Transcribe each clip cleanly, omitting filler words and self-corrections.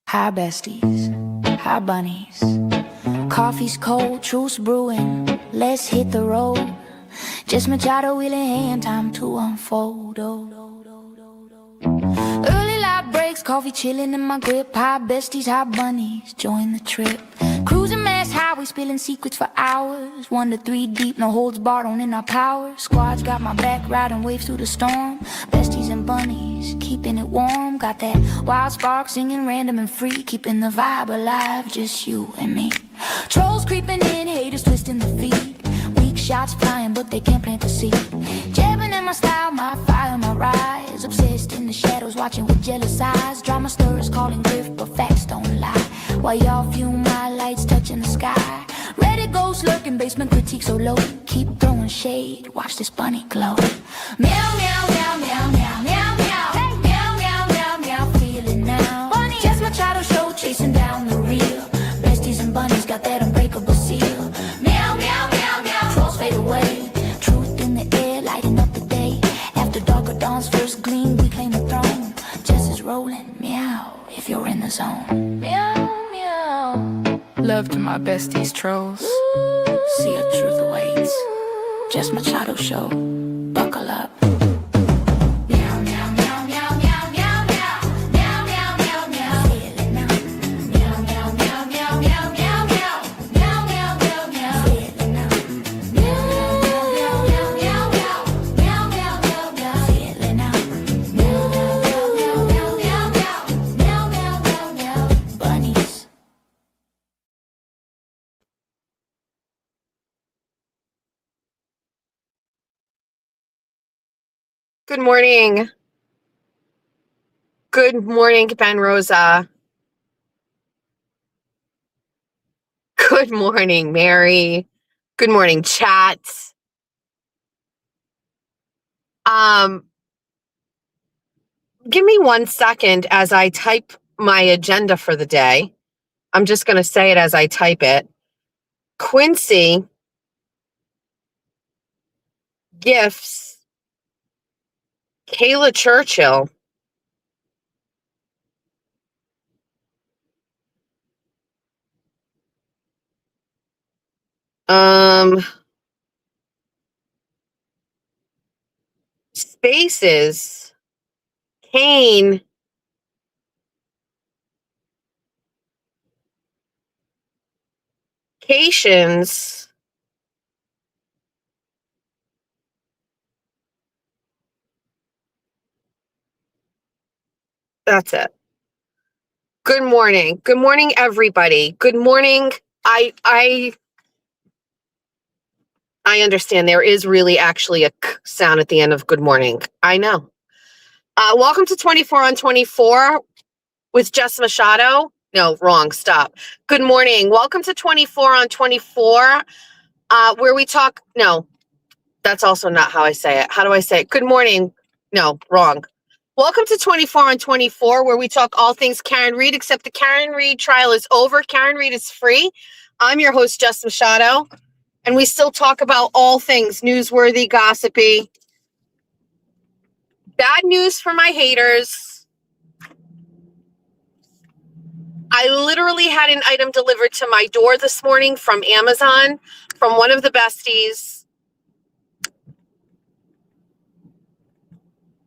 Hi besties, hi bunnies. Coffee's cold, truth's brewing. Let's hit the road. Just Machado wheel in hand, time to unfold. Early light breaks, coffee chilling in my grip. Hi besties, hi bunnies, join the trip. Cruising mass highway, spilling secrets for hours. 1 to 3 deep, no holds barred, owning our power. Squad's got my back, riding waves through the storm. Besties and bunnies, keeping it warm. Got that wild spark, singing random and free. Keeping the vibe alive, just you and me. Trolls creeping in, haters twisting the feet. Weak shots flying, but they can't plant the seed. Jabbing in my style, my fire, my rise. Obsessed in the shadows, watching with jealous eyes. Drama stirrers calling grift, but facts don't lie. While y'all fume, my lights touching the sky. Reddit ghosts lurking, basement critique so low. Keep throwing shade, watch this bunny glow. Meow, meow, meow, meow, meow, meow, meow. Hey. Meow, meow, meow, meow, feel it now. Bunny. Just Machado show, chasing down the real. Besties and bunnies got that unbreakable seal. Meow, meow, meow, meow, trolls fade away. Truth in the air, lighting up the day. After dark or dawn's first gleam, we claim the throne. Justice rolling, meow, if you're in the zone. Meow. Love to my besties trolls. See a truth awaits. Just Machado show. Buckle up. Meow meow meow meow meow meow meow meow meow meow meow. Feel it now. Meow meow meow meow meow meow meow meow meow meow meow. Feel it now. Meow meow meow meow meow meow meow meow meow. Feel it now. Meow meow meow meow meow meow meow meow meow. Bunnies. Good morning. Good morning, Ben Rosa. Good morning, Mary. Good morning, chat. Give me 1 second as I type my agenda for the day. I'm just going to say it as I type it. Quincy gifts Kayla Churchill spaces Kane Cations that's it. Good morning. Good morning, everybody. Good morning. I understand there is really actually a k sound at the end of good morning. I know. Welcome to 24 on 24 with Jess Machado. No, wrong. Stop. Good morning. Welcome to 24 on 24, where we talk. No, that's also not how I say it. How do I say it? Good morning. No, wrong. Welcome to 24 on 24, where we talk all things Karen Reed, except the Karen Reed trial is over. Karen Reed is free. I'm your host, Jess Machado, and we still talk about all things newsworthy, gossipy. Bad news for my haters. I literally had an item delivered to my door this morning from Amazon, from one of the besties,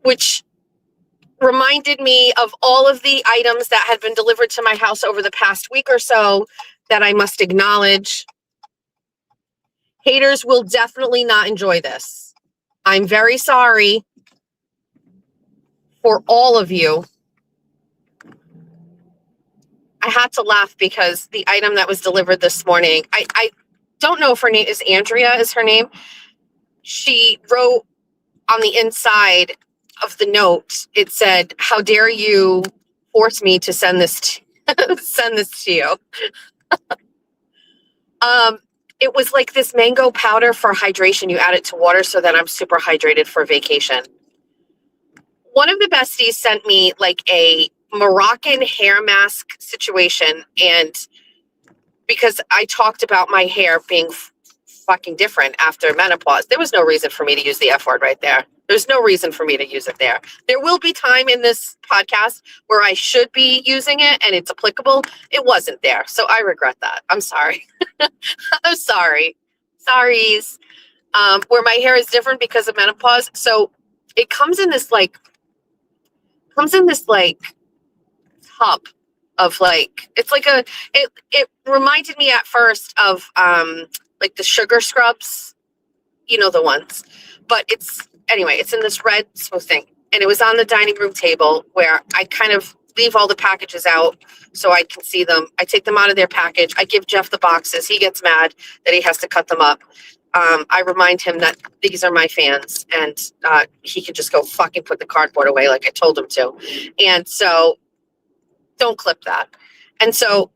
which reminded me of all of the items that had been delivered to my house over the past week or so that I must acknowledge. Haters will definitely not enjoy this. I'm very sorry for all of you. I had to laugh because the item that was delivered this morning, I don't know if her name is Andrea, is her name. She wrote on the inside of the note, it said, "How dare you force me to send this to you." It was like this mango powder for hydration. You add it to water so that I'm super hydrated for vacation. One of the besties sent me like a Moroccan hair mask situation, and because I talked about my hair being fucking different after menopause, there was no reason for me to use the F word right there. There's no reason for me to use it there. There will be time in this podcast where I should be using it and it's applicable. It wasn't there. So I regret that. I'm sorry. I'm sorry. Sorries. Where my hair is different because of menopause. So it comes in this like tub of like, it's like it reminded me at first of like the sugar scrubs, you know, the ones, but it's in this red smooth thing, and it was on the dining room table where I kind of leave all the packages out so I can see them. I take them out of their package. I give Jeff the boxes. He gets mad that he has to cut them up. I remind him that these are my fans, and he can just go fucking put the cardboard away like I told him to. And so don't clip that. And so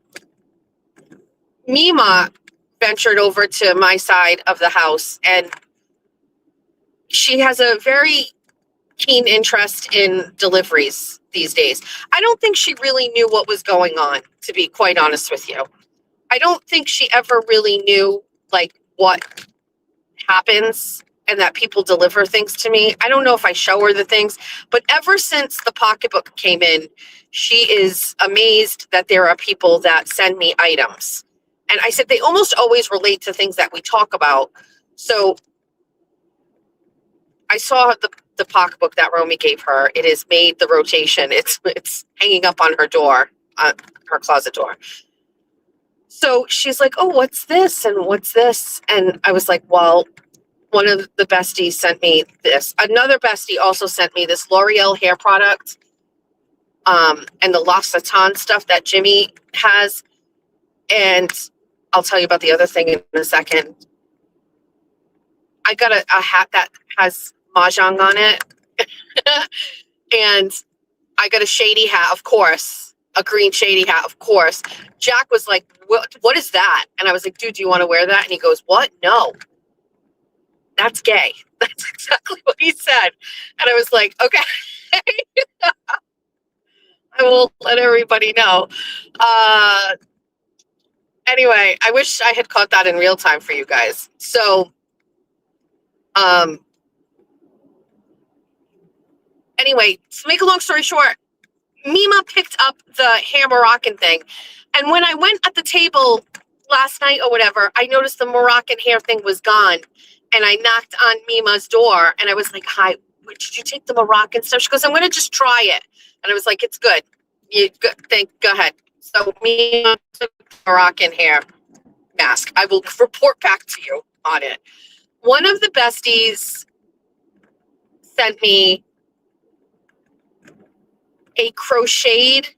Mima ventured over to my side of the house, and she has a very keen interest in deliveries these days. I don't think she really knew what was going on, to be quite honest with you. I don't think she ever really knew like what happens and that people deliver things to me. I don't know if I show her the things, but ever since the pocketbook came in, she is amazed that there are people that send me items. And I said, they almost always relate to things that we talk about. So I saw the pocketbook that Romy gave her. It has made the rotation. It's hanging up on her door, her closet door. So she's like, oh, what's this? And what's this? And I was like, well, one of the besties sent me this. Another bestie also sent me this L'Oreal hair product, and the L'Occitane stuff that Jimmy has. And I'll tell you about the other thing in a second. I got a hat that has Mahjong on it. And I got a shady hat, of course. A green shady hat, of course. Jack was like, what is that? And I was like, dude, do you want to wear that? And he goes, what? No. That's gay. That's exactly what he said. And I was like, okay. I will let everybody know. Anyway, I wish I had caught that in real time for you guys. So, anyway, to make a long story short, Mima picked up the hair Moroccan thing. And when I went at the table last night or whatever, I noticed the Moroccan hair thing was gone. And I knocked on Mima's door and I was like, hi, did you take the Moroccan stuff? She goes, I'm going to just try it. And I was like, it's good. Go ahead. So Mima took the Moroccan hair mask. I will report back to you on it. One of the besties sent me a crocheted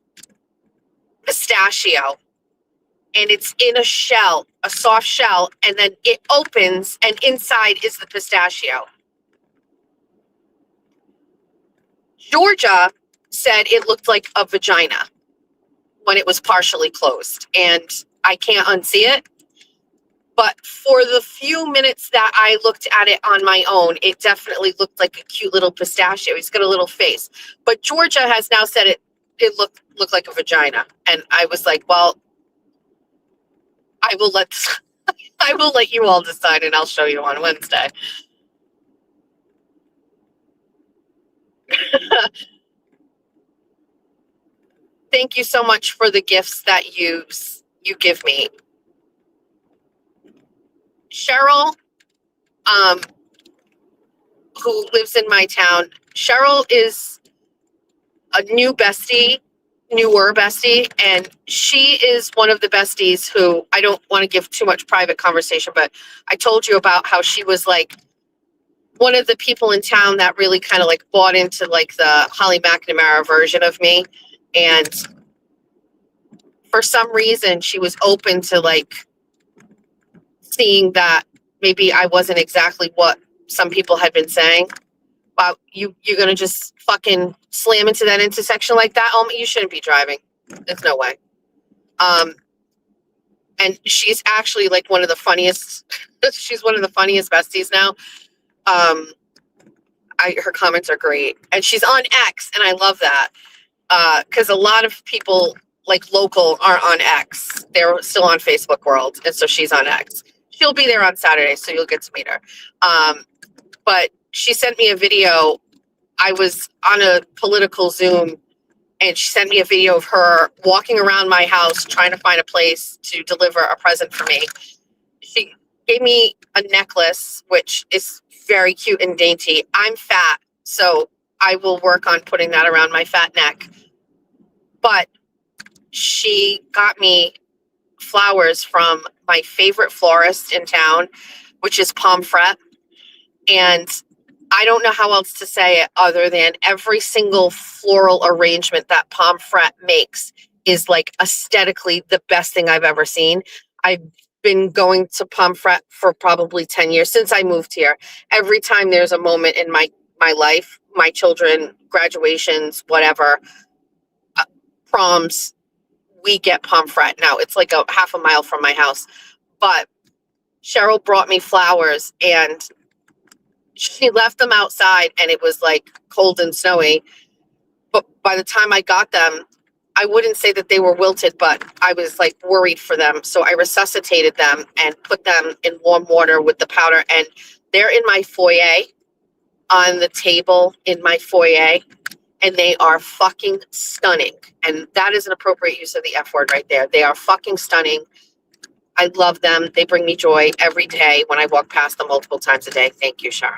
pistachio, and it's in a shell, a soft shell, and then it opens and inside is the pistachio. Georgia said it looked like a vagina when it was partially closed, and I can't unsee it. But for the few minutes that I looked at it on my own, it definitely looked like a cute little pistachio. He's got a little face. But Georgia has now said it looked like a vagina. And I was like, well, I will let you all decide, and I'll show you on Wednesday. Thank you so much for the gifts that you give me. Cheryl, who lives in my town, Cheryl is a newer bestie, and she is one of the besties who, I don't want to give too much private conversation, but I told you about how she was like one of the people in town that really kind of like bought into like the Holly McNamara version of me. And for some reason, she was open to like seeing that maybe I wasn't exactly what some people had been saying. Wow, you're going to just fucking slam into that intersection like that? Oh, you shouldn't be driving. There's no way. And she's actually like one of the funniest, she's one of the funniest besties now. Her comments are great. And she's on X, and I love that. Because a lot of people like local aren't on X. They're still on Facebook World, and so she's on X. She'll be there on Saturday, so you'll get to meet her. But she sent me a video. I was on a political Zoom, and she sent me a video of her walking around my house trying to find a place to deliver a present for me. She gave me a necklace, which is very cute and dainty. I'm fat, so I will work on putting that around my fat neck. But she got me flowers from my favorite florist in town, which is Pomfret. And I don't know how else to say it other than every single floral arrangement that Pomfret makes is like aesthetically the best thing I've ever seen. I've been going to Pomfret for probably 10 years since I moved here. Every time there's a moment in my life, my children, graduations, whatever, proms, we get Pomfret. Now it's like a half a mile from my house, but Cheryl brought me flowers and she left them outside and it was like cold and snowy. But by the time I got them, I wouldn't say that they were wilted, but I was like worried for them. So I resuscitated them and put them in warm water with the powder. And they're in my foyer, on the table in my foyer. And they are fucking stunning. And that is an appropriate use of the F word right there. They are fucking stunning. I love them. They bring me joy every day when I walk past them multiple times a day. Thank you, Cheryl.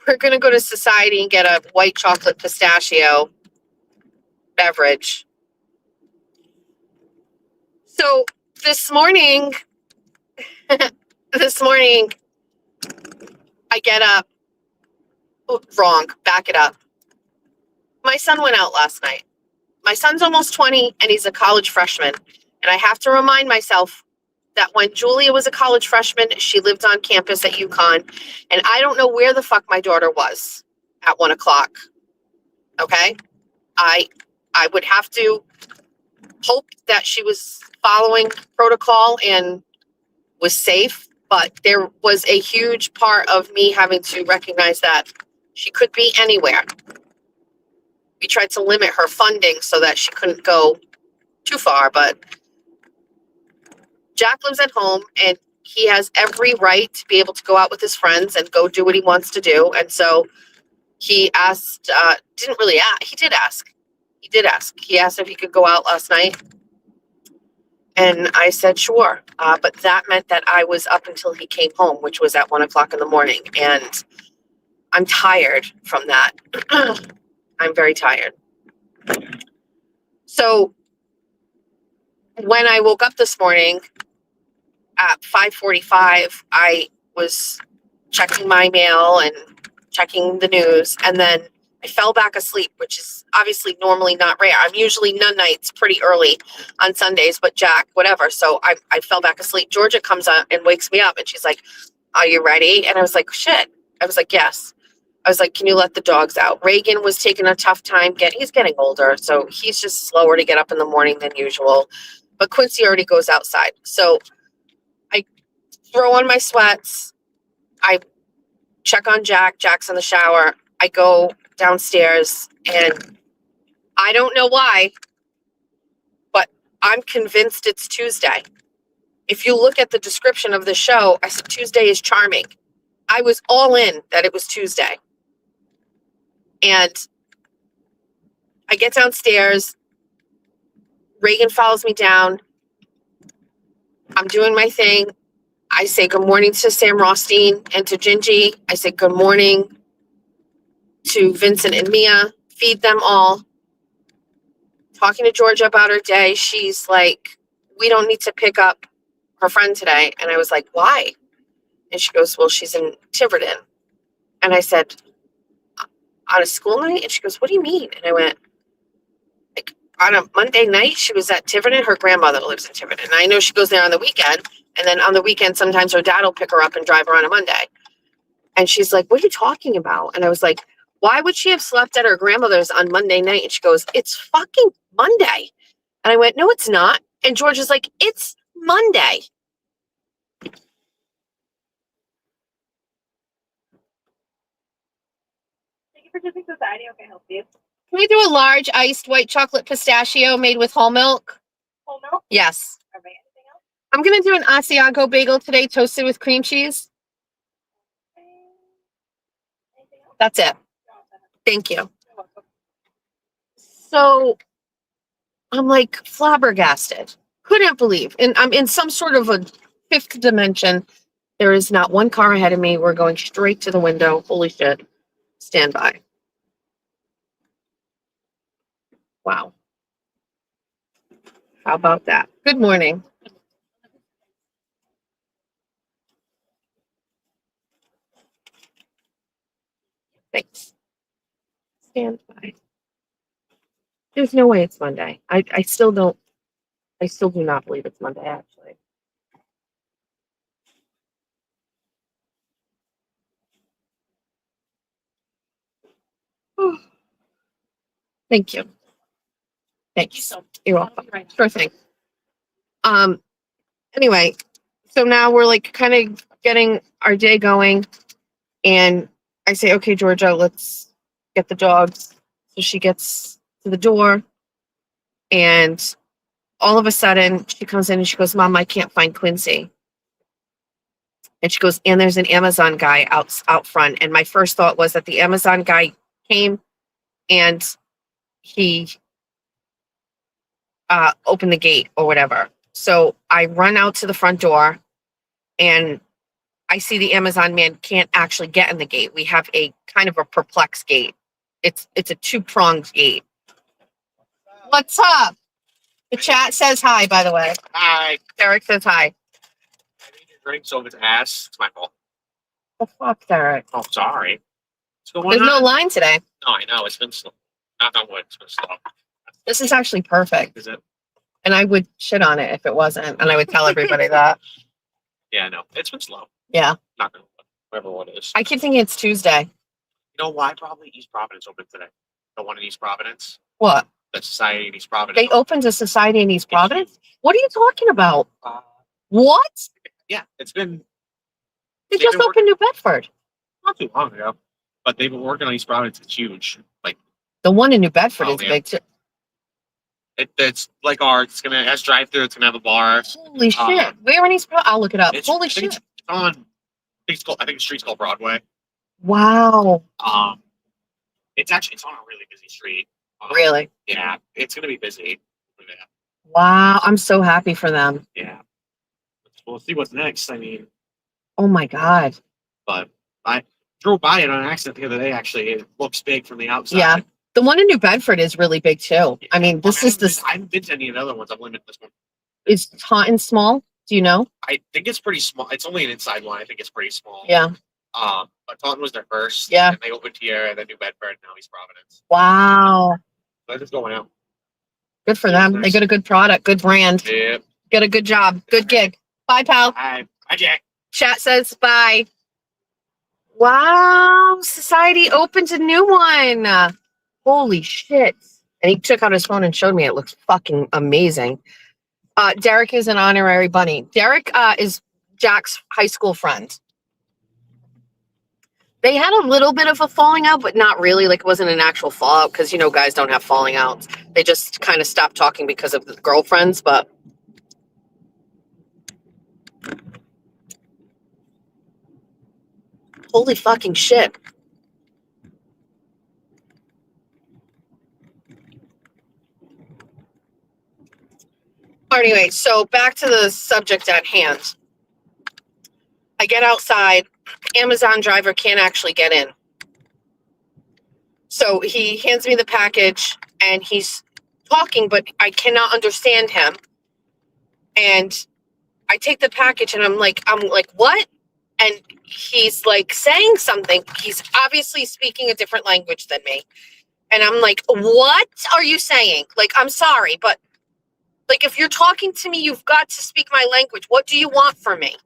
We're going to go to Society and get a white chocolate pistachio beverage. So this morning, I get up. Oh, wrong. Back it up. My son went out last night. My son's almost 20 and he's a college freshman. And I have to remind myself that when Julia was a college freshman, she lived on campus at UConn. And I don't know where the fuck my daughter was at 1 o'clock. Okay? I would have to hope that she was following protocol and was safe. But there was a huge part of me having to recognize that she could be anywhere. We tried to limit her funding so that she couldn't go too far, but Jack lives at home and he has every right to be able to go out with his friends and go do what he wants to do. And so he asked, didn't really ask, he did ask. He did ask. He asked if he could go out last night. And I said, sure. But that meant that I was up until he came home, which was at 1 o'clock in the morning. And I'm tired from that. I'm very tired. So when I woke up this morning at 5:45, I was checking my mail and checking the news, and then I fell back asleep, which is obviously normally not rare. I'm usually none nights pretty early on Sundays, but Jack, whatever. So I fell back asleep. Georgia comes up and wakes me up, and she's like, "Are you ready?" And I was like, "Shit." I was like, "Yes." I was like, "Can you let the dogs out?" Reagan was taking a tough time he's getting older, so he's just slower to get up in the morning than usual. But Quincy already goes outside. So I throw on my sweats. I check on Jack. Jack's in the shower. I go downstairs and I don't know why, but I'm convinced it's Tuesday. If you look at the description of the show, I said Tuesday is charming. I was all in that it was Tuesday. And I get downstairs. Reagan follows me down. I'm doing my thing. I say good morning to Sam Rothstein and to Gingy. I say good morning to Vincent and Mia. Feed them all. Talking to Georgia about her day. She's like, we don't need to pick up her friend today. And I was like, why? And she goes, well, she's in Tiverton. And I said, on a school night? And she goes, what do you mean? And I went, like, on a Monday night, she was at Tiverton. Her grandmother lives in Tiverton. And I know she goes there on the weekend. And then on the weekend, sometimes her dad will pick her up and drive her on a Monday. And she's like, what are you talking about? And I was like, why would she have slept at her grandmother's on Monday night? And she goes, it's fucking Monday. And I went, no, it's not. And George is like, it's Monday. Thank you for choosing Society. Okay, help you. Can we do a large iced white chocolate pistachio made with whole milk? Whole milk? Yes. All right. Anything else? I'm going to do an Asiago bagel today, toasted with cream cheese. That's it. Thank you. So I'm like flabbergasted. Couldn't believe. And I'm in some sort of a fifth dimension. There is not one car ahead of me. We're going straight to the window. Holy shit. Stand by. Wow. How about that? Good morning. Thanks. Stand by. There's no way it's Monday. I still do not believe it's Monday, actually. Thank you. Thanks. You're welcome. Sure thing. Anyway, so now we're like kind of getting our day going, and I say, okay, Georgia, let's get the dogs. So she gets to the door, and all of a sudden she comes in and she goes, Mom, I can't find Quincy. And she goes, and there's an Amazon guy out front. And my first thought was that the Amazon guy came and he opened the gate or whatever. So I run out to the front door, and I see the Amazon man can't actually get in the gate. We have a kind of a perplexed gate. It's a 2-pronged gate. What's up? The chat says hi, by the way. Hi. Derek says hi. I made your drink so if it's ass, it's my fault. The fuck, Derek? Oh, sorry. What's going There's on? no line today. No, I know. It's been slow. Knock on wood. It's been slow. This is actually perfect. Is it? And I would shit on it if it wasn't. And I would tell everybody that. Yeah, I know. It's been slow. Yeah. Knock on wood. Whatever one is. I keep thinking it's Tuesday. You know why? Probably East Providence opened today. The one in East Providence. What? The Society in East Providence. They opened a society in East Providence? What are you talking about? Uh, What? yeah, it's been They they've just been opened New Bedford. not too long ago. But they've been working on East Providence. It's huge. Like, The one in New Bedford Oh, is yeah. big too. it's like ours. It's gonna, it has drive-through. It's gonna have a bar. Holy shit. Where in East Providence? I'll look it up. It's, Holy I think shit. It's on. I think the street's called Broadway. Wow. It's on a really busy street. Really? Yeah, it's gonna be busy. Yeah. Wow. I'm so happy for them. Yeah. We'll see what's next. I mean, Oh my God. but I drove by it on accident the other day. Actually, it looks big from the outside. Yeah. The one in New Bedford is really big too. I mean, this is this. I haven't been to any of the other ones. I've limited this one. Is Taunton small? Do you know? I think it's pretty small. It's only an inside one. I think it's pretty small. Yeah. But Taunton was their first. Yeah. And they opened here, and then New Bedford, now East Providence. Wow. So it's going out. Good for them. They got a good product, good brand. Yeah. Got a good job. Good gig. Bye, pal. Hi, Jack. Chat says bye. Wow. Society opened a new one. Holy shit. And he took out his phone and showed me. It looks fucking amazing. Derek is an honorary bunny. Derek is Jack's high school friend. They had a little bit of a falling out, but not really. Like, it wasn't an actual fallout because, you know, guys don't have falling outs. They just kind of stopped talking because of the girlfriends, but holy fucking shit. Anyway, so back to the subject at hand. I get outside. Amazon driver can't actually get in. So he hands me the package and he's talking, but I cannot understand him. And I take the package and I'm like, what? And he's like saying something. He's obviously speaking a different language than me. And I'm like, what are you saying? Like, I'm sorry, but like, if you're talking to me, you've got to speak my language. What do you want from me?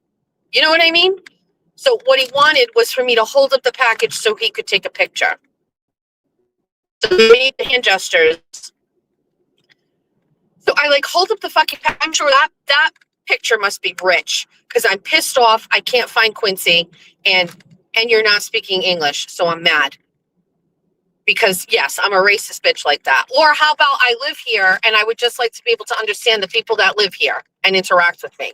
You know what I mean? So what he wanted was for me to hold up the package so he could take a picture. So he made the hand gestures. So I like hold up the fucking package. I'm sure that picture must be rich because I'm pissed off. I can't find Quincy and you're not speaking English. So I'm mad. Because yes, I'm a racist bitch like that. Or how about I live here and I would just like to be able to understand the people that live here and interact with me.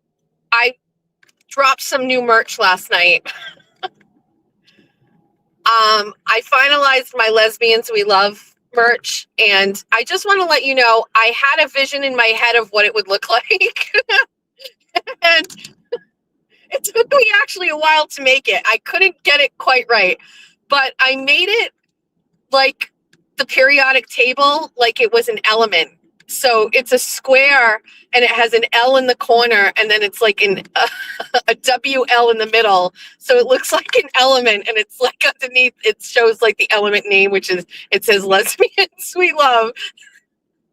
I dropped some new merch last night. I finalized my Lesbians We Love merch, and I just want to let you know I had a vision in my head of what it would look like. And it took me actually a while to make it. I couldn't get it quite right, but I made it like the periodic table, like it was an element. So it's a square and it has an L in the corner, and then it's like a WL in the middle. So it looks like an element, and it's like underneath it shows like the element name, which is, it says Lesbians We Love.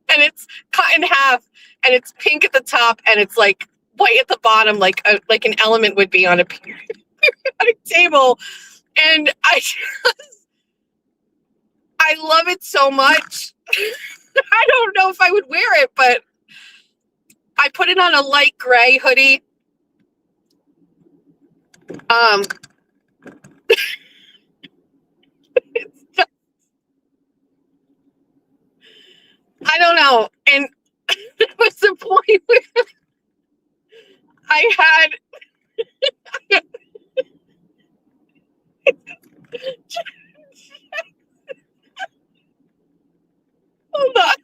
And it's cut in half, and it's pink at the top, and it's like white at the bottom, like an element would be on a periodic table. And I love it so much. I don't know if I would wear it, but I put it on a light gray hoodie. It's just, I don't know. And it was the point where I had hold on.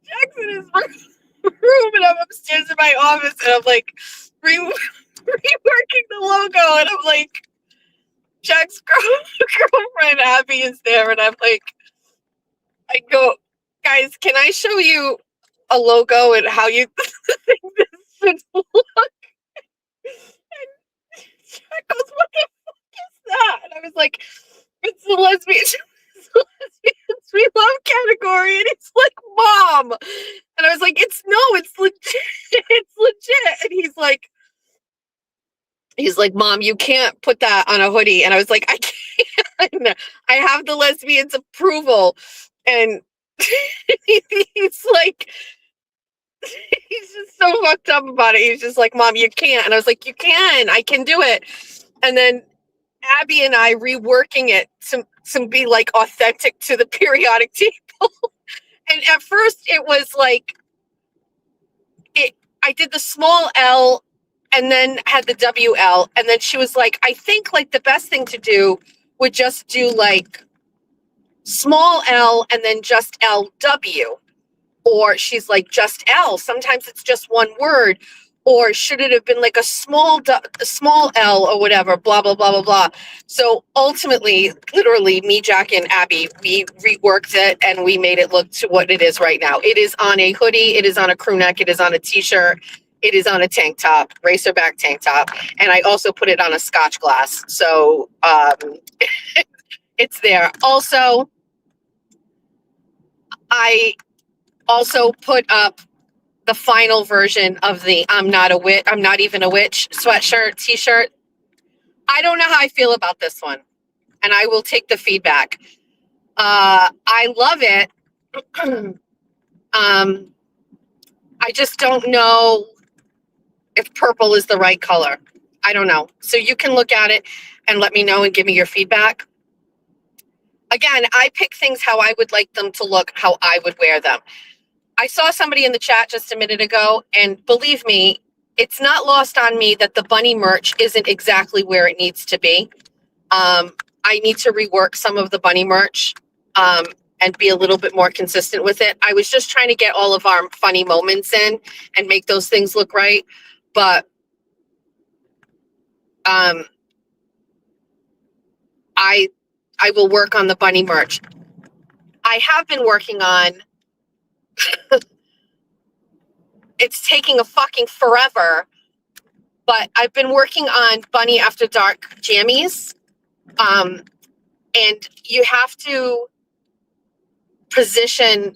Jackson is room, and I'm upstairs in my office, and I'm like reworking the logo, and I'm like, Jack's girlfriend Abby is there, and I'm like, I go, guys, can I show you a logo and how you think this should look? And Jack goes, what the fuck is that? And I was like, it's the Lesbians We Love category. And he's like, Mom. And I was like, it's legit. It's legit. And he's like, Mom, you can't put that on a hoodie. And I was like, I can't. I have the lesbians' approval. And he's like, he's just so fucked up about it. He's just like, Mom, you can't. And I was like, you can. I can do it. And then Abby and I reworking it to be like authentic to the periodic table. And at first it was like, I did the small L and then had the WL. And then she was like, I think like the best thing to do would just do like small L and then just LW. Or she's like, just L. Sometimes it's just one word. Or should it have been like a small L or whatever, blah, blah, blah, blah, blah. So ultimately, literally, me, Jack, and Abby, we reworked it and we made it look to what it is right now. It is on a hoodie. It is on a crew neck. It is on a t-shirt. It is on a tank top, racerback tank top. And I also put it on a Scotch glass. So it's there. Also, I also put up the final version of the I'm not even a witch sweatshirt, t-shirt. I don't know how I feel about this one, and I will take the feedback. I love it. I just don't know if purple is the right color. I don't know. So you can look at it and let me know and give me your feedback. Again, I pick things how I would like them to look, how I would wear them. I saw somebody in the chat just a minute ago, and believe me, it's not lost on me that the bunny merch isn't exactly where it needs to be. I need to rework some of the bunny merch and be a little bit more consistent with it. I was just trying to get all of our funny moments in and make those things look right. But I will work on the bunny merch. I have been working on it's taking a fucking forever, but I've been working on Bunny After Dark jammies. And you have to position,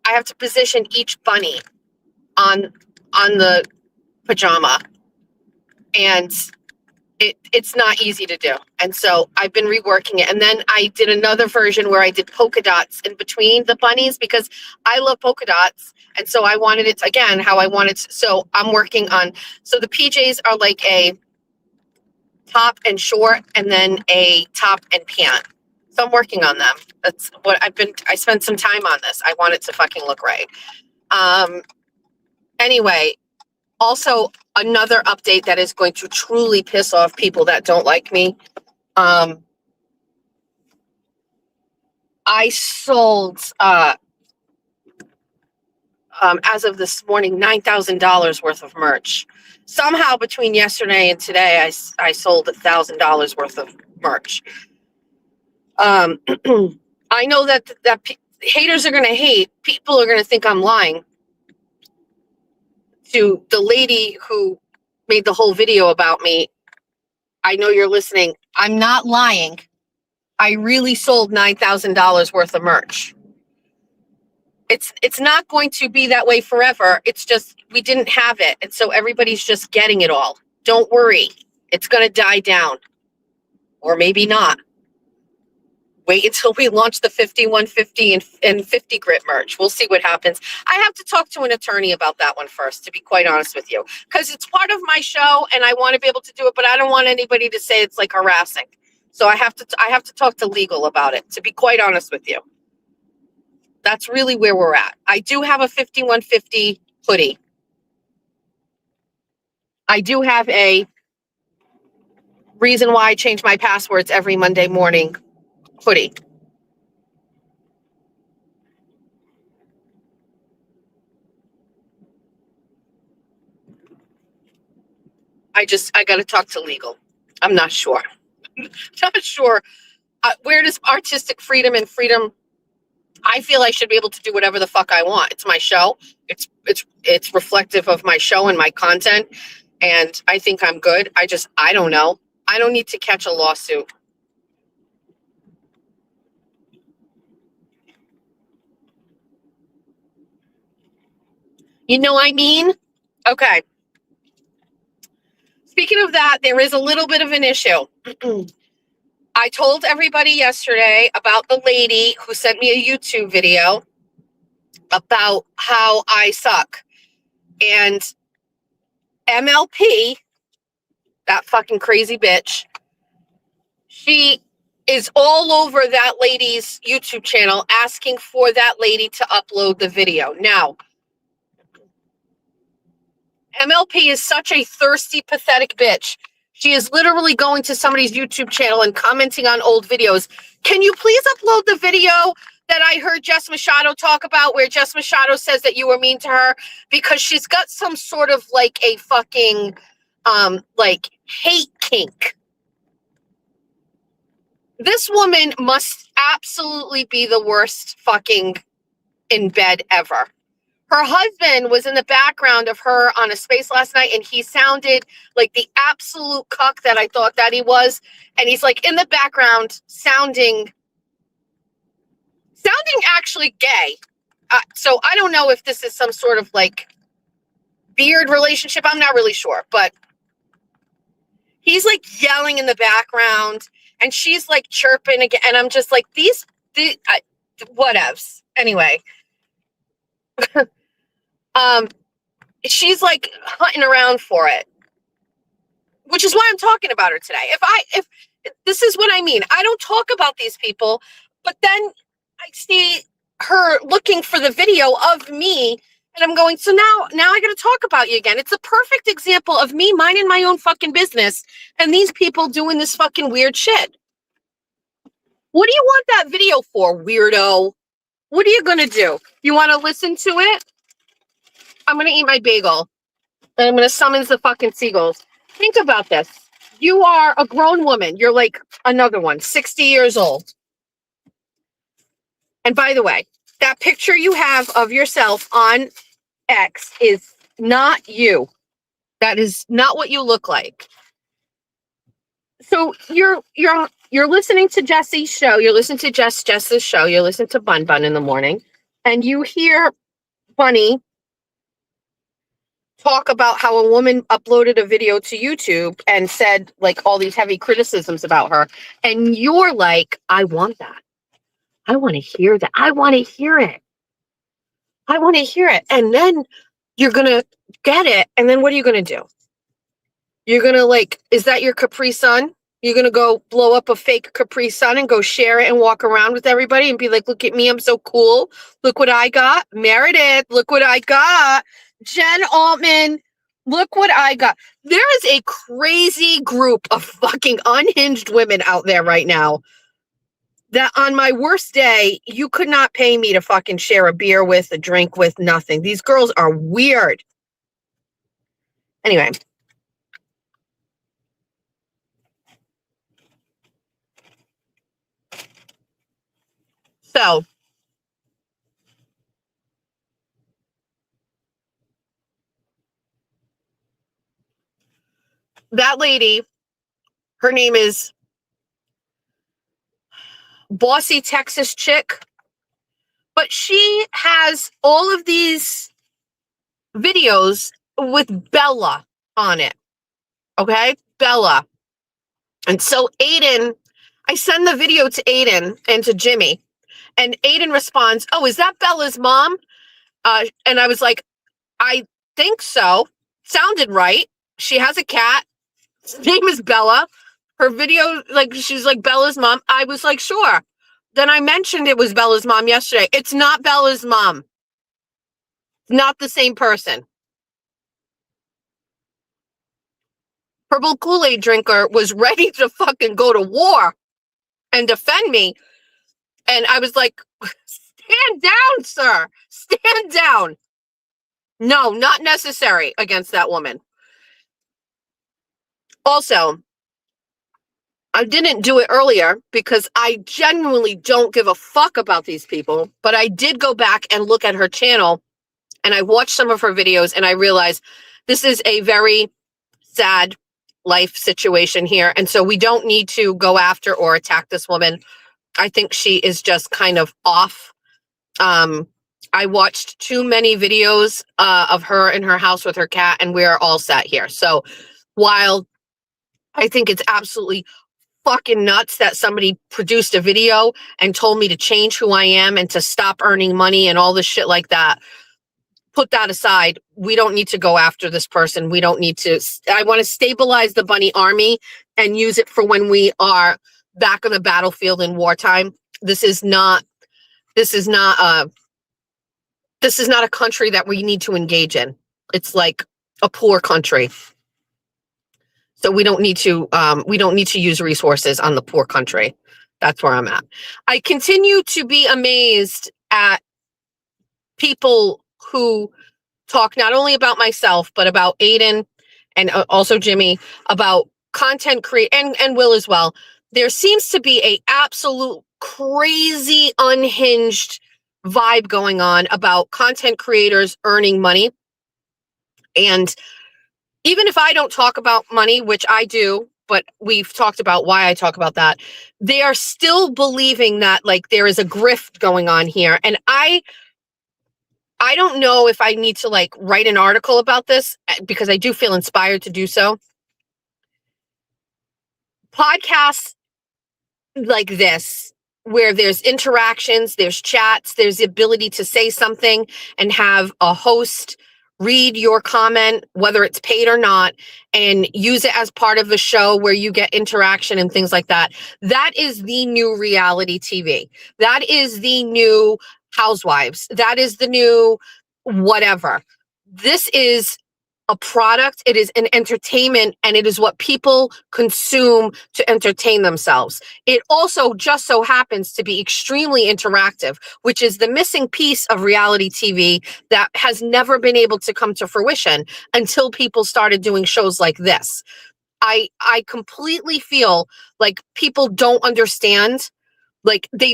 I have to position each bunny on the pajama. And it's not easy to do. And so I've been reworking it. And then I did another version where I did polka dots in between the bunnies because I love polka dots. And so I wanted it again, how I wanted. So I'm working on, so the PJs are like a top and short and then a top and pant. So I'm working on them. That's what I spent some time on this. I want it to fucking look right. Anyway, also, another update that is going to truly piss off people that don't like me. I sold, as of this morning, $9,000 worth of merch. Somehow between yesterday and today, I sold $1,000 worth of merch. I know that haters are going to hate. People are going to think I'm lying. To the lady who made the whole video about me, I know you're listening. I'm not lying. I really sold $9,000 worth of merch. It's not going to be that way forever. It's just we didn't have it, and so everybody's just getting it all. Don't worry. It's going to die down. Or maybe not. Wait until we launch the 5150 and 50 grit merch. We'll see what happens. I have to talk to an attorney about that one first, to be quite honest with you, because it's part of my show and I want to be able to do it, but I don't want anybody to say it's like harassing. So I have to talk to legal about it, to be quite honest with you. That's really where we're at. I do have a 5150 hoodie. I do have a reason why I change my passwords every Monday morning hoodie. I got to talk to legal. I'm not sure. Not sure. Where does artistic freedom and freedom? I feel I should be able to do whatever the fuck I want. It's my show. It's reflective of my show and my content. And I think I'm good. I don't know. I don't need to catch a lawsuit. You know what I mean? Okay. Speaking of that, there is a little bit of an issue. I told everybody yesterday about the lady who sent me a YouTube video about how I suck. And MLP, that fucking crazy bitch, she is all over that lady's YouTube channel asking for that lady to upload the video. Now, MLP is such a thirsty, pathetic bitch. She is literally going to somebody's YouTube channel and commenting on old videos. Can you please upload the video that I heard Jess Machado talk about, where Jess Machado says that you were mean to her? Because she's got some sort of like a fucking like hate kink. This woman must absolutely be the worst fucking in bed ever. Her husband was in the background of her on a space last night, and he sounded like the absolute cuck that I thought that he was. And he's like in the background sounding actually gay. So I don't know if this is some sort of like weird relationship. I'm not really sure, but he's like yelling in the background and she's like chirping again. And I'm just like, whatevs. Anyway. She's like hunting around for it, which is why I'm talking about her today. If this is what I mean, I don't talk about these people, but then I see her looking for the video of me and I'm going, so now I got to talk about you again. It's a perfect example of me minding my own fucking business and these people doing this fucking weird shit. What do you want that video for, weirdo? What are you going to do? You want to listen to it? I'm going to eat my bagel and I'm going to summons the fucking seagulls. Think about this. You are a grown woman. You're like another one, 60 years old. And by the way, that picture you have of yourself on X is not you. That is not what you look like. So you're listening to Jesse's show. You're listening to Jess's show. You listen to Bun Bun in the morning, and you hear Bunny talk about how a woman uploaded a video to YouTube and said like all these heavy criticisms about her. And you're like, I want that. I want to hear that. I want to hear it. I want to hear it. And then you're going to get it. And then what are you going to do? You're going to like, is that your Capri Sun? You're going to go blow up a fake Capri Sun and go share it and walk around with everybody and be like, look at me. I'm so cool. Look what I got. Meredith, look what I got. Jen Altman, Look what I got. There is a crazy group of fucking unhinged women out there right now that on my worst day, you could not pay me to fucking share a beer with, a drink with, nothing. These girls are weird. Anyway. So, that lady, her name is Bossy Texas Chick, but she has all of these videos with Bella on it. Okay? Bella. And so Aiden, I send the video to Aiden and to Jimmy, and Aiden responds, "Oh, is that Bella's mom?" And I was like, "I think so. Sounded right. She has a cat. His name is Bella. Her video, like, she's like Bella's mom." I was like, "Sure." Then I mentioned it was Bella's mom yesterday. It's not Bella's mom. Not the same person. Purple Kool-Aid drinker was ready to fucking go to war and defend me. And I was like, stand down, sir. Stand down. No, not necessary against that woman. Also, I didn't do it earlier because I genuinely don't give a fuck about these people, but I did go back and look at her channel and I watched some of her videos and I realized this is a very sad life situation here. And so we don't need to go after or attack this woman. I think she is just kind of off. I watched too many videos of her in her house with her cat, and we're all sat here. So while I think it's absolutely fucking nuts that somebody produced a video and told me to change who I am and to stop earning money and all this shit like that, put that aside. We don't need to go after this person. We don't need to. I want to stabilize the bunny army and use it for when we are back on the battlefield in wartime. This is not a country that we need to engage in. It's like a poor country. So we don't need to use resources on the poor country. That's where I'm at. I continue to be amazed at people who talk not only about myself, but about Aiden and also Jimmy, about content create and Will as well. There seems to be a absolute crazy unhinged vibe going on about content creators earning money. And even if I don't talk about money, which I do, but we've talked about why I talk about that, they are still believing that like there is a grift going on here. And I don't know if I need to like write an article about this because I do feel inspired to do so. Podcasts like this, where there's interactions, there's chats, there's the ability to say something and have a host read your comment, whether it's paid or not, and use it as part of a show where you get interaction and things like that. That is the new reality TV. That is the new Housewives. That is the new whatever. This is a product. It is an entertainment, and it is what people consume to entertain themselves. It also just so happens to be extremely interactive, which is the missing piece of reality TV that has never been able to come to fruition until people started doing shows like this. I completely feel like people don't understand. Like they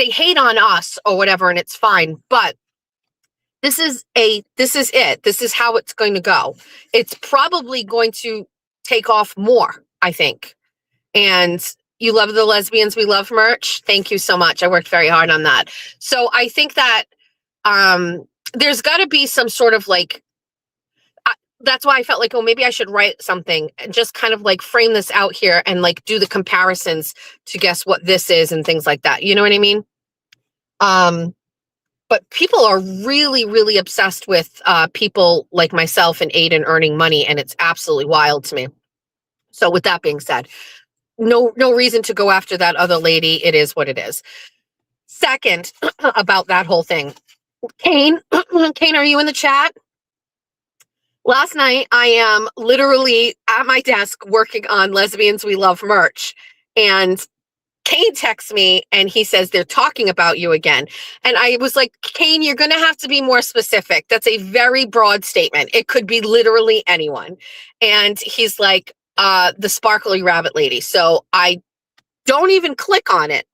hate on us or whatever, and it's fine. But this is it. This is how it's going to go. It's probably going to take off more, I think. And you love the lesbians we love merch. Thank you so much. I worked very hard on that. So I think that there's got to be some sort of like, that's why I felt like, oh, maybe I should write something and just kind of like frame this out here and like do the comparisons to guess what this is and things like that. You know what I mean? But people are really, really obsessed with people like myself and Aiden earning money, and it's absolutely wild to me. So with that being said, no reason to go after that other lady. It is what it is. Second, about that whole thing. Kane, Kane, are you in the chat? Last night, I am literally at my desk working on Lesbians We Love merch. And Kane texts me and he says, they're talking about you again. And I was like, Kane, you're going to have to be more specific. That's a very broad statement. It could be literally anyone. And he's like, the sparkly rabbit lady. So I don't even click on it.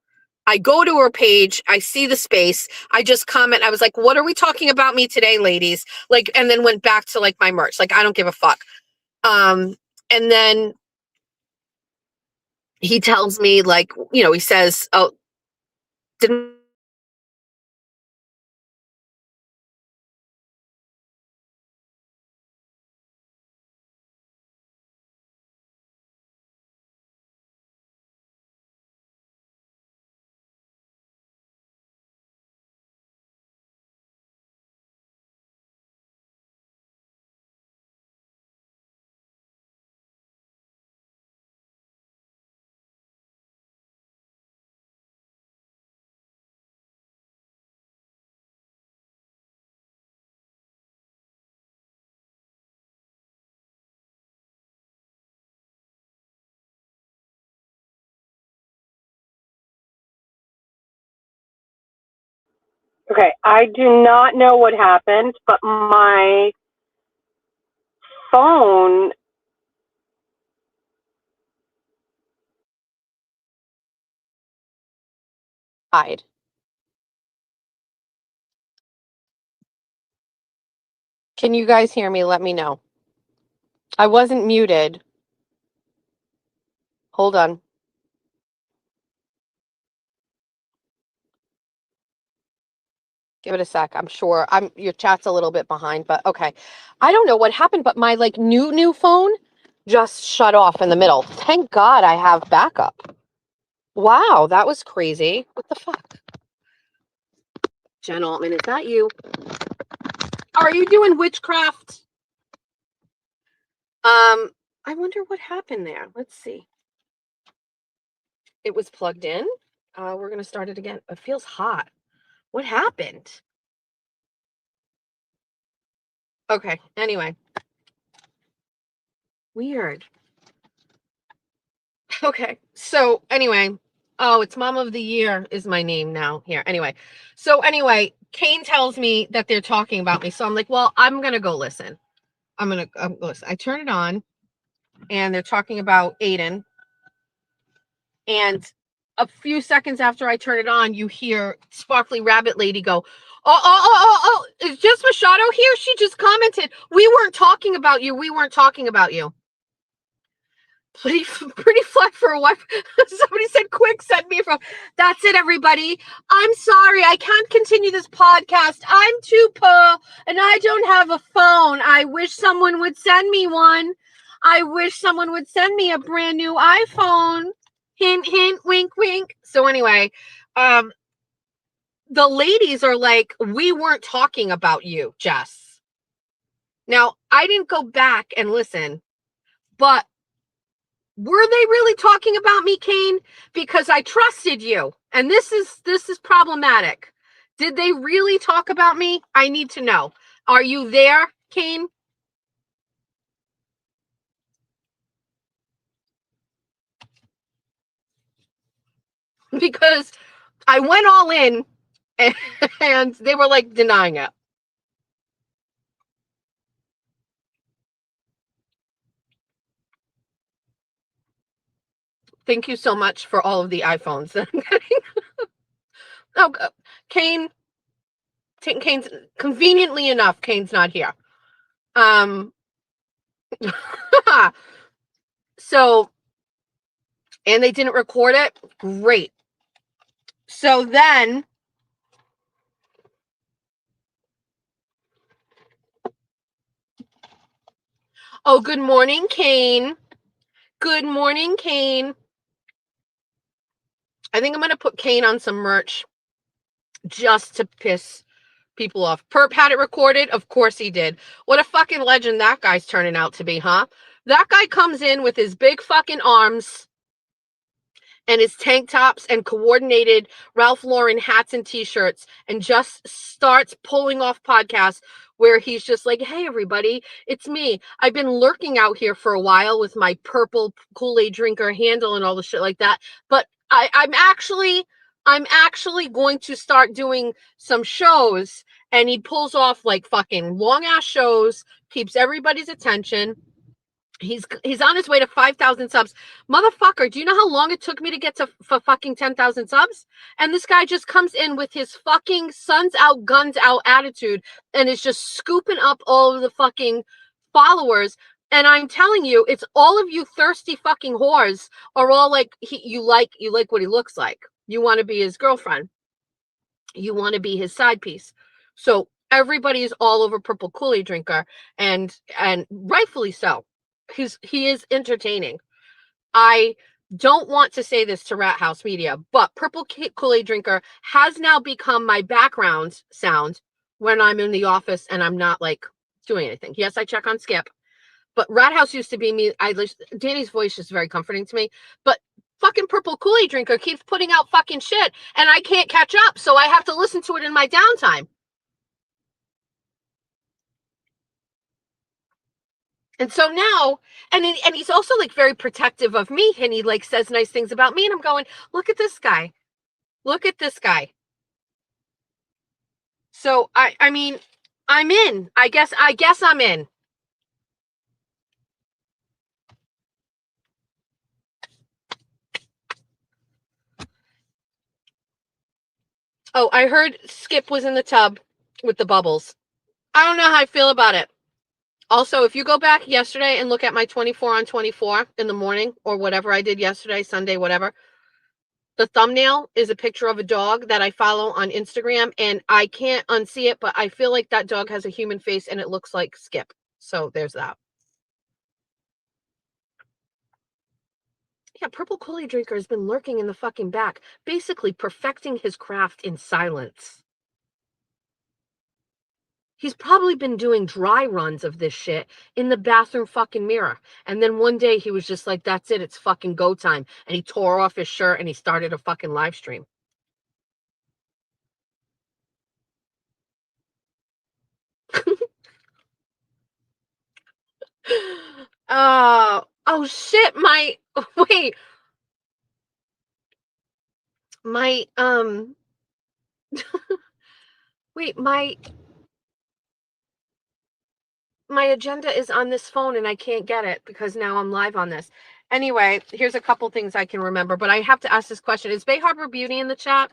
I go to her page, I see the space, I just comment, I was like, what are we talking about me today, ladies? Like, and then went back to like my merch. Like, I don't give a fuck. And then he tells me, like, you know, he says, oh, didn't Okay, I do not know what happened, but my phone died. Can you guys hear me? Let me know. I wasn't muted. Hold on. Give it a sec. I'm sure your chat's a little bit behind, but okay. I don't know what happened, but my like new phone just shut off in the middle. Thank God I have backup. Wow, that was crazy. What the fuck? Jen Altman, is that you? Are you doing witchcraft? I wonder what happened there. Let's see. It was plugged in. We're gonna start it again. It feels hot. What happened? Okay, anyway. Weird. Okay, so anyway. Oh, it's Mom of the Year is my name now here. Anyway, so anyway, Kane tells me that they're talking about me. So I'm like, well, I'm going to go listen. I'm going to listen. I turn it on and they're talking about Aiden. And a few seconds after I turn it on, you hear Sparkly Rabbit Lady go, oh, is Jess Machado here? She just commented, we weren't talking about you. We weren't talking about you. Pretty flat for a wife. Somebody said, quick, send me a phone. That's it, everybody. I'm sorry. I can't continue this podcast. I'm too poor and I don't have a phone. I wish someone would send me one. I wish someone would send me a brand new iPhone. Hint, hint, wink, wink. So anyway, the ladies are like, we weren't talking about you, Jess. Now, I didn't go back and listen, but were they really talking about me, Kane? Because I trusted you. And this is problematic. Did they really talk about me? I need to know. Are you there, Kane? Because I went all in and they were like denying it. Thank you so much for all of the iPhones that I'm getting. Oh, Kane's conveniently enough, Kane's not here. So, and they didn't record it. Great. So then, oh, good morning, Kane. Good morning, Kane. I think I'm going to put Kane on some merch just to piss people off. Perp had it recorded. Of course he did. What a fucking legend that guy's turning out to be, huh? That guy comes in with his big fucking arms and his tank tops and coordinated Ralph Lauren hats and t-shirts, and just starts pulling off podcasts where he's just like, hey, everybody, it's me. I've been lurking out here for a while with my purple Kool-Aid drinker handle and all the shit like that. But I'm actually going to start doing some shows. And he pulls off like fucking long ass shows, keeps everybody's attention. He's on his way to 5,000 subs. Motherfucker, do you know how long it took me to get to fucking 10,000 subs? And this guy just comes in with his fucking suns out, guns out attitude and is just scooping up all of the fucking followers. And I'm telling you, it's all of you thirsty fucking whores are all like, you like what he looks like. You want to be his girlfriend. You want to be his side piece. So everybody is all over Purple Kool-Aid drinker, and rightfully so. He is entertaining. I don't want to say this to Rat House Media, but Purple Kool-Aid drinker has now become my background sound when I'm in the office and I'm not like doing anything. Yes, I check on Skip, but Rat House used to be me. Danny's voice is very comforting to me, but fucking Purple Kool-Aid drinker keeps putting out fucking shit and I can't catch up, so I have to listen to it in my downtime. And so now, and he's also like very protective of me, and he like says nice things about me, and I'm going, look at this guy. Look at this guy. So I mean, I'm in. I guess I'm in. Oh, I heard Skip was in the tub with the bubbles. I don't know how I feel about it. Also, if you go back yesterday and look at my 24 on 24 in the morning or whatever I did yesterday, Sunday, whatever, the thumbnail is a picture of a dog that I follow on Instagram, and I can't unsee it, but I feel like that dog has a human face and it looks like Skip. So there's that. Yeah, Purple Kool-Aid drinker has been lurking in the fucking back, basically perfecting his craft in silence. He's probably been doing dry runs of this shit in the bathroom fucking mirror. And then one day he was just like, that's it. It's fucking go time. And he tore off his shirt and he started a fucking live stream. Oh shit. Wait, wait, my agenda is on this phone and I can't get it because now I'm live on this. Anyway, here's a couple things I can remember, but I have to ask this question. Is Bay Harbor Beauty in the chat?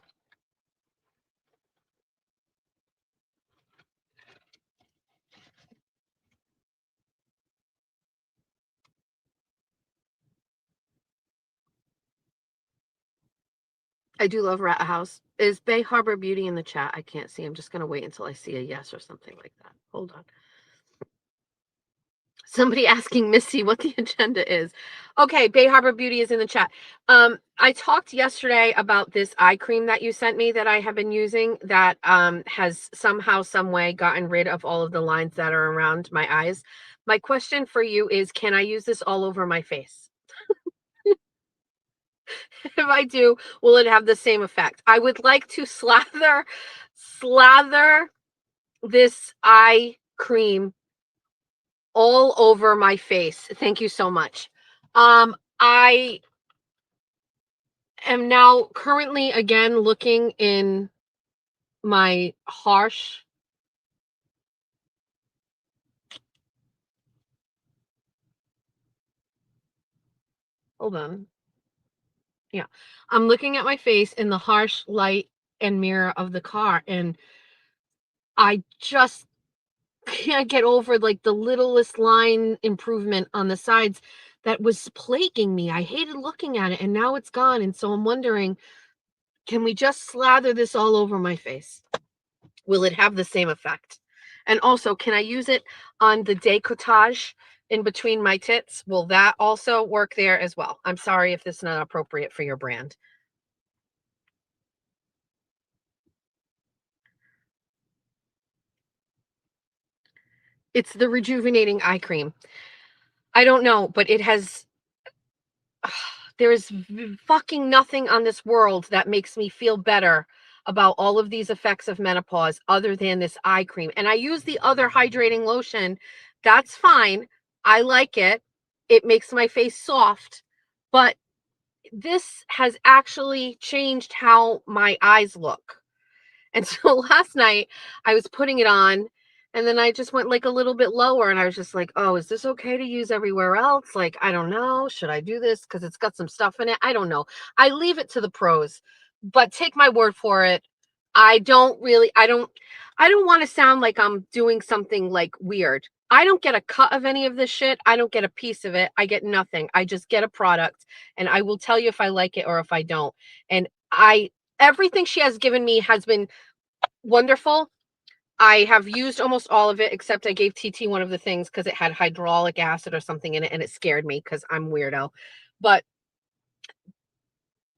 I do love Rat House. Is Bay Harbor Beauty in the chat? I can't see. I'm just going to wait until I see a yes or something like that. Hold on. Somebody asking Missy what the agenda is. Okay, Bay Harbor Beauty is in the chat. I talked yesterday about this eye cream that you sent me that I have been using that has somehow, some way gotten rid of all of the lines that are around my eyes. My question for you is, can I use this all over my face? If I do, will it have the same effect? I would like to slather this eye cream all over my face. Thank you so much. I am now currently again looking in my harsh hold on. Yeah, I'm looking at my face in the harsh light and mirror of the car, and I just can't get over like the littlest line improvement on the sides that was plaguing me. I hated looking at it, and now it's gone. And so I'm wondering, can we just slather this all over my face? Will it have the same effect? And also, can I use it on the décolletage in between my tits? Will that also work there as well? I'm sorry if this is not appropriate for your brand. It's the rejuvenating eye cream. I don't know, but it has There's fucking nothing on this world that makes me feel better about all of these effects of menopause other than this eye cream. And I use the other hydrating lotion. That's fine. I like it. It makes my face soft. But this has actually changed how my eyes look. And so last night I was putting it on, and then I just went like a little bit lower, and I was just like, oh, is this okay to use everywhere else? Like, I don't know. Should I do this? Because it's got some stuff in it. I don't know. I leave it to the pros, but take my word for it. I don't want to sound like I'm doing something like weird. I don't get a cut of any of this shit. I don't get a piece of it. I get nothing. I just get a product, and I will tell you if I like it or if I don't. And everything she has given me has been wonderful. I have used almost all of it, except I gave TT one of the things because it had hydraulic acid or something in it, and it scared me because I'm weirdo. But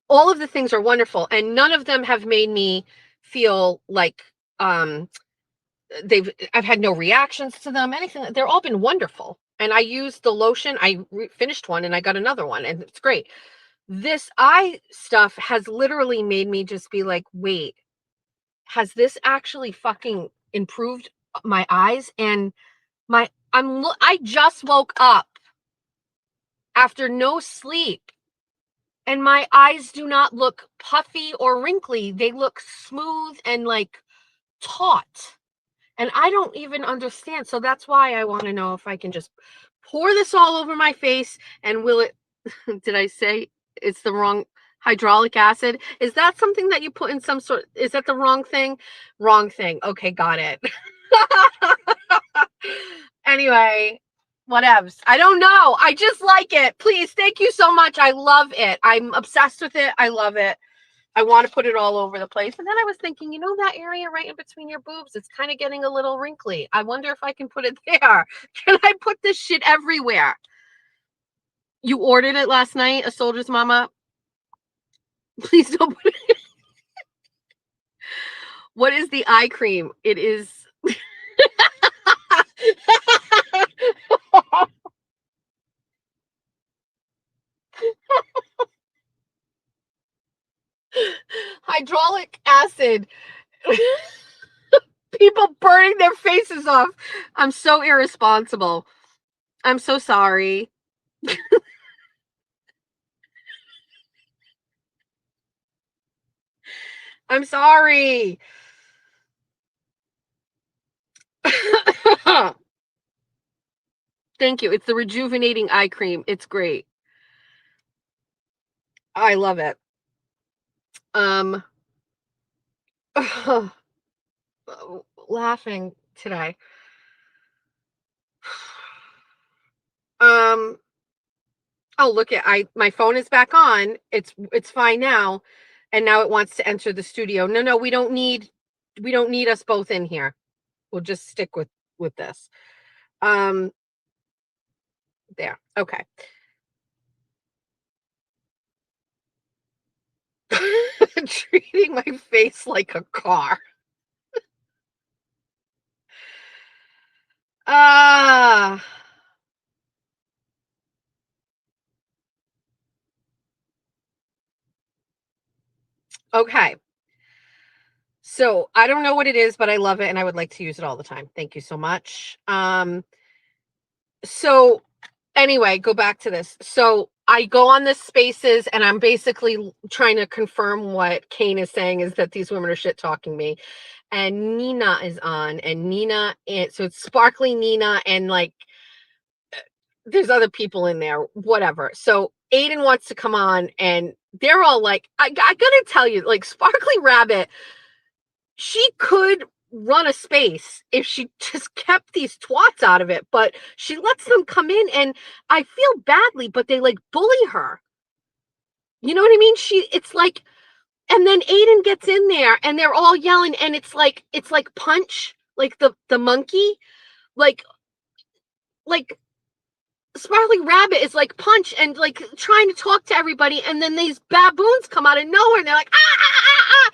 all of the things are wonderful, and none of them have made me feel like I've had no reactions to them, anything. They're all been wonderful. And I used the lotion. I finished one and I got another one, and it's great. This eye stuff has literally made me just be like, wait, has this actually fucking improved my eyes? And I just woke up after no sleep, and my eyes do not look puffy or wrinkly. They look smooth and like taut. And I don't even understand. So that's why I want to know if I can just pour this all over my face, and will it, did I say it's the wrong hydraulic acid? Is that something that you put in some sort? Is that the wrong thing? Wrong thing. Okay, got it. Anyway, whatevs. I don't know. I just like it. Please, thank you so much. I love it. I'm obsessed with it. I love it. I want to put it all over the place. And then I was thinking, you know, that area right in between your boobs, it's kind of getting a little wrinkly. I wonder if I can put it there. Can I put this shit everywhere? You ordered it last night, a soldier's mama? Please don't put it. What is the eye cream? It is... hydraulic acid. People burning their faces off. I'm so irresponsible. I'm so sorry. I'm sorry. Thank you. It's the rejuvenating eye cream. It's great. I love it. Laughing today. Oh, look at my phone is back on. It's fine now. And now it wants to enter the studio. No, we don't need us both in here. We'll just stick with this. There. Okay. Treating my face like a car. Okay. So I don't know what it is, but I love it and I would like to use it all the time. Thank you so much. So anyway, go back to this. So I go on this Spaces, and I'm basically trying to confirm what Kane is saying, is that these women are shit talking me. And Nina is on, and so it's Sparkly Nina, and like there's other people in there, whatever. So Aiden wants to come on, and they're all like, I gotta tell you, like Sparkly Rabbit, she could run a space if she just kept these twats out of it, but she lets them come in, and I feel badly, but they like bully her. You know what I mean? It's like, and then Aiden gets in there and they're all yelling, and it's like Punch, like the monkey, like Sparkly Rabbit is like Punch and like trying to talk to everybody, and then these baboons come out of nowhere and they're like, ah, ah, ah, ah.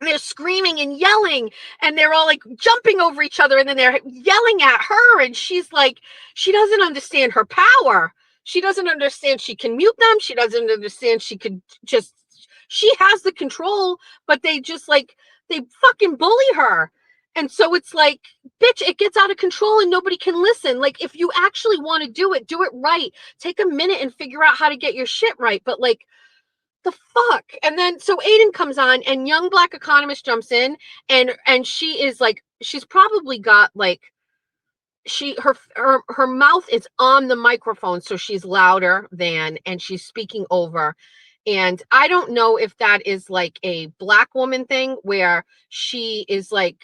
And they're screaming and yelling, and they're all like jumping over each other, and then they're yelling at her, and she's like, she doesn't understand her power. She doesn't understand she can mute them. She doesn't understand she has the control, but they just like, they fucking bully her. And so it's like, bitch, it gets out of control and nobody can listen. Like, if you actually want to do it right. Take a minute and figure out how to get your shit right. But like, the fuck? And then so Aiden comes on and young black economist jumps in and she is like, she's probably got like, her mouth is on the microphone, so she's louder than, and she's speaking over. And I don't know if that is like a black woman thing where she is like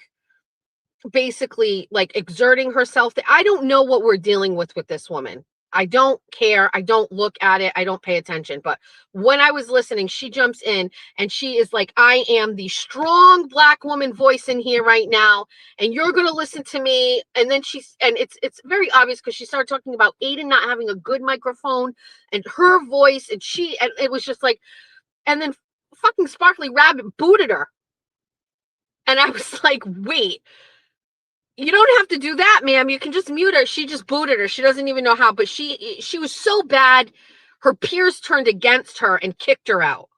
basically like exerting herself. I don't know what we're dealing with this woman. I don't care. I don't look at it. I don't pay attention. But when I was listening, she jumps in and she is like, I am the strong black woman voice in here right now. And you're going to listen to me. And then it's very obvious because she started talking about Aiden not having a good microphone and her voice. And it was just like, and then fucking Sparkly Rabbit booted her. And I was like, wait. You don't have to do that, ma'am. You can just mute her. She just booted her. She doesn't even know how, but she was so bad. Her peers turned against her and kicked her out.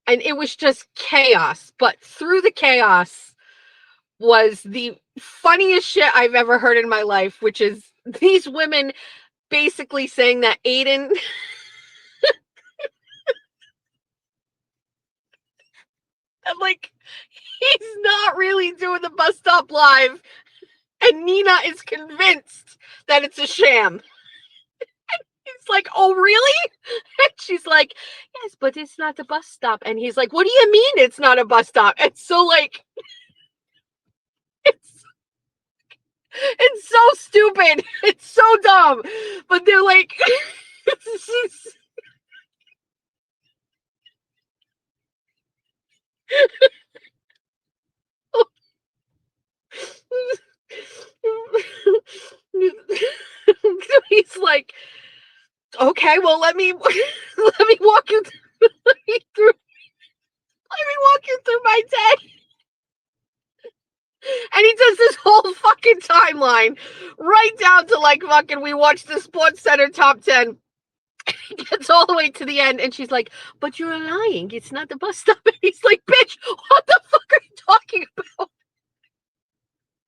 And it was just chaos. But through the chaos was the funniest shit I've ever heard in my life, which is these women basically saying that Aiden I'm like, he's not really doing the bus stop live. And Nina is convinced that it's a sham. He's like, oh, really? And she's like, yes, but it's not the bus stop. And he's like, what do you mean it's not a bus stop? And so like, it's so stupid. It's so dumb. But they're like, he's like, okay, well, let me walk you through my day. And he does this whole fucking timeline right down to like fucking, we watched the Sports Center top 10. He gets all the way to the end and she's like, but you're lying. It's not the bus stop. And he's like, bitch, what the fuck are you talking about?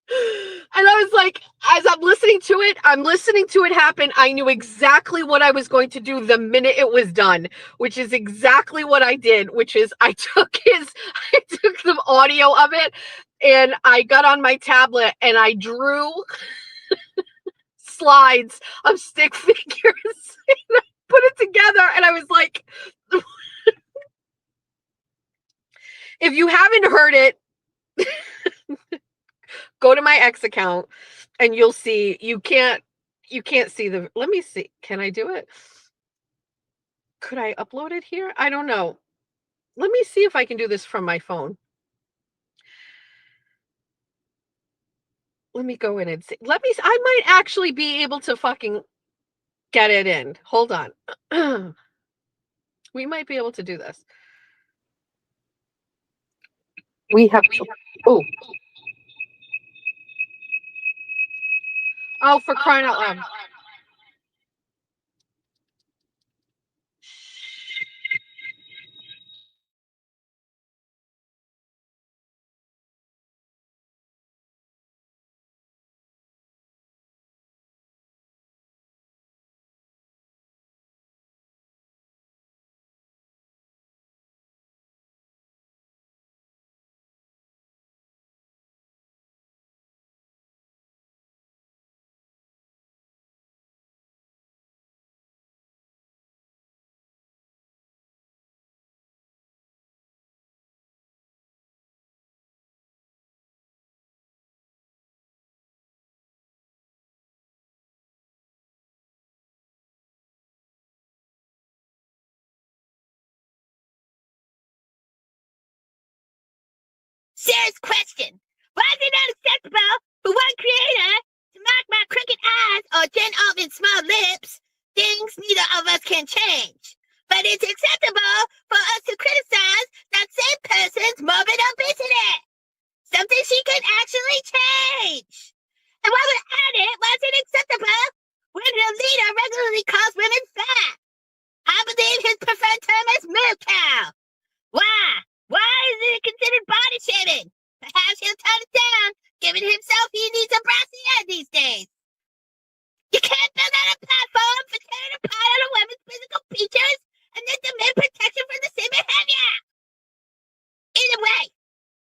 And I was like, as I'm listening to it happen. I knew exactly what I was going to do the minute it was done, which is exactly what I did, which is I took some audio of it and I got on my tablet and I drew slides of stick figures and I put it together and I was like, if you haven't heard it, go to my X account and you'll see. You can't see the, let me see. Can I do it? Could I upload it here? I don't know. Let me see if I can do this from my phone. Let me go in and see. I might actually be able to fucking get it in. Hold on. We might be able to do this. We have, oh, for crying out loud. Serious question. Why is it unacceptable for one creator to mock my crooked eyes or Jen Altman's small lips? Things neither of us can change. But it's acceptable for us to criticize that same person's morbid obesity. Something she can actually change. And while we're at it, why is it acceptable when body shaming. Perhaps he'll tone it down, given himself he needs a brassy head these days. You can't build out a platform for tearing apart on a woman's physical features and then demand protection for the same behavior. Either way,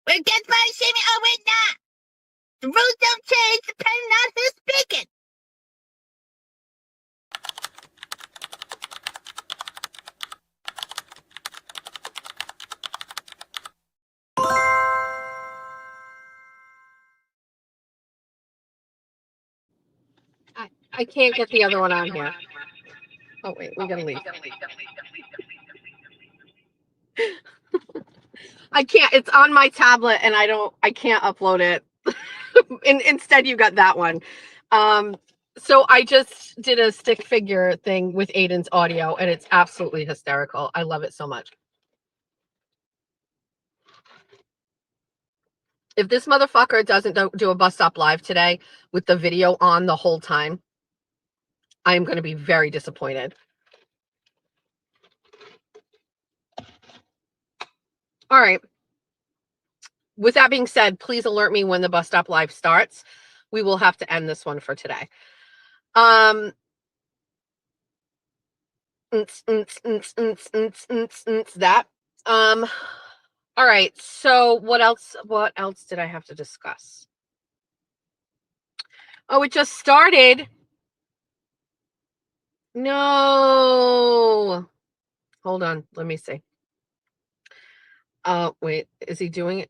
we're against body shaming or we're not. The rules don't change depending on who's speaking. I can't get the other one on here. Oh wait, we gotta leave. I can't. It's on my tablet, and I can't upload it. Instead, you got that one. So I just did a stick figure thing with Aiden's audio, and it's absolutely hysterical. I love it so much. If this motherfucker doesn't do a bus stop live today with the video on the whole time, I am going to be very disappointed. All right. With that being said, please alert me when the bus stop live starts. We will have to end this one for today. That. All right. So what else did I have to discuss? Oh, it just started. No. Hold on. Let me see. Wait, is he doing it?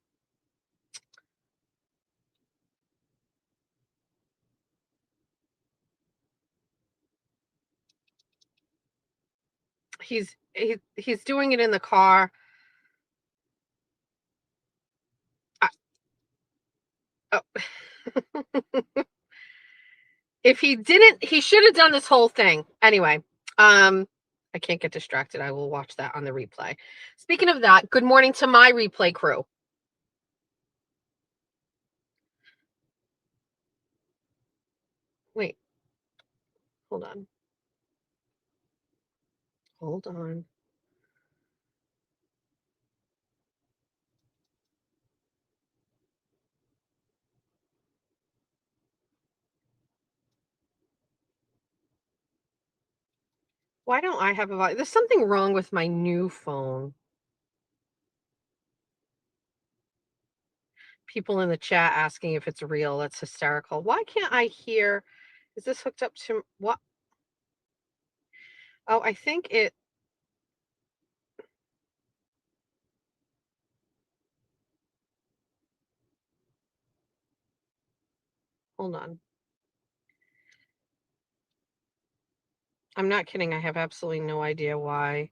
He's doing it in the car. Oh. If he didn't, he should have done this whole thing. Anyway, I can't get distracted. I will watch that on the replay. Speaking of that, good morning to my replay crew. Wait. Hold on. Hold on. Why don't I have a volume? There's something wrong with my new phone. People in the chat asking if it's real. That's hysterical. Why can't I hear? Is this hooked up to what? Oh, I think it. Hold on. I'm not kidding. I have absolutely no idea why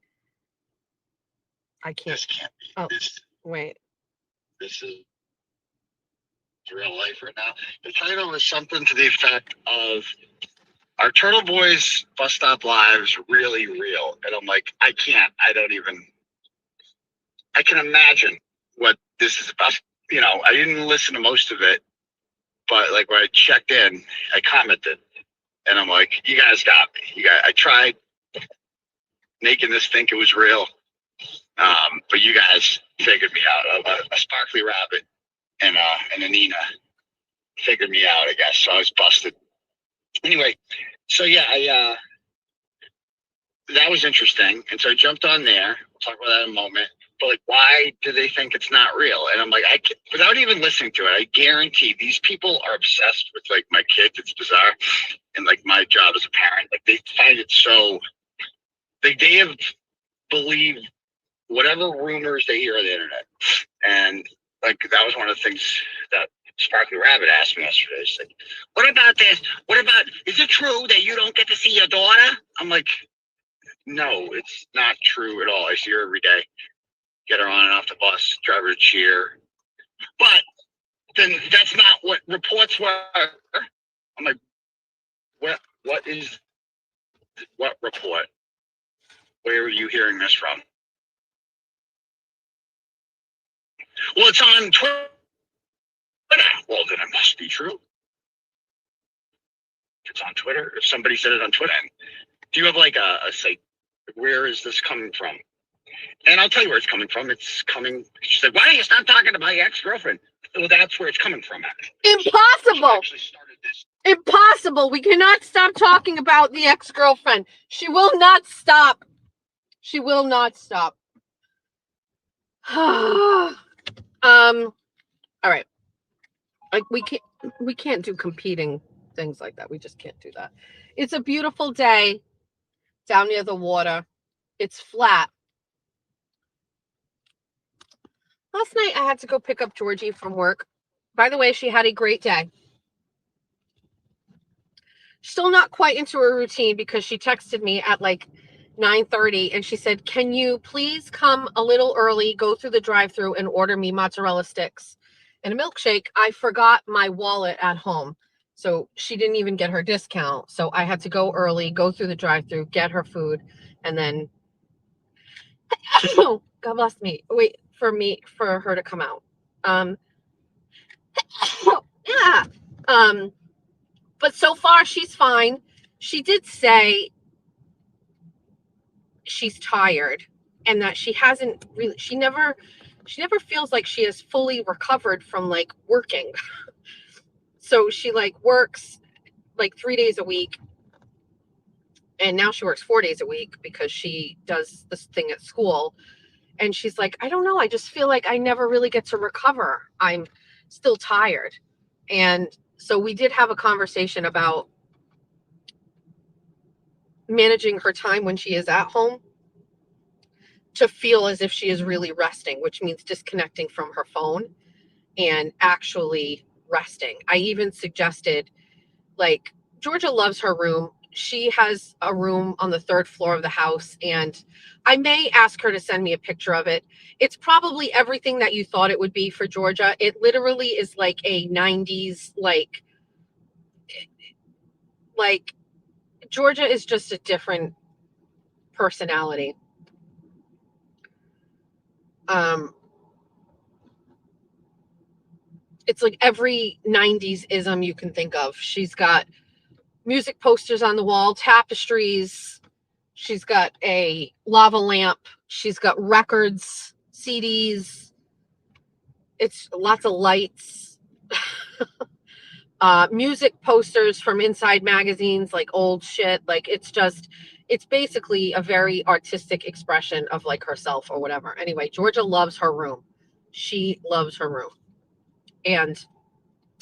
I can't. This can't be. Oh, This wait. this is real life right now. The title is something to the effect of "Are Turtle Boys Bus Stop Lives Really Real?" And I'm like, I can't. I can imagine what this is about. You know, I didn't listen to most of it, but like when I checked in, I commented, and I'm like, you guys got me. I tried making this think it was real, but you guys figured me out. A sparkly rabbit and a Nina figured me out, I guess. So I was busted. Anyway, so yeah, that was interesting. And so I jumped on there. We'll talk about that in a moment. But like, why do they think it's not real? And I'm like, without even listening to it, I guarantee these people are obsessed with like my kids. It's bizarre. And like my job as a parent, like they find it so, like they have believed whatever rumors they hear on the internet. And like, that was one of the things that Sparkly Rabbit asked me yesterday. She's like, what about this? What about, is it true that you don't get to see your daughter? I'm like, no, it's not true at all. I see her every day. Get her on and off the bus, drive her to cheer. But then that's not what reports were. I'm like, what report? Where are you hearing this from? Well, it's on Twitter. Well, then it must be true. If it's on Twitter, if somebody said it on Twitter, do you have like a site? Where is this coming from? And I'll tell you where it's coming from. It's coming. She said, "Why don't you stop talking about your ex-girlfriend?" Well, that's where it's coming from. Impossible. She actually started this. Impossible. We cannot stop talking about the ex-girlfriend. She will not stop. She will not stop. All right. Like we can't do competing things like that. We just can't do that. It's a beautiful day down near the water. It's flat. Last night I had to go pick up Georgie from work. By the way, she had a great day. Still not quite into her routine because she texted me at like 9:30 and she said, "Can you please come a little early, go through the drive-thru and order me mozzarella sticks and a milkshake? I forgot my wallet at home." So she didn't even get her discount. So I had to go early, go through the drive-thru, get her food, and then God bless me. Wait for her to come out. Yeah. But so far she's fine. She did say she's tired and that she hasn't really, she never feels like she has fully recovered from like working. So she like works like 3 days a week. And now she works 4 days a week because she does this thing at school. And she's like, I don't know. I just feel like I never really get to recover. I'm still tired. And so we did have a conversation about managing her time when she is at home to feel as if she is really resting, which means disconnecting from her phone and actually resting. I even suggested, like, Georgia loves her room. She has a room on the 3rd floor of the house, and I may ask her to send me a picture of it. It's probably everything that you thought it would be for Georgia. It literally is like a 90s, like Georgia is just a different personality. It's like every 90s ism you can think of. She's got music posters on the wall, tapestries. She's got a lava lamp. She's got records, CDs. It's lots of lights. Music posters from inside magazines, like old shit. Like it's basically a very artistic expression of like herself or whatever. Anyway, Georgia loves her room. She loves her room. And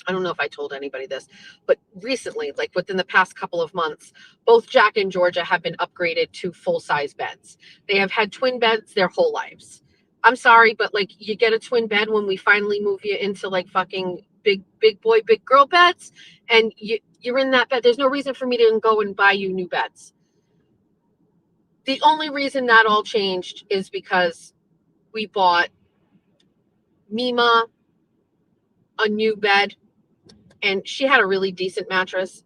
I don't know if I told anybody this, but recently, like within the past couple of months, both Jack and Georgia have been upgraded to full-size beds. They have had twin beds their whole lives. I'm sorry, but like you get a twin bed when we finally move you into like fucking big boy, big girl beds, and you're in that bed. There's no reason for me to go and buy you new beds. The only reason that all changed is because we bought Mima a new bed, and she had a really decent mattress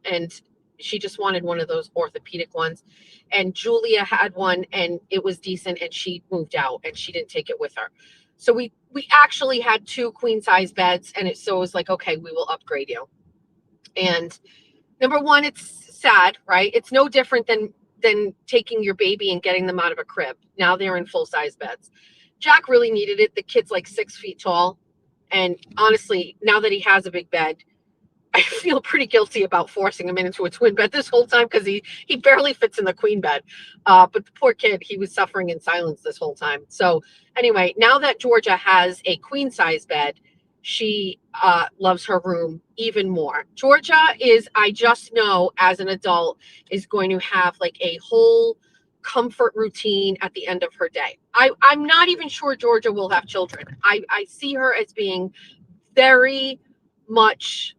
and she just wanted one of those orthopedic ones. And Julia had one and it was decent, and she moved out and she didn't take it with her. So we actually had 2 queen size beds, and it was like, okay, we will upgrade you. And number one, it's sad, right? It's no different than taking your baby and getting them out of a crib. Now they're in full size beds. Jack really needed it. The kid's like 6 feet tall. And honestly, now that he has a big bed, I feel pretty guilty about forcing him into a twin bed this whole time because he barely fits in the queen bed. But the poor kid, he was suffering in silence this whole time. So anyway, now that Georgia has a queen size bed, she loves her room even more. Georgia is, I just know as an adult, is going to have like a whole comfort routine at the end of her day. I'm not even sure Georgia will have children. I see her as being very much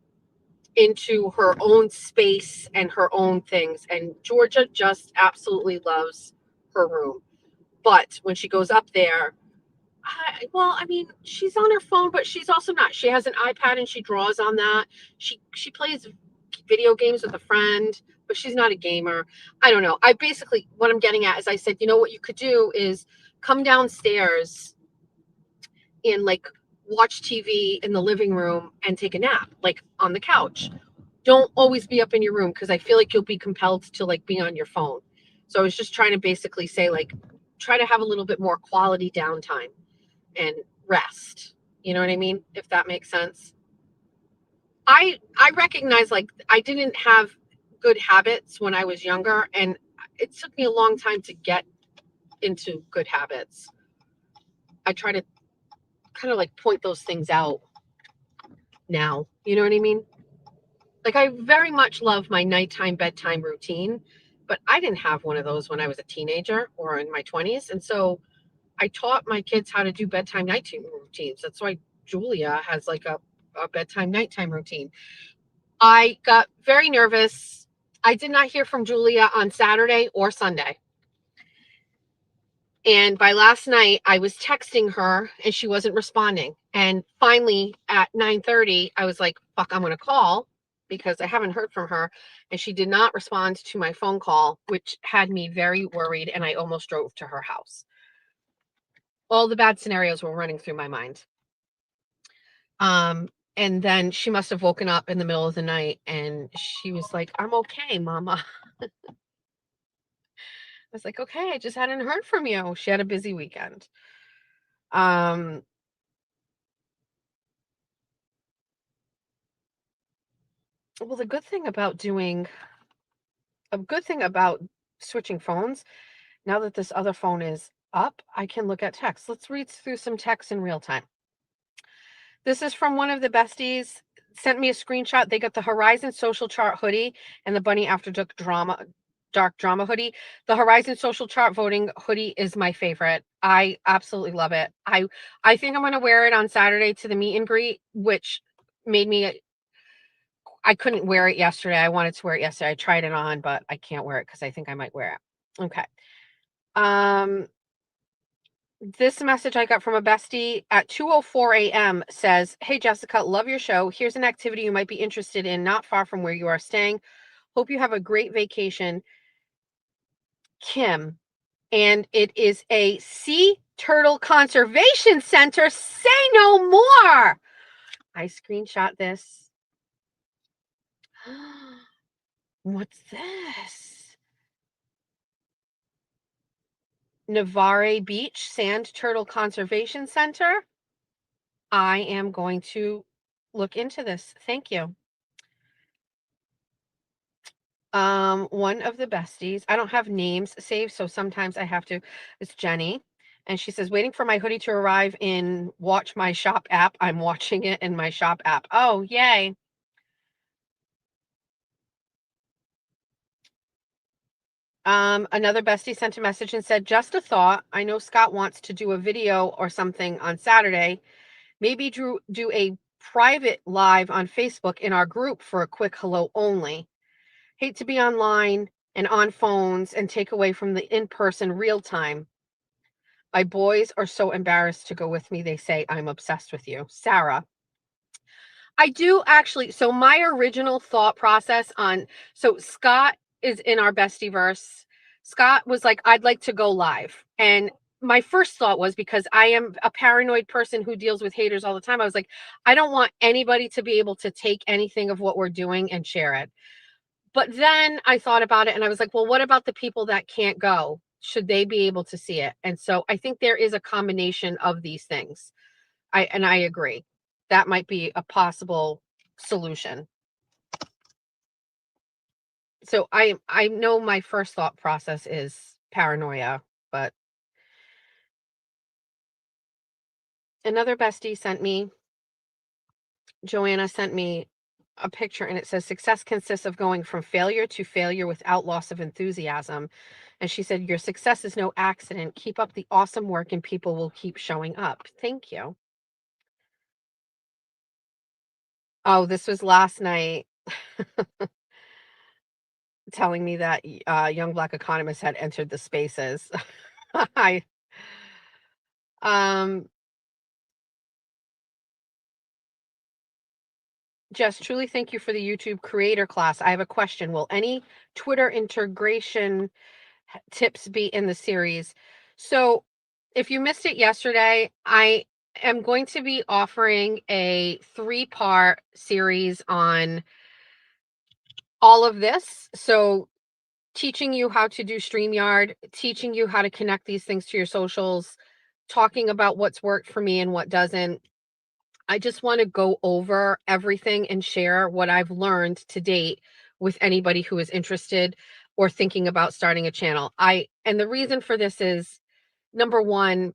into her own space and her own things. And Georgia just absolutely loves her room. But when she goes up there, I mean, she's on her phone, but she's also not. She has an iPad and she draws on that. She plays video games with a friend, but she's not a gamer. I don't know. What I'm getting at is I said, you know what you could do is come downstairs and like watch TV in the living room and take a nap, like on the couch. Don't always be up in your room because I feel like you'll be compelled to like be on your phone. So I was just trying to basically say, like, try to have a little bit more quality downtime and rest. You know what I mean? If that makes sense. I recognize like I didn't have good habits when I was younger, and it took me a long time to get into good habits. I try to kind of like point those things out now. You know what I mean? Like I very much love my nighttime bedtime routine, but I didn't have one of those when I was a teenager or in my 20s. And so I taught my kids how to do bedtime nighttime routines. That's why Julia has like a bedtime nighttime routine. I got very nervous. I did not hear from Julia on Saturday or Sunday. And by last night, I was texting her and she wasn't responding. And finally at 9:30, I was like, fuck, I'm going to call because I haven't heard from her. And she did not respond to my phone call, which had me very worried. And I almost drove to her house. All the bad scenarios were running through my mind. And then she must have woken up in the middle of the night and she was like, I'm okay, mama. I was like, okay, I just hadn't heard from you. She had a busy weekend. Well, the good thing about switching phones, now that this other phone is up, I can look at text. Let's read through some text in real time. This is from one of the besties, sent me a screenshot. They got the Horizon Social Chart hoodie and the Bunny After Dark Drama hoodie. The Horizon Social Chart voting hoodie is my favorite. I absolutely love it. I think I'm going to wear it on Saturday to the meet and greet, which made me, I couldn't wear it yesterday. I wanted to wear it yesterday. I tried it on, but I can't wear it because I think I might wear it. Okay. This message I got from a bestie at 2:04 a.m. says, hey, Jessica, love your show. Here's an activity you might be interested in, not far from where you are staying. Hope you have a great vacation. Kim. And it is a sea turtle conservation center. Say no more. I screenshot this. What's this? Navarre Beach Sand Turtle Conservation Center. I am going to look into this. Thank you. One of the besties, I don't have names saved, so sometimes I have to. It's Jenny. And she says, waiting for my hoodie to arrive in Watch My Shop app. I'm watching it in my shop app. Oh, yay. Another bestie sent a message and said, just a thought. I know Scott wants to do a video or something on Saturday. Maybe do a private live on Facebook in our group for a quick hello only. Hate to be online and on phones and take away from the in-person real time. My boys are so embarrassed to go with me. They say I'm obsessed with you. Sarah. I do actually. So my original thought process so Scott is in our bestieverse. Scott was like, I'd like to go live. And my first thought was, because I am a paranoid person who deals with haters all the time, I was like, I don't want anybody to be able to take anything of what we're doing and share it. But then I thought about it and I was like, well, what about the people that can't go? Should they be able to see it? And so I think there is a combination of these things. I agree. That might be a possible solution. So I know my first thought process is paranoia, but another bestie Joanna sent me a picture and it says, success consists of going from failure to failure without loss of enthusiasm. And she said, your success is no accident. Keep up the awesome work and people will keep showing up. Thank you. Oh, this was last night. Telling me that young Black economist had entered the spaces. Jess, truly thank you for the YouTube creator class. I have a question. Will any Twitter integration tips be in the series? So if you missed it yesterday, I am going to be offering a 3-part series on all of this. So teaching you how to do StreamYard, teaching you how to connect these things to your socials, talking about what's worked for me and what doesn't. I just want to go over everything and share what I've learned to date with anybody who is interested or thinking about starting a channel. And the reason for this is, number one,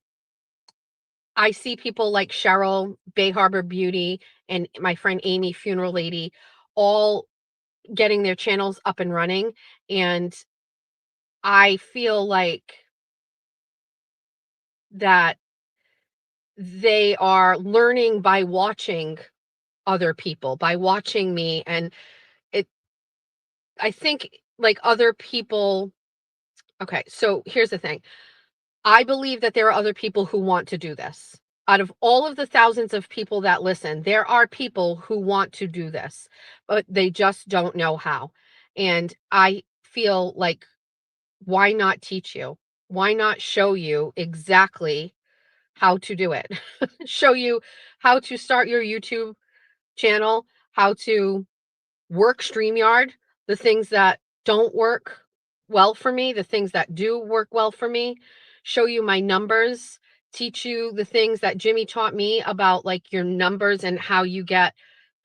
I see people like Cheryl, Bay Harbor Beauty, and my friend Amy, Funeral Lady, all getting their channels up and running. And I feel like that they are learning by watching other people, by watching me. And I think like other people, okay, so here's the thing. I believe that there are other people who want to do this. Out of all of the thousands of people that listen, there are people who want to do this, but they just don't know how. And I feel like, why not teach you? Why not show you exactly how to do it? Show you how to start your YouTube channel, how to work StreamYard, the things that don't work well for me, the things that do work well for me, show you my numbers, teach you the things that Jimmy taught me about like your numbers and how you get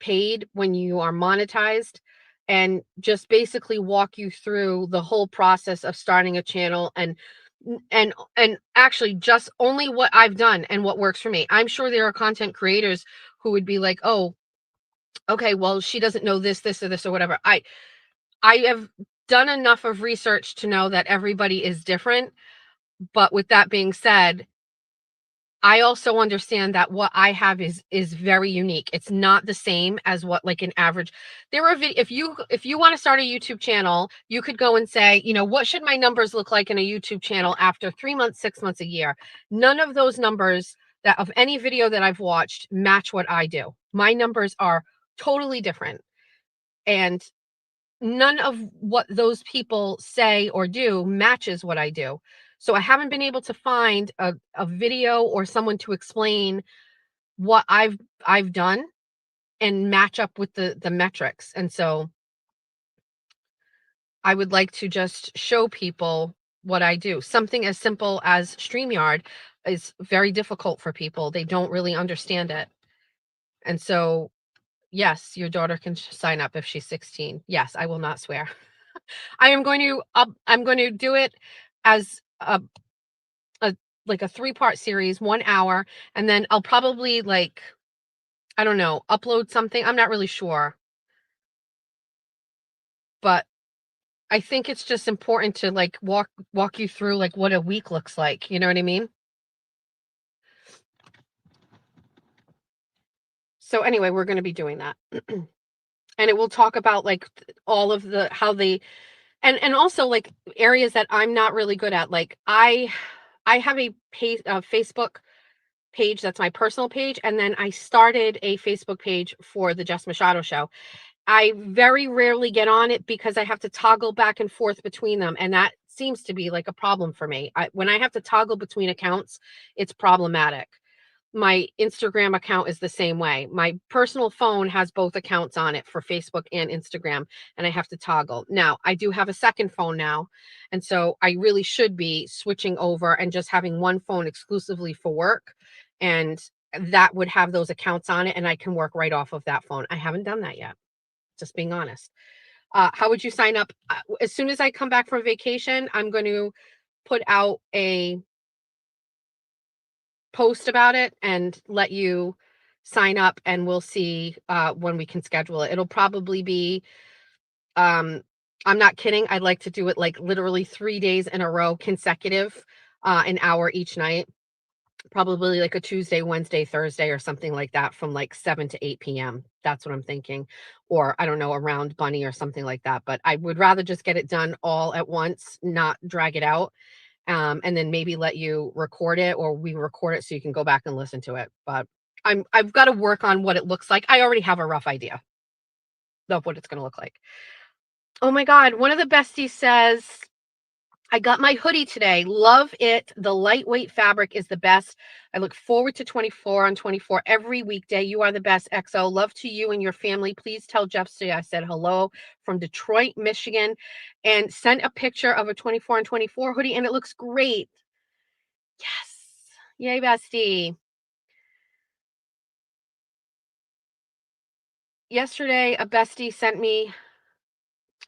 paid when you are monetized, and just basically walk you through the whole process of starting a channel and actually just only what I've done and what works for me. I'm sure there are content creators who would be like, oh, okay, well, she doesn't know this, this, or this, or whatever. I have done enough of research to know that everybody is different. But with that being said, I also understand that what I have is very unique. It's not the same as what like an average. There are if you want to start a YouTube channel, you could go and say, you know, what should my numbers look like in a YouTube channel after 3 months, 6 months, a year? None of those numbers that of any video that I've watched match what I do. My numbers are totally different. And none of what those people say or do matches what I do. So I haven't been able to find a video or someone to explain what I've done and match up with the metrics. And so I would like to just show people what I do. Something as simple as StreamYard is very difficult for people. They don't really understand it. And so, yes, your daughter can sign up if she's 16. Yes, I will not swear. I'm going to do it as a like a 3-part series, 1 hour, and then I'll probably like, I don't know, upload something. I'm not really sure. But I think it's just important to like walk you through like what a week looks like. You know what I mean? So anyway, we're going to be doing that. And it will talk about like all of the how they and also like areas that I'm not really good at. Like I have a Facebook page that's my personal page, and then I started a Facebook page for the Jess Machado Show. I very rarely get on it because I have to toggle back and forth between them, and that seems to be like a problem for me. When I have to toggle between accounts, it's problematic. My Instagram account is the same way. My personal phone has both accounts on it for Facebook and Instagram, and I have to toggle. Now, I do have a second phone now, and so I really should be switching over and just having one phone exclusively for work, and that would have those accounts on it, and I can work right off of that phone. I haven't done that yet, just being honest. How would you sign up? As soon as I come back from vacation, I'm going to put out a post about it and let you sign up, and we'll see when we can schedule it. It'll probably be, I'm not kidding, I'd like to do it like literally 3 days in a row consecutive, an hour each night, probably like a Tuesday, Wednesday, Thursday, or something like that, from like 7 to 8 p.m. That's what I'm thinking. Or I don't know, around Bunny or something like that. But I would rather just get it done all at once, not drag it out. And then maybe let you record it, or we record it so you can go back and listen to it. But I've got to work on what it looks like. I already have a rough idea of what it's going to look like. Oh my God. One of the besties says, I got my hoodie today. Love it. The lightweight fabric is the best. I look forward to 24 on 24 every weekday. You are the best, XO. Love to you and your family. Please tell Jeff I said hello from Detroit, Michigan, and sent a picture of a 24 on 24 hoodie, and it looks great. Yes. Yay, bestie. Yesterday, a bestie sent me,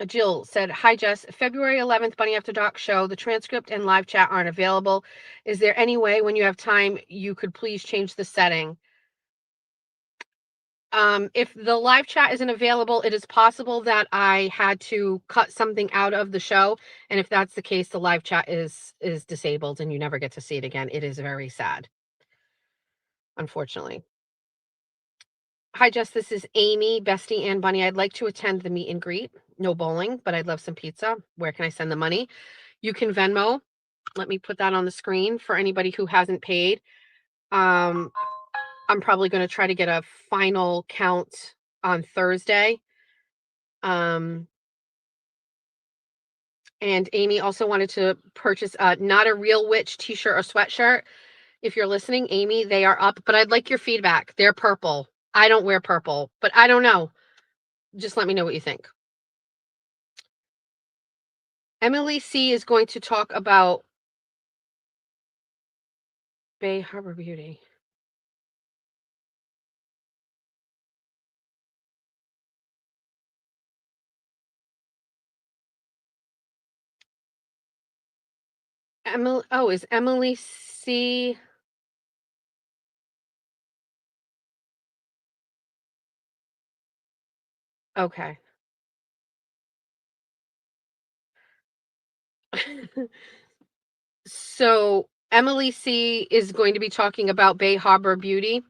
Jill said, hi, Jess. February 11th, Bunny After Dark show. The transcript and live chat aren't available. Is there any way when you have time, you could please change the setting? If the live chat isn't available, it is possible that I had to cut something out of the show. And if that's the case, the live chat is disabled and you never get to see it again. It is very sad, unfortunately. Hi, Jess. This is Amy, Bestie, and Bunny. I'd like to attend the meet and greet. No bowling, but I'd love some pizza. Where can I send the money? You can Venmo. Let me put that on the screen for anybody who hasn't paid. I'm probably going to try to get a final count on Thursday. And Amy also wanted to purchase Not a Real Witch t-shirt or sweatshirt. If you're listening, Amy, they are up, but I'd like your feedback. They're purple. I don't wear purple, but I don't know. Just let me know what you think. Emily C is going to talk about Bay Harbor Beauty. Emily, oh, is Emily C? Okay. So Emily C is going to be talking about Bay Harbor Beauty.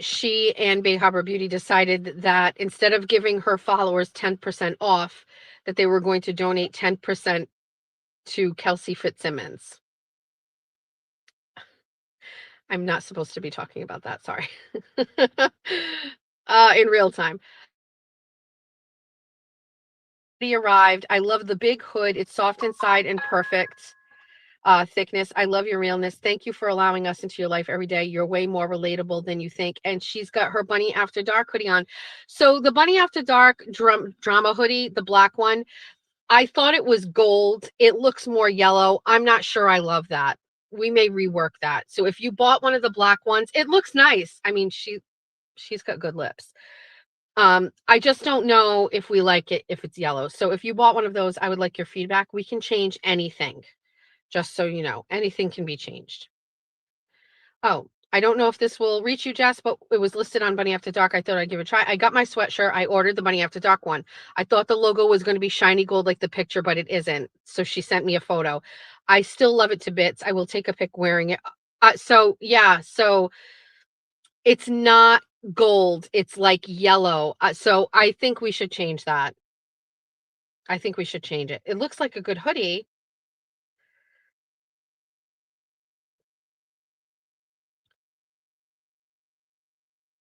She and Bay Harbor Beauty decided that instead of giving her followers 10% off, that they were going to donate 10% to Kelsey Fitzsimmons. I'm not supposed to be talking about that. Sorry. In real time. He arrived. I love the big hood. It's soft inside and perfect thickness. I love your realness. Thank you for allowing us into your life every day. You're way more relatable than you think. And she's got her Bunny After Dark hoodie on. So the Bunny After Dark drama hoodie, the black one, I thought it was gold. It looks more yellow. I'm not sure I love that. We may rework that. So if you bought one of the black ones, it looks nice. I mean, she's got good lips. I just don't know if we like it if it's yellow. So if you bought one of those, I would like your feedback. We can change anything. Just so you know, anything can be changed. Oh, I don't know if this will reach you, Jess, but it was listed on Bunny After Dark. I thought I'd give it a try. I got my sweatshirt. I ordered the Bunny After Dark one. I thought the logo was going to be shiny gold like the picture, but it isn't. So she sent me a photo. I still love it to bits. I will take a pic wearing it. So it's not gold. It's like yellow. So I think we should change that. I think we should change it. It looks like a good hoodie.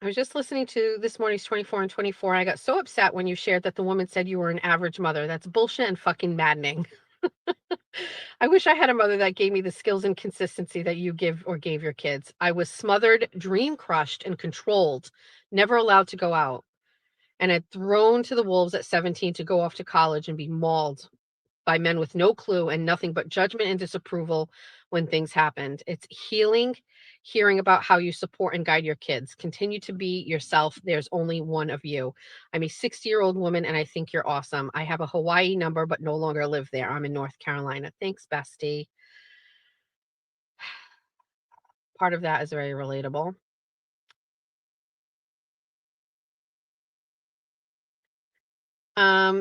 I was just listening to this morning's 24 and 24. And I got so upset when you shared that the woman said you were an average mother. That's bullshit and fucking maddening. I wish I had a mother that gave me the skills and consistency that you give or gave your kids. I was smothered, dream crushed, and controlled, never allowed to go out, and had thrown to the wolves at 17 to go off to college and be mauled by men with no clue and nothing but judgment and disapproval when things happened. It's healing hearing about how you support and guide your kids. Continue to be yourself. There's only one of you. I'm a 60-year-old woman and I think you're awesome. I have a Hawaii number but no longer live there. I'm in North Carolina. Thanks, bestie. Part of that is very relatable.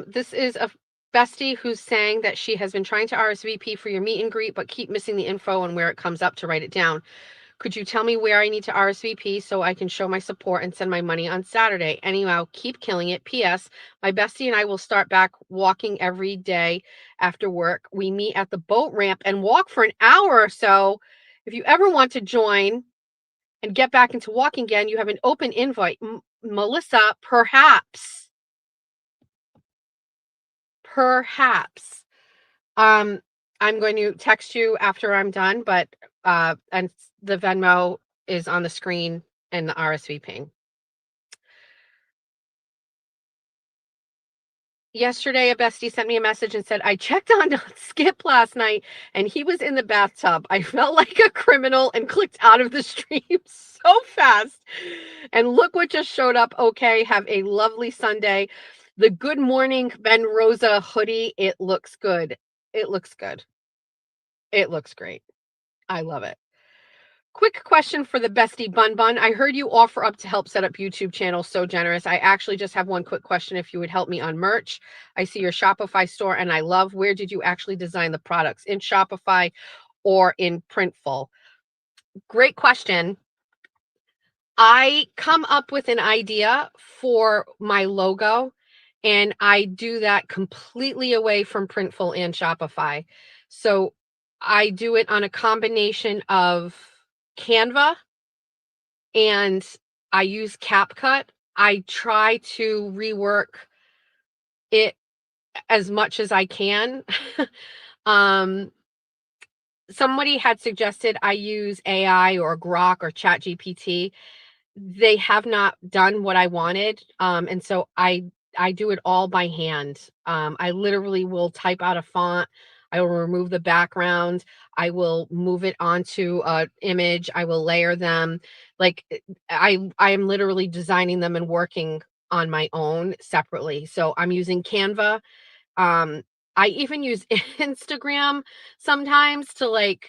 This is a bestie who's saying that she has been trying to RSVP for your meet and greet, but keep missing the info and where it comes up to write it down. Could you tell me where I need to RSVP so I can show my support and send my money on Saturday? Anyhow, keep killing it. P.S. My bestie and I will start back walking every day after work. We meet at the boat ramp and walk for an hour or so. If you ever want to join and get back into walking again, you have an open invite. Melissa, perhaps. I'm going to text you after I'm done, but and the Venmo is on the screen and the RSVPing. Yesterday, a bestie sent me a message and said, I checked on Skip last night and he was in the bathtub. I felt like a criminal and clicked out of the stream so fast. And look what just showed up. Okay, have a lovely Sunday. The Good Morning Ben Rosa hoodie, it looks good. It looks good. It looks great. I love it. Quick question for the bestie Bun Bun. I heard you offer up to help set up YouTube channels. So generous. I actually just have one quick question. If you would help me on merch. I see your Shopify store and I love, where did you actually design the products? In Shopify or in Printful? Great question. I come up with an idea for my logo and I do that completely away from Printful and Shopify. So I do it on a combination of Canva and I use CapCut. I try to rework it as much as I can. Somebody had suggested I use AI or Grok or ChatGPT. They have not done what I wanted. And so I do it all by hand. I literally will type out a font. I will remove the background. I will move it onto an image. I will layer them. Like I am literally designing them and working on my own separately. So I'm using Canva. I even use Instagram sometimes to like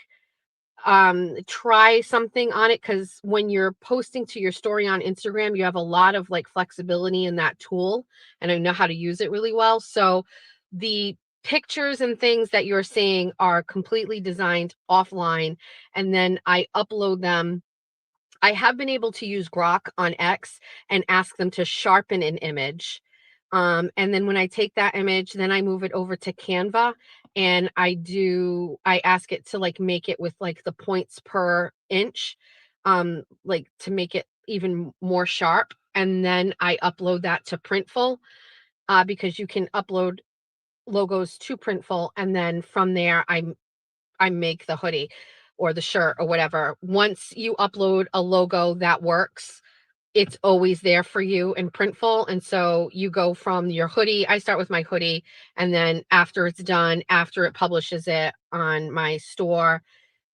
try something on it, because when you're posting to your story on Instagram, you have a lot of like flexibility in that tool and I know how to use it really well. So the pictures and things that you're seeing are completely designed offline and then I upload them. I have been able to use Grok on X and ask them to sharpen an image. And then when I take that image, then I move it over to Canva and I ask it to like make it with like the points per inch, like to make it even more sharp. And then I upload that to Printful, because you can upload logos to Printful. And then from there, I make the hoodie or the shirt or whatever. Once you upload a logo that works, it's always there for you in Printful. And so you go from your hoodie. I start with my hoodie. And then after it's done, after it publishes it on my store,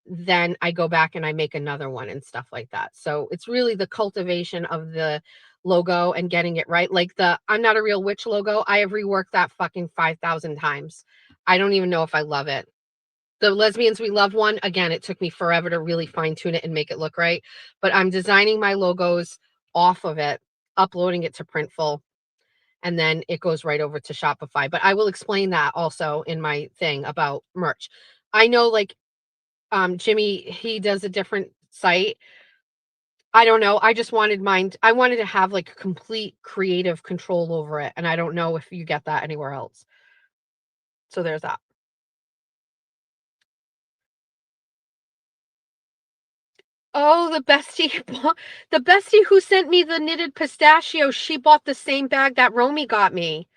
then I go back and I make another one and stuff like that. So it's really the cultivation of the logo and getting it right. Like the I'm Not a Real Witch logo, I have reworked that fucking 5,000 times. I don't even know if I love it. The Lesbians We Love one, again, it took me forever to really fine tune it and make it look right. But I'm designing my logos off of it, uploading it to Printful, and then it goes right over to Shopify. But I will explain that also in my thing about merch. I know like Jimmy, he does a different site. I don't know. I just wanted mine. I wanted to have like complete creative control over it. And I don't know if you get that anywhere else. So there's that. Oh, the bestie, the bestie who sent me the knitted pistachio, she bought the same bag that Romy got me.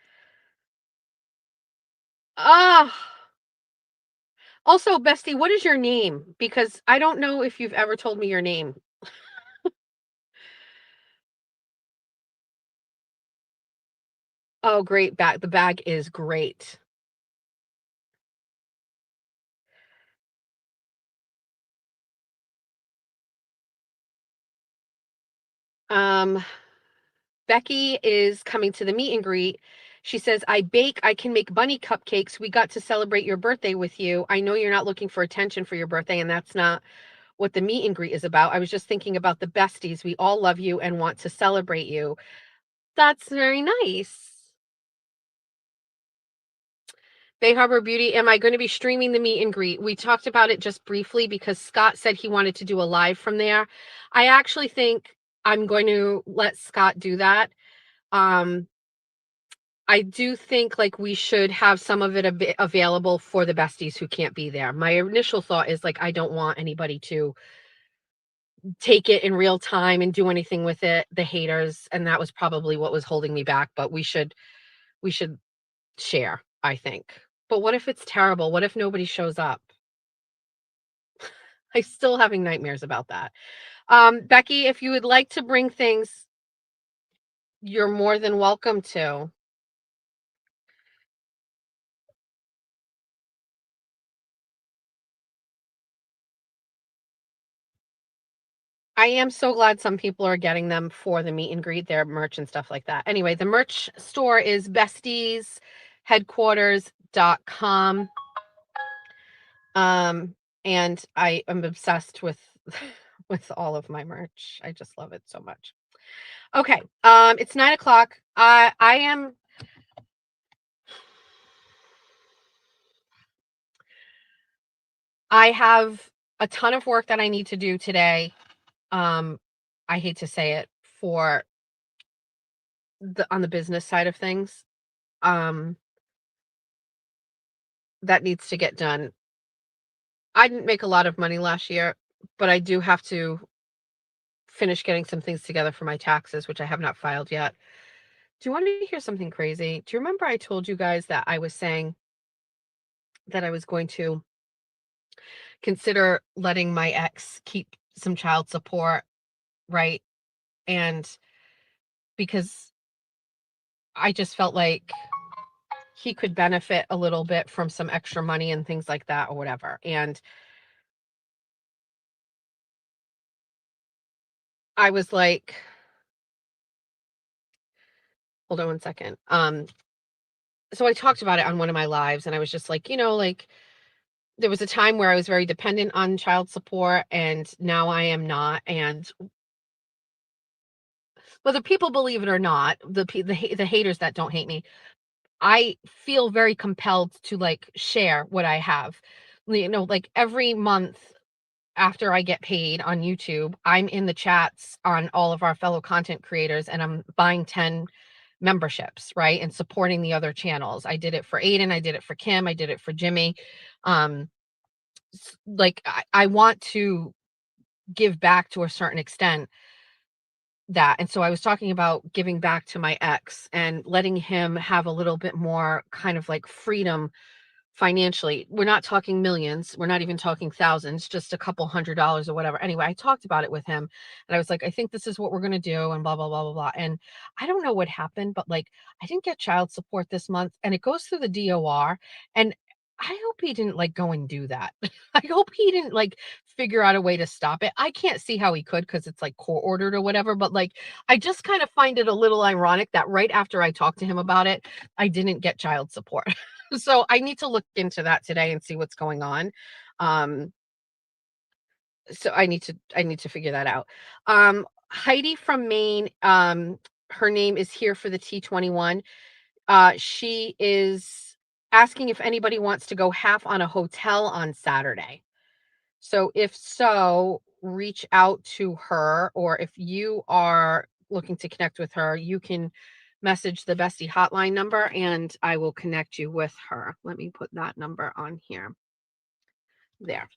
Ah. Also, bestie, what is your name? Because I don't know if you've ever told me your name. Oh, great bag. The bag is great. Becky is coming to the meet and greet. She says, I bake, I can make bunny cupcakes. We got to celebrate your birthday with you. I know you're not looking for attention for your birthday, and that's not what the meet and greet is about. I was just thinking about the besties. We all love you and want to celebrate you. That's very nice. Bay Harbor Beauty, am I going to be streaming the meet and greet? We talked about it just briefly because Scott said he wanted to do a live from there. I actually think I'm going to let Scott do that. I do think like we should have some of it available for the besties who can't be there. My initial thought is like, I don't want anybody to take it in real time and do anything with it, the haters. And that was probably what was holding me back, but we should share, I think. But what if it's terrible? What if nobody shows up? I'm still having nightmares about that. Becky, if you would like to bring things, you're more than welcome to. I am so glad some people are getting them for the meet and greet, their merch and stuff like that. Anyway, the merch store is bestiesheadquarters.com. And I am obsessed with with all of my merch. I just love it so much. Okay. It's 9 o'clock. I have a ton of work that I need to do today. I hate to say it, for on the business side of things. That needs to get done. I didn't make a lot of money last year, but I do have to finish getting some things together for my taxes, which I have not filed yet. Do you want to hear something crazy? Do you remember I told you guys that I was saying that I was going to consider letting my ex keep some child support, right? And because I just felt like he could benefit a little bit from some extra money and things like that or whatever. And I was like, hold on one second. So I talked about it on one of my lives, and I was just like, like, there was a time where I was very dependent on child support, and now I am not. And whether people believe it or not, the haters that don't hate me, I feel very compelled to like share what I have. Like every month after I get paid on YouTube, I'm in the chats on all of our fellow content creators, and I'm buying 10 memberships, right? And supporting the other channels. I did it for Aiden, I did it for Kim, I did it for Jimmy. Like I want to give back to a certain extent, that. And so I was talking about giving back to my ex and letting him have a little bit more kind of like freedom financially. We're not talking millions. We're not even talking thousands, just a couple $100s or whatever. Anyway, I talked about it with him, and I was like, I think this is what we're going to do, and blah, blah, blah, blah, blah. And I don't know what happened, but like, I didn't get child support this month, and it goes through the DOR. And I hope he didn't like go and do that. I hope he didn't like figure out a way to stop it. I can't see how he could, because it's like court ordered or whatever. But like, I just kind of find it a little ironic that right after I talked to him about it, I didn't get child support. So I need to look into that today and see what's going on. So I need to figure that out. Heidi from Maine, her name is here for the T21. She is asking if anybody wants to go half on a hotel on Saturday. So if so, reach out to her, or if you are looking to connect with her, you can message the bestie hotline number and I will connect you with her. Let me put that number on here. There.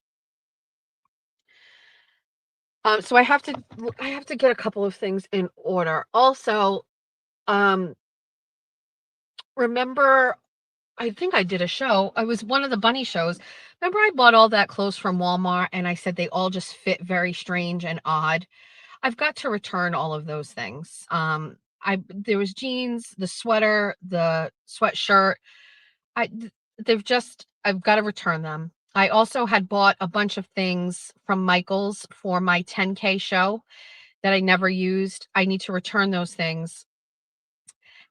So I have to get a couple of things in order. Also, remember, I think I did a show. I was one of the bunny shows. Remember I bought all that clothes from Walmart and I said they all just fit very strange and odd. I've got to return all of those things. There was jeans, the sweater, the sweatshirt. I've got to return them. I also had bought a bunch of things from Michael's for my 10K show that I never used. I need to return those things.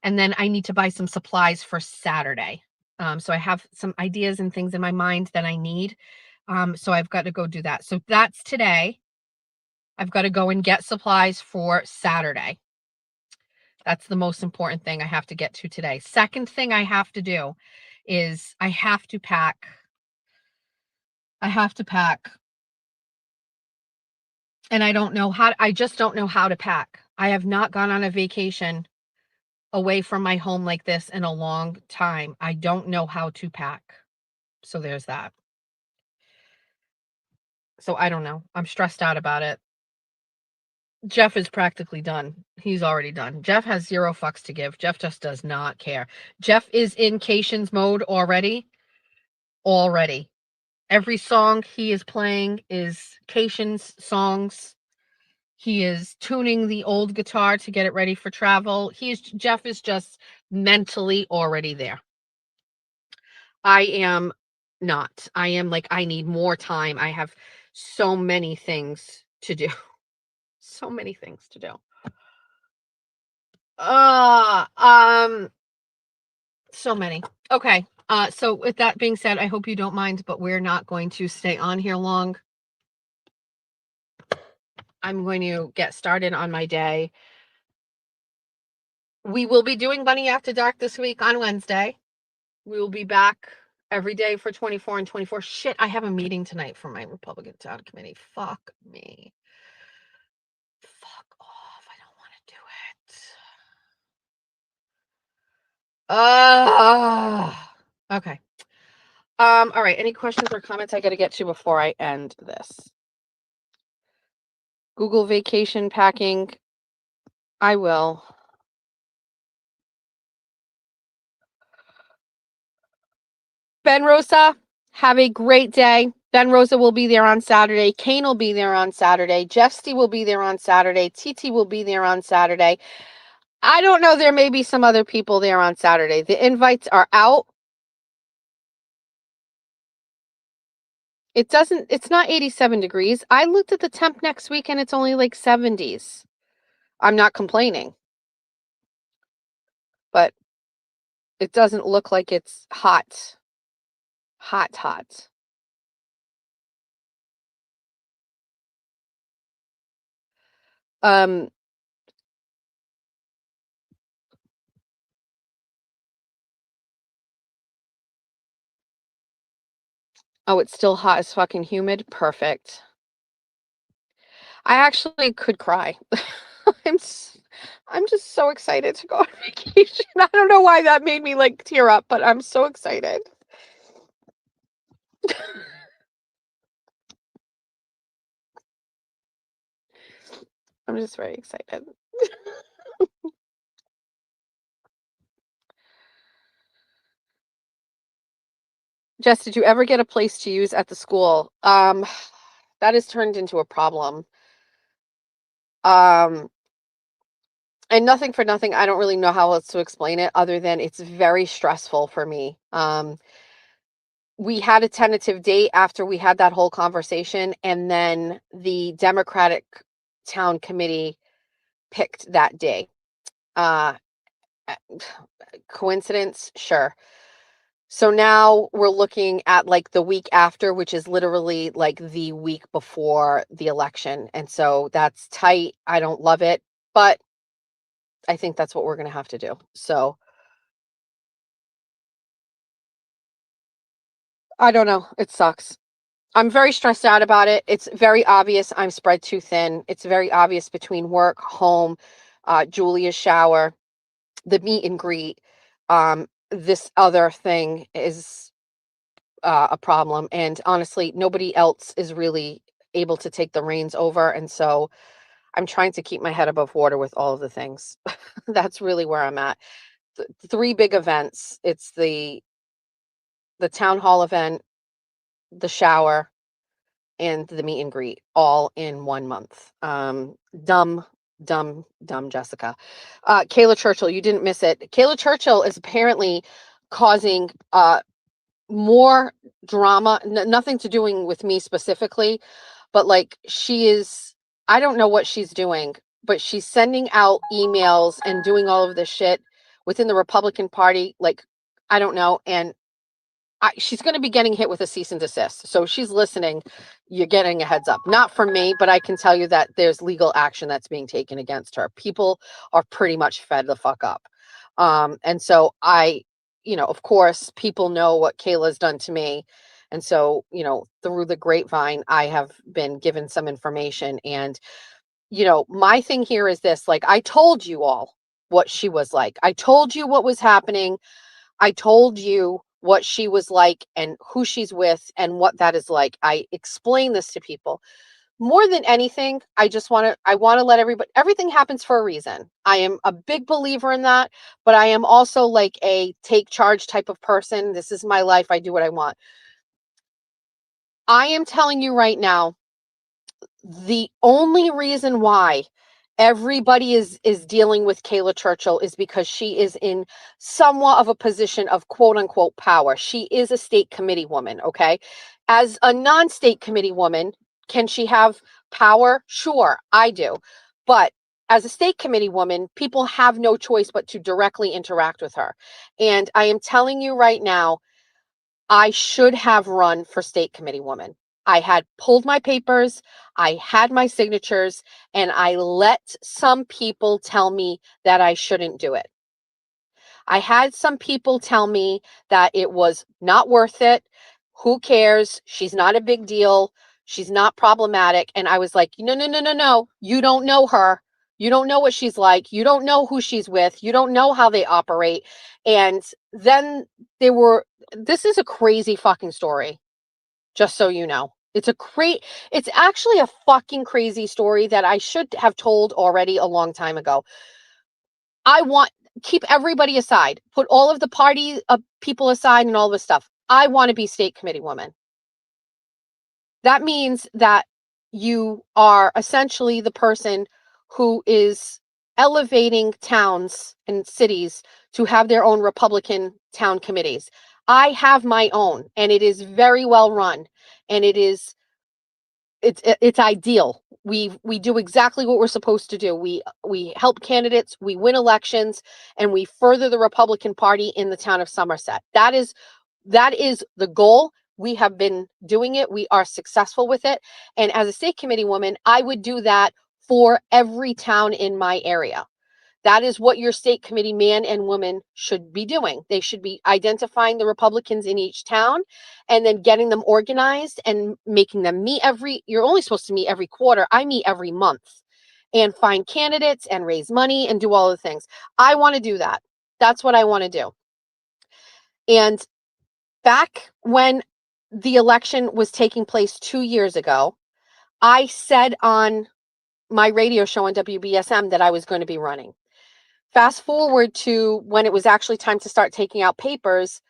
And then I need to buy some supplies for Saturday. So I have some ideas and things in my mind that I need. So I've got to go do that. So that's today. I've got to go and get supplies for Saturday. That's the most important thing I have to get to today. Second thing I have to do is I have to pack. And I just don't know how to pack. I have not gone on a vacation away from my home like this in a long time. I don't know how to pack. So there's that. So I don't know. I'm stressed out about it. Jeff is practically done. He's already done. Jeff has 0 fucks to give. Jeff just does not care. Jeff is in Cations mode already. already. Every song he is playing is Cation's songs. He is tuning the old guitar to get it ready for travel. Jeff is just mentally already there. I am not. I am like, I need more time. I have so many things to do. So many things to do. So many. Okay. So with that being said, I hope you don't mind, but we're not going to stay on here long. I'm going to get started on my day. We will be doing Bunny After Dark this week on Wednesday. We will be back every day for 24 and 24. Shit, I have a meeting tonight for my Republican Town Committee. Fuck me. Fuck off. I don't want to do it. Okay. All right. Any questions or comments I got to get to before I end this? Google vacation packing. I will. Ben Rosa, have a great day. Ben Rosa will be there on Saturday. Kane will be there on Saturday. Jeffsty will be there on Saturday. TT will be there on Saturday. I don't know. There may be some other people there on Saturday. The invites are out. It's not 87 degrees. I looked at the temp next week and it's only like 70s. I'm not complaining. But it doesn't look like it's hot. Hot. Oh, it's still hot as fucking humid. Perfect. I actually could cry. I'm just so excited to go on vacation. I don't know why that made me like tear up, but I'm so excited. I'm just very excited. Jess, did you ever get a place to use at the school? That has turned into a problem. And nothing for nothing, I don't really know how else to explain it other than it's very stressful for me. We had a tentative date after we had that whole conversation, and then the Democratic Town Committee picked that day. Coincidence? Sure. So now we're looking at like the week after, which is literally like the week before the election. And so that's tight. I don't love it, but I think that's what we're going to have to do. So I don't know. It sucks. I'm very stressed out about it. It's very obvious I'm spread too thin. It's very obvious between work, home, Julia's shower, the meet and greet. This other thing is a problem. And honestly, nobody else is really able to take the reins over. And so I'm trying to keep my head above water with all of the things. That's really where I'm at. Three big events. It's the town hall event, the shower, and the meet and greet all in 1 month. Dumb Jessica. Kayla Churchill, you didn't miss it. Kayla Churchill is apparently causing more drama, nothing to doing with me specifically, but like I don't know what she's doing, but she's sending out emails and doing all of this shit within the Republican Party. Like, I don't know. And she's going to be getting hit with a cease and desist. So she's listening. You're getting a heads up, not from me, but I can tell you that there's legal action that's being taken against her. People are pretty much fed the fuck up. And so of course, people know what Kayla's done to me. And so, through the grapevine, I have been given some information. And, my thing here is this, like, I told you all what she was like. I told you what was happening. I told you what she was like and who she's with and what that is like. I explain this to people. More than anything, I want to let everything happens for a reason. I am a big believer in that, but I am also like a take charge type of person. This is my life. I do what I want. I am telling you right now, the only reason why everybody is dealing with Kayla Churchill is because she is in somewhat of a position of quote unquote power. She is a state committee woman, okay? As a non-state committee woman, can she have power? Sure, I do. But as a state committee woman, people have no choice but to directly interact with her. And I am telling you right now, I should have run for state committee woman. I had pulled my papers, I had my signatures, and I let some people tell me that I shouldn't do it. I had some people tell me that it was not worth it. Who cares? She's not a big deal. She's not problematic. And I was like, no, no, no, no, no. You don't know her. You don't know what she's like. You don't know who she's with. You don't know how they operate. And then this is a crazy fucking story, just so you know. It's actually a fucking crazy story that I should have told already a long time ago. Keep everybody aside, put all of the party people aside and all this stuff. I want to be state committee woman. That means that you are essentially the person who is elevating towns and cities to have their own Republican town committees. I have my own, and it is very well run, and it's ideal. We do exactly what we're supposed to do. We help candidates, we win elections, and we further the Republican Party in the town of Somerset. That is the goal. We have been doing it. We are successful with it. And as a state committee woman, I would do that for every town in my area. That is what your state committee man and woman should be doing. They should be identifying the Republicans in each town and then getting them organized and making them meet you're only supposed to meet every quarter. I meet every month and find candidates and raise money and do all the things. I want to do that. That's what I want to do. And back when the election was taking place 2 years ago, I said on my radio show on WBSM that I was going to be running. Fast forward to when it was actually time to start taking out papers,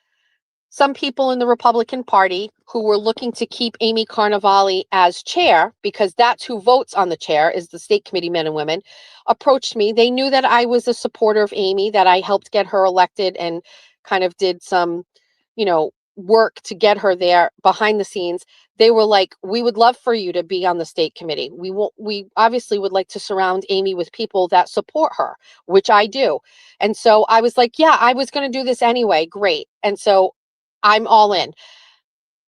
some people in the Republican Party who were looking to keep Amy Carnevale as chair, because that's who votes on the chair, is the state committee men and women, approached me. They knew that I was a supporter of Amy, that I helped get her elected and kind of did some, work to get her there behind the scenes. They were like, we would love for you to be on the state committee. We obviously would like to surround Amy with people that support her, which I do. And so I was like, yeah, I was going to do this anyway. Great. And so I'm all in.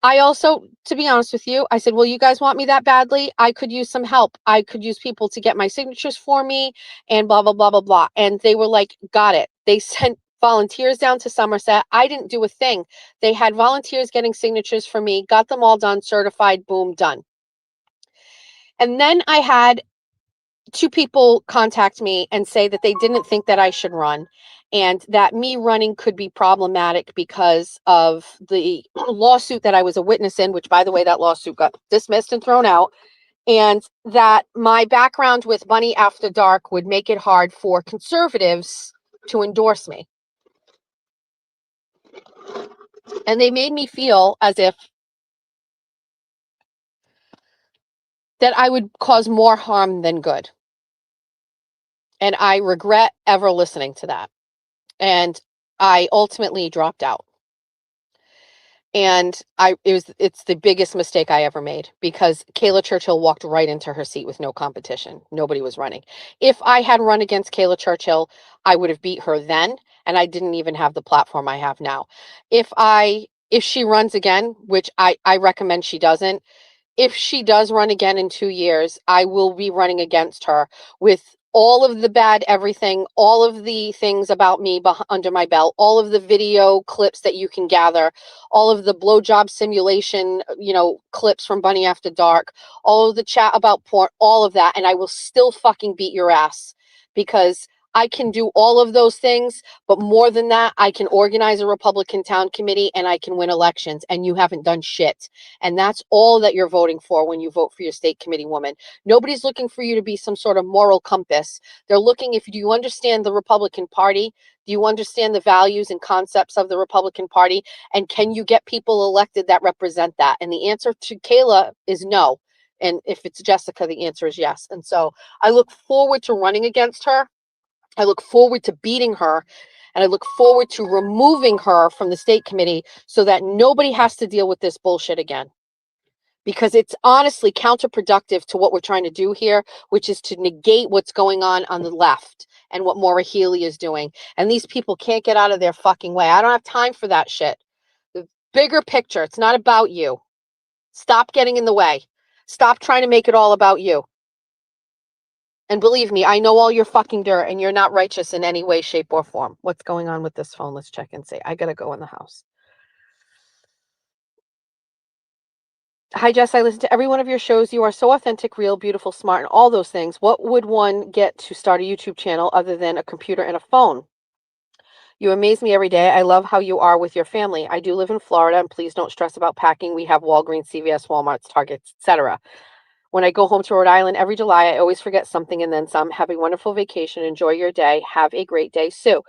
I also, to be honest with you, I said, well, you guys want me that badly? I could use some help. I could use people to get my signatures for me and blah, blah, blah, blah, blah. And they were like, got it. They sent volunteers down to Somerset. I didn't do a thing. They had volunteers getting signatures for me, got them all done, certified, boom, done. And then I had 2 people contact me and say that they didn't think that I should run and that me running could be problematic because of the lawsuit that I was a witness in, which, by the way, that lawsuit got dismissed and thrown out, and that my background with Bunny After Dark would make it hard for conservatives to endorse me. And they made me feel as if that I would cause more harm than good. And I regret ever listening to that. And I ultimately dropped out. And it's the biggest mistake I ever made, because Kayla Churchill walked right into her seat with no competition. Nobody was running. If I had run against Kayla Churchill, I would have beat her then, and I didn't even have the platform I have now. If she runs again, which I recommend she doesn't, if she does run again in 2 years, I will be running against her with all of the bad everything, all of the things about me under my belt, all of the video clips that you can gather, all of the blowjob simulation, clips from Bunny After Dark, all of the chat about porn, all of that. And I will still fucking beat your ass, because I can do all of those things, but more than that, I can organize a Republican town committee and I can win elections, and you haven't done shit. And that's all that you're voting for when you vote for your state committee woman. Nobody's looking for you to be some sort of moral compass. They're looking, if do you understand the Republican Party? Do you understand the values and concepts of the Republican Party? And can you get people elected that represent that? And the answer to Kayla is no. And if it's Jessica, the answer is yes. And so I look forward to running against her. I look forward to beating her, and I look forward to removing her from the state committee so that nobody has to deal with this bullshit again. Because it's honestly counterproductive to what we're trying to do here, which is to negate what's going on the left and what Maura Healey is doing. And these people can't get out of their fucking way. I don't have time for that shit. The bigger picture, it's not about you. Stop getting in the way. Stop trying to make it all about you. And believe me, I know all your fucking dirt, and you're not righteous in any way, shape, or form. What's going on with this phone? Let's check and see. I gotta go in the house. Hi, Jess. I listen to every one of your shows. You are so authentic, real, beautiful, smart, and all those things. What would one get to start a YouTube channel other than a computer and a phone? You amaze me every day. I love how you are with your family. I do live in Florida, and please don't stress about packing. We have Walgreens, CVS, Walmart's, Targets, etc. When I go home to Rhode Island every July, I always forget something and then some. Have a wonderful vacation. Enjoy your day. Have a great day, Sue.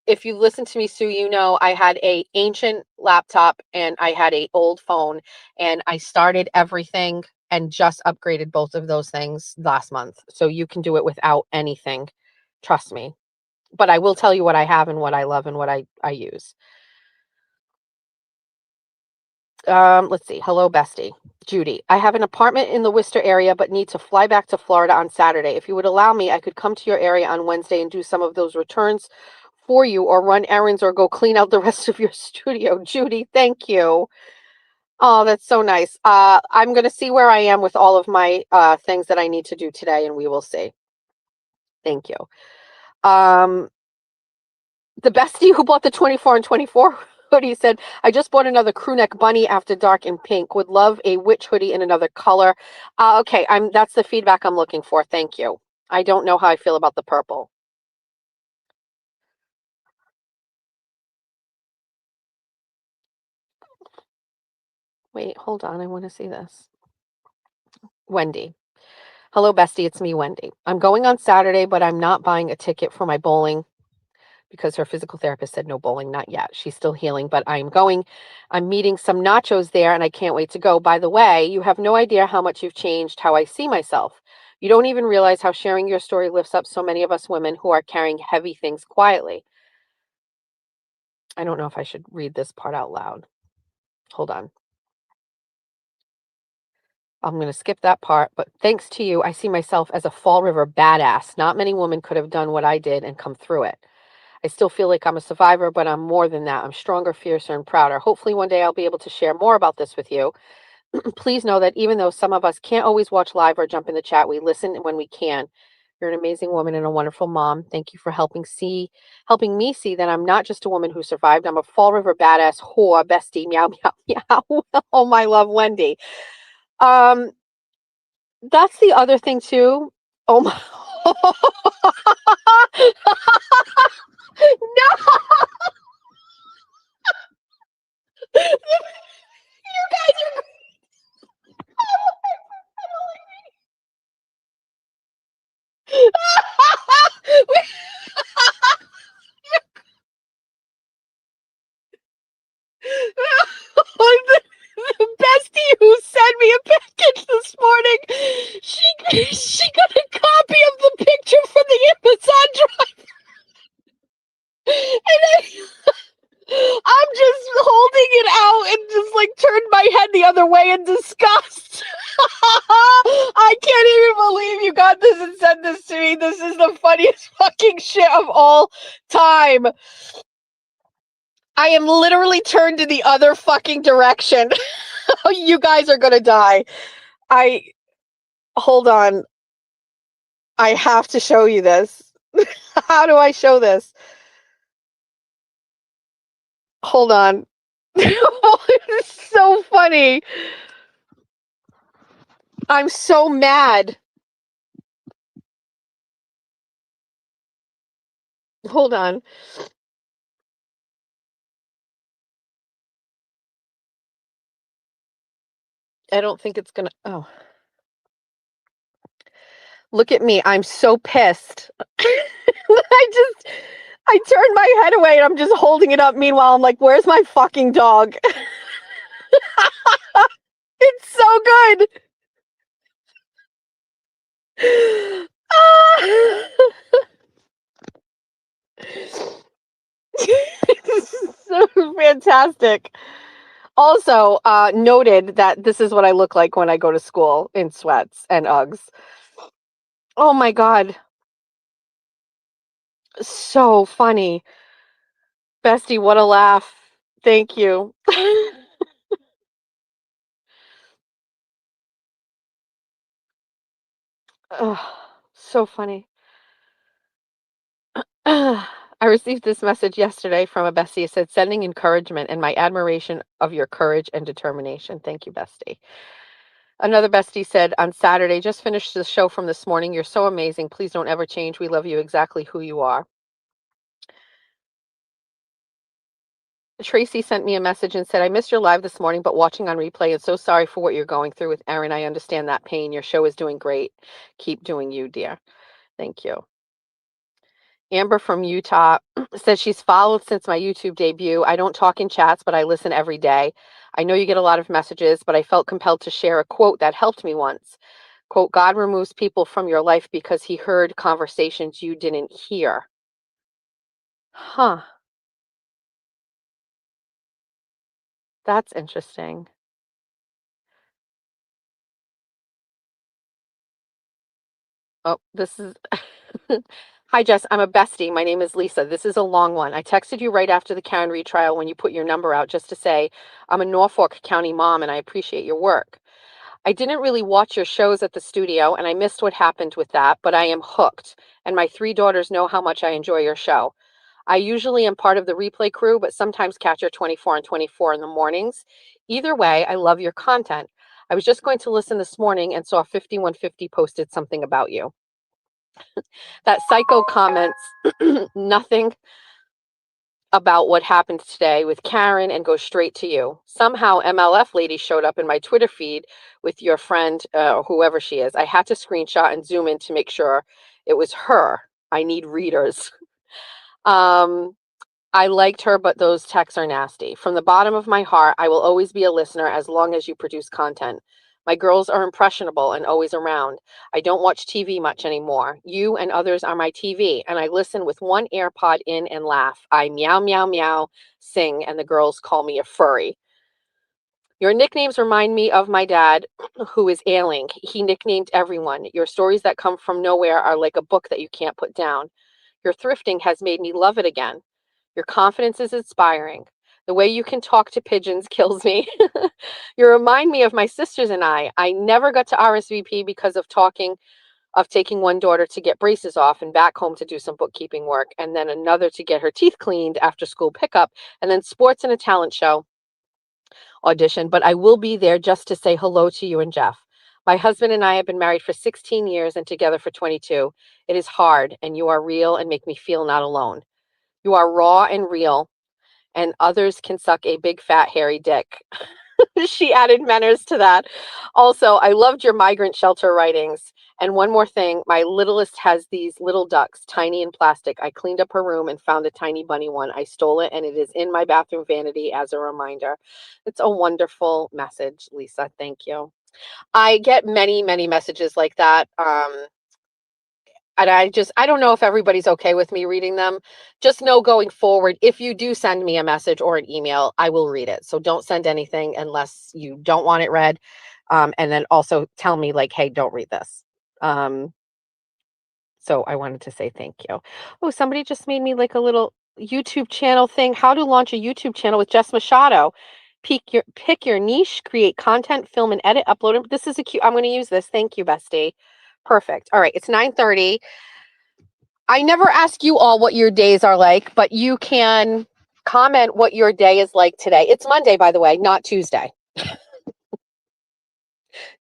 If you listen to me, Sue, you know I had a ancient laptop and I had a old phone, and I started everything and just upgraded both of those things last month. So you can do it without anything. Trust me. But I will tell you what I have and what I love and what I use. Let's see. Hello, bestie. Judy. I have an apartment in the Worcester area, but need to fly back to Florida on Saturday. If you would allow me, I could come to your area on Wednesday and do some of those returns for you, or run errands, or go clean out the rest of your studio. Judy, thank you. Oh, that's so nice. I'm going to see where I am with all of my things that I need to do today, and we will see. Thank you. The bestie who bought the 24 and 24 hoodie said, I just bought another crew neck bunny after dark in pink. Would love a witch hoodie in another color. Okay, that's the feedback I'm looking for. Thank you. I don't know how I feel about the purple. Wait, hold on. I want to see this. Wendy. Hello, bestie. It's me, Wendy. I'm going on Saturday, but I'm not buying a ticket for my bowling because her physical therapist said no bowling, not yet. She's still healing, but I'm going. I'm meeting some nachos there, and I can't wait to go. By the way, you have no idea how much you've changed how I see myself. You don't even realize how sharing your story lifts up so many of us women who are carrying heavy things quietly. I don't know if I should read this part out loud. Hold on. I'm going to skip that part, but thanks to you, I see myself as a Fall River badass. Not many women could have done what I did and come through it. I still feel like I'm a survivor, but I'm more than that. I'm stronger, fiercer, and prouder. Hopefully one day I'll be able to share more about this with you. Please know that even though some of us can't always watch live or jump in the chat, we listen when we can. You're an amazing woman and a wonderful mom. Thank you for helping me see that I'm not just a woman who survived. I'm a Fall River badass whore, bestie, meow, meow, meow. Oh, my love, Wendy. That's the other thing too. Oh my. No. You guys are the bestie who sent me a package this morning. She got a copy of the picture from the Amazon driver, and I'm just holding it out and just like turned my head the other way in disgust. I can't even believe you got this and sent this to me. This is the funniest fucking shit of all time. I am literally turned in the other fucking direction. You guys are gonna die. Hold on. I have to show you this. How do I show this? Hold on. It's so funny. I'm so mad. Hold on. I don't think it's gonna. Oh, look at me. I'm so pissed. I turned my head away and I'm just holding it up. Meanwhile, I'm like, where's my fucking dog? It's so good. So fantastic. Also, noted that this is what I look like when I go to school in sweats and Uggs. Oh my God. So funny. Bestie, what a laugh. Thank you. Ugh, so funny. I received this message yesterday from a bestie. It said, sending encouragement and my admiration of your courage and determination. Thank you, bestie. Another bestie said on Saturday, just finished the show from this morning. You're so amazing. Please don't ever change. We love you exactly who you are. Tracy sent me a message and said, I missed your live this morning, but watching on replay and so sorry for what you're going through with Erin. I understand that pain. Your show is doing great. Keep doing you, dear. Thank you. Amber from Utah says she's followed since my YouTube debut. I don't talk in chats, but I listen every day. I know you get a lot of messages, but I felt compelled to share a quote that helped me once. Quote, God removes people from your life because he heard conversations you didn't hear. Huh. That's interesting. Oh, this is. Hi, Jess. I'm a bestie. My name is Lisa. This is a long one. I texted you right after the Karen retrial when you put your number out just to say I'm a Norfolk County mom and I appreciate your work. I didn't really watch your shows at the studio and I missed what happened with that, but I am hooked. And my 3 daughters know how much I enjoy your show. I usually am part of the replay crew, but sometimes catch your 24 and 24 in the mornings. Either way, I love your content. I was just going to listen this morning and saw 5150 posted something about you. That psycho comments nothing about what happened today with Karen and goes straight to you. Somehow MLF lady showed up in my Twitter feed with your friend, whoever she is. I had to screenshot and zoom in to make sure it was her. I need readers. I liked her, but those texts are nasty. From the bottom of my heart, I will always be a listener as long as you produce content. My girls are impressionable and always around. I don't watch TV much anymore. You and others are my TV, and I listen with one AirPod in and laugh. I meow, meow, meow, sing, and the girls call me a furry. Your nicknames remind me of my dad, who is ailing. He nicknamed everyone. Your stories that come from nowhere are like a book that you can't put down. Your thrifting has made me love it again. Your confidence is inspiring. The way you can talk to pigeons kills me. You remind me of my sisters and I. I never got to RSVP because of taking one daughter to get braces off and back home to do some bookkeeping work, and then another to get her teeth cleaned after school pickup, and then sports and a talent show audition. But I will be there just to say hello to you and Jeff. My husband and I have been married for 16 years and together for 22. It is hard, and you are real and make me feel not alone. You are raw and real, and others can suck a big, fat, hairy dick. She added manners to that. Also, I loved your migrant shelter writings. And one more thing, my littlest has these little ducks, tiny and plastic. I cleaned up her room and found a tiny bunny one. I stole it, and it is in my bathroom vanity as a reminder. It's a wonderful message, Lisa. Thank you. I get many, many messages like that. And I don't know if everybody's okay with me reading them. Just know going forward, if you do send me a message or an email, I will read it. So don't send anything unless you don't want it read. And then also tell me like, hey, don't read this. So I wanted to say thank you. Oh, somebody just made me like a little YouTube channel thing. How to launch a YouTube channel with Jess Machado. Pick your niche, create content, film and edit, upload it. This is a cute, I'm going to use this. Thank you, bestie. Perfect. All right. It's 9:30. I never ask you all what your days are like, but you can comment what your day is like today. It's Monday, by the way, not Tuesday.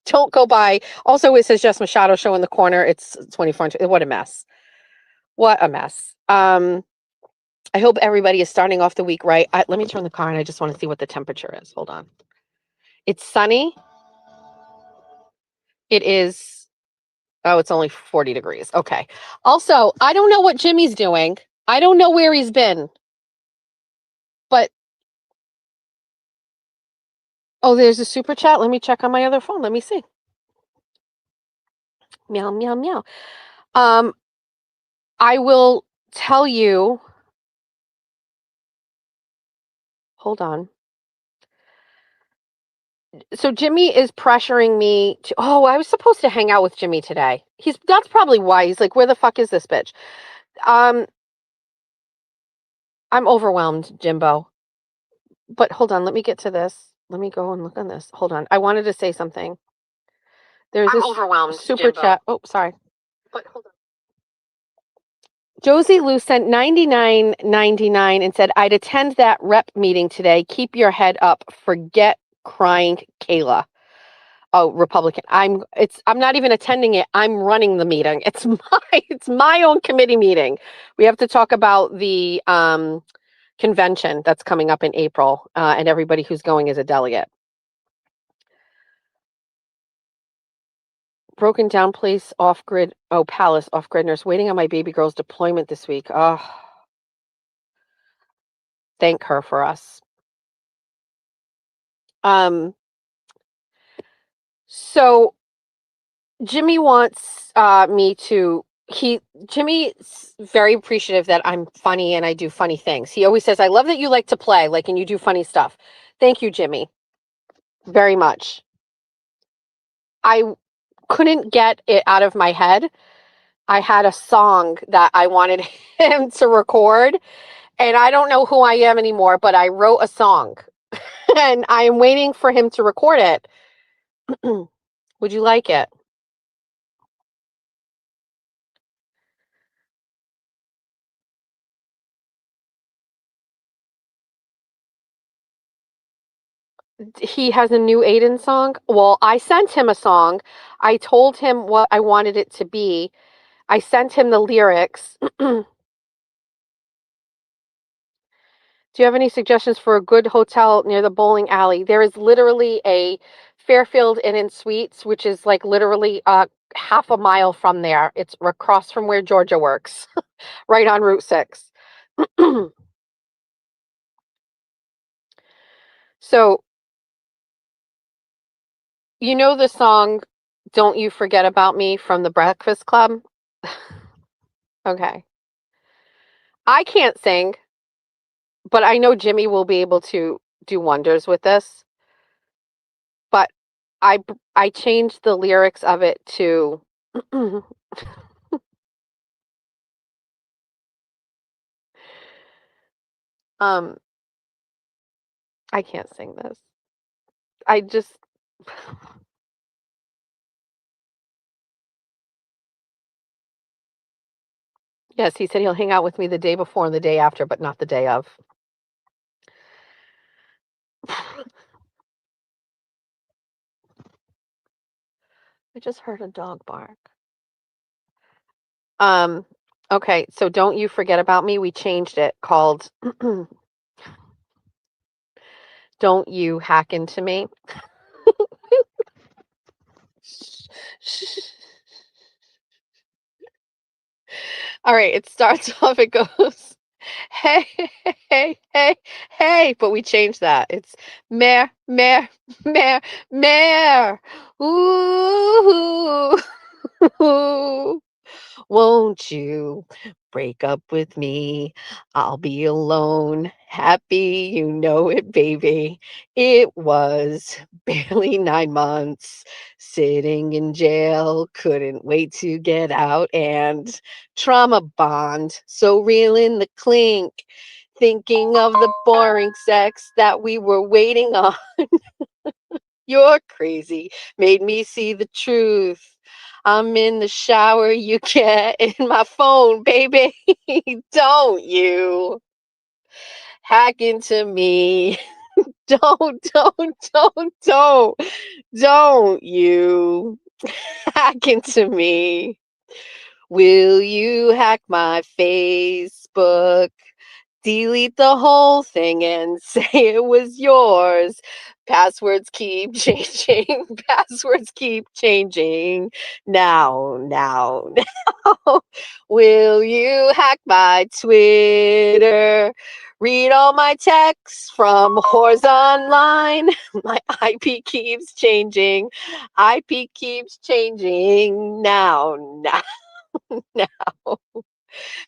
Don't go by. Also, it says Jess Machado show in the corner. It's 24. What a mess. What a mess. I hope everybody is starting off the week right. Let me turn the car and I just want to see what the temperature is. Hold on. It's sunny. It is, oh, it's only 40 degrees. Okay. Also, I don't know what Jimmy's doing. I don't know where he's been. But, oh, there's a super chat. Let me check on my other phone. Let me see. Meow, meow, meow. I will tell you. Hold on. So Jimmy is pressuring me to, oh, I was supposed to hang out with Jimmy today. That's probably why he's like, where the fuck is this bitch? I'm overwhelmed, Jimbo. But hold on, let me get to this. Let me go and look on this. Hold on. I wanted to say something. There's I'm this overwhelmed, super Jimbo. chat. Oh, sorry. But hold on. Josie Lou sent $99.99 and said, I'd attend that rep meeting today. Keep your head up. Forget crying Kayla. Oh, Republican. I'm not even attending it. I'm running the meeting. It's my own committee meeting. We have to talk about the convention that's coming up in April, and everybody who's going is a delegate. Broken down place off grid. Oh, palace off grid nurse waiting on my baby girl's deployment this week. Oh, thank her for us. So Jimmy wants me to. Jimmy's very appreciative that I'm funny and I do funny things. He always says, "I love that you like to play, like, and you do funny stuff." Thank you, Jimmy, very much. I couldn't get it out of my head. I had a song that I wanted him to record, and I don't know who I am anymore, but I wrote a song, and I am waiting for him to record it. Would you like it? He has a new Aiden song. Well, I sent him a song. I told him what I wanted it to be. I sent him the lyrics. Do you have any suggestions for a good hotel near the bowling alley? There is literally a Fairfield Inn & Suites, which is like literally half a mile from there. It's across from where Georgia works, right on Route 6. So, you know the song Don't You Forget About Me from the Breakfast Club? Okay. I can't sing, but I know Jimmy will be able to do wonders with this. But I changed the lyrics of it to I can't sing this. I just Yes, he said he'll hang out with me the day before and the day after, but not the day of. I just heard a dog bark. Okay, so Don't You Forget About Me. We changed it, called Don't You Hack Into Me. All right, it starts off, it goes, hey, hey, hey, hey, but we changed that. It's mare, mare, mare, mare. Ooh, won't you break up with me? I'll be alone, happy, you know it, baby. It was barely 9 months sitting in jail, couldn't wait to get out, and trauma bond, so real in the clink, thinking of the boring sex that we were waiting on. You're crazy, made me see the truth. I'm in the shower, you get in my phone, baby. Don't you hack into me. Don't you hack into me. Will you hack my Facebook? delete the whole thing and say it was yours. Passwords keep changing. Passwords keep changing. Now, now, now. Will you hack my Twitter? Read all my texts from whores online. My IP keeps changing. IP keeps changing. Now, now, now.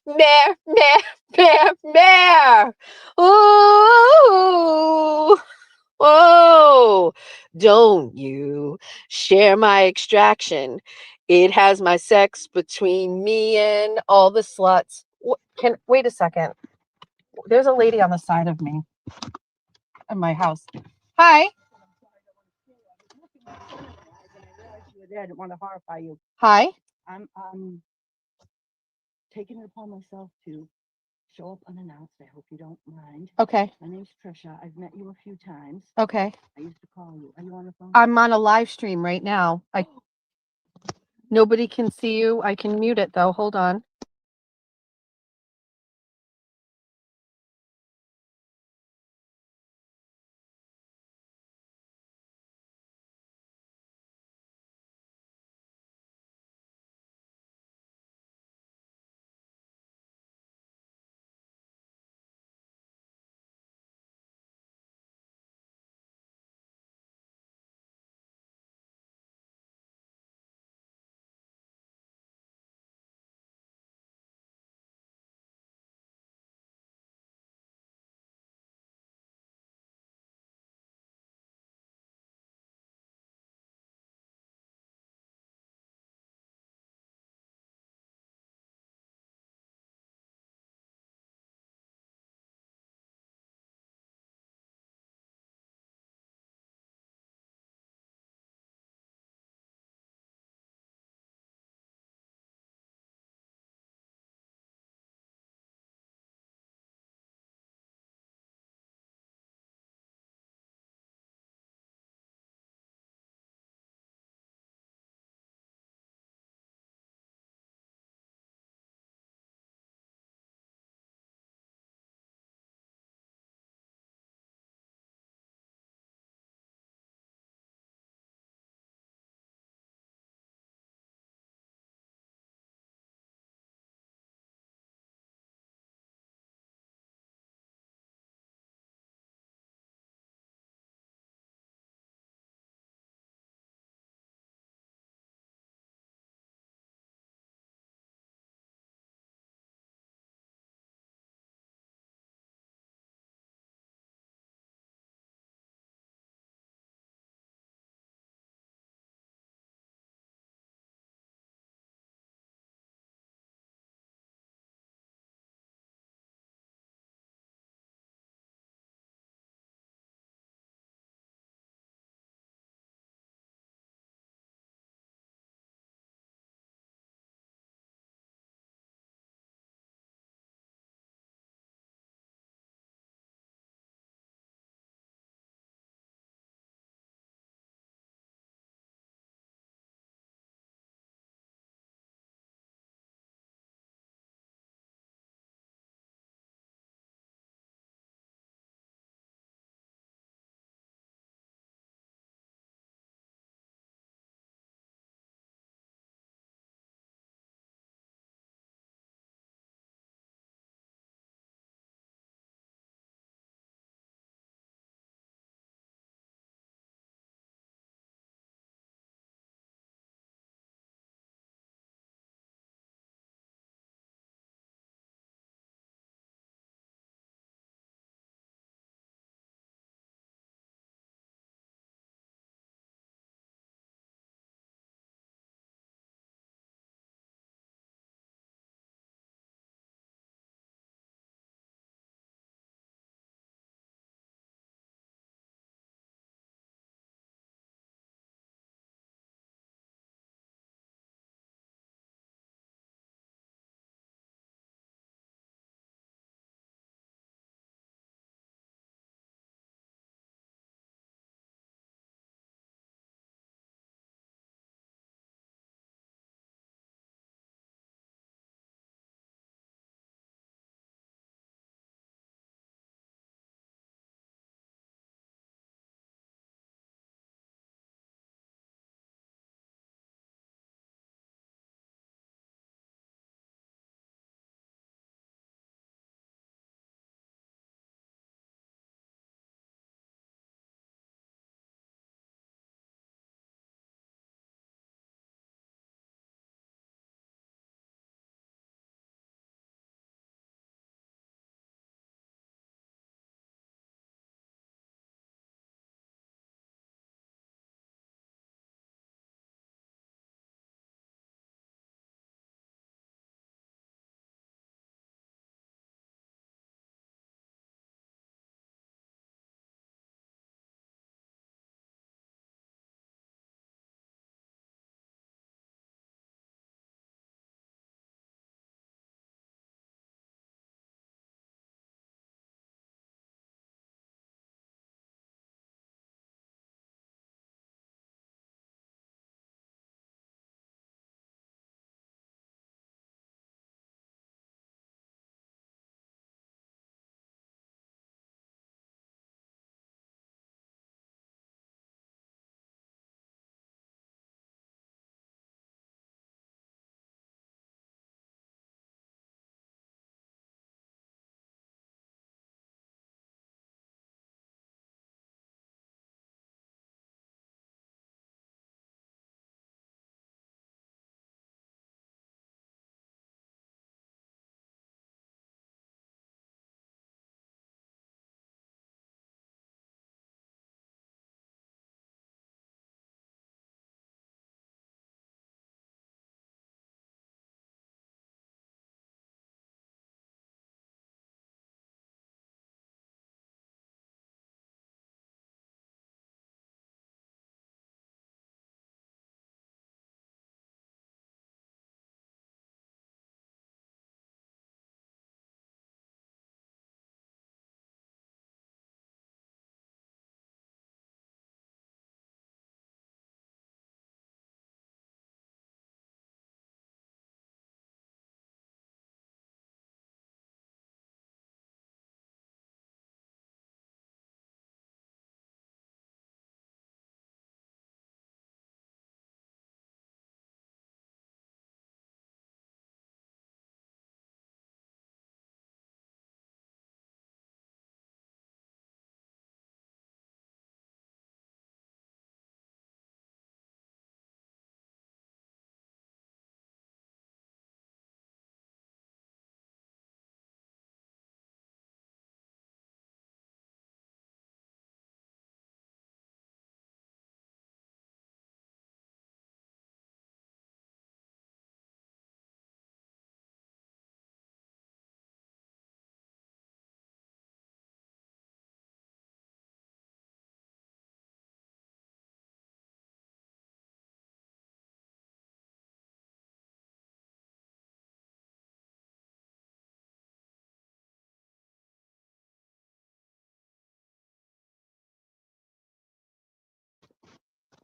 Mare, mare, mare, mare. Ooh, oh, don't you share my extraction. It has my sex between me and all the sluts. Wait a second. There's a lady on the side of me in my house. Hi. I didn't want to horrify you. Hi. I'm taking it upon myself to show up unannounced. I hope you don't mind. Okay. My name's Trisha. I've met you a few times. Okay. I used to call you. Are you on the phone? I'm on a live stream right now. Nobody can see you. I can mute it though. Hold on.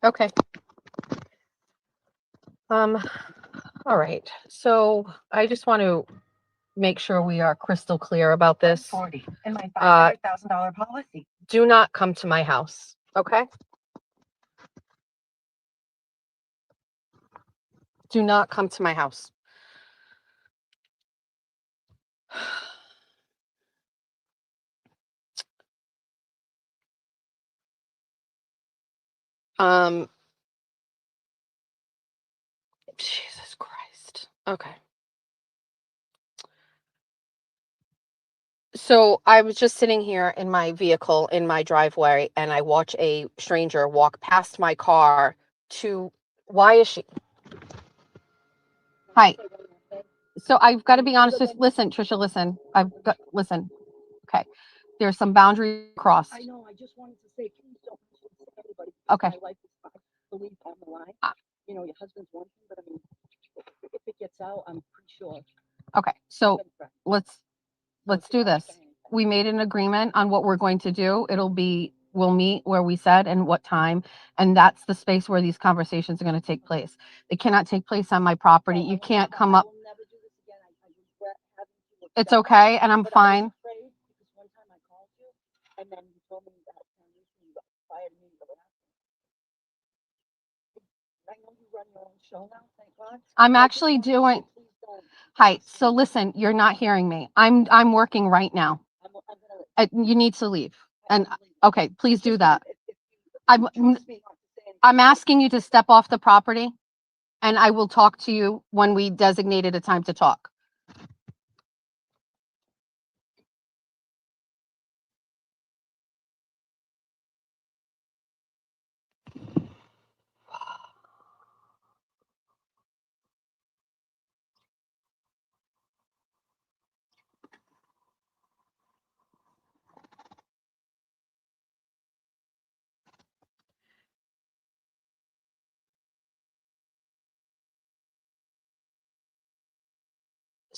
Okay. All right. So I just want to make sure we are crystal clear about this. 40 and my $500,000 policy. Do not come to my house. Okay. Do not come to my house. Jesus Christ. Okay. So I was just sitting here in my vehicle in my driveway and I watch a stranger walk past my car to, why is she? Hi. So I've got to be honest with, listen, Trisha, listen. Listen. Okay. There's some boundaries crossed. I know. I just wanted to say, please don't say anybody. Okay. My life is, I believe, on the line. You know, your husband's one thing, but I mean, if it gets out, I'm pretty sure. Okay. So let's do this. We made an agreement on what we're going to do. We'll meet where we said and what time. And that's the space where these conversations are going to take place. They cannot take place on my property. You can't come up. It's okay. And I'm fine. And then you told me that you fired me. I know you run your own show now, thank God. I'm actually doing. Hi. So listen, you're not hearing me. I'm working right now. You need to leave. And okay, please do that. I'm asking you to step off the property and I will talk to you when we designated a time to talk.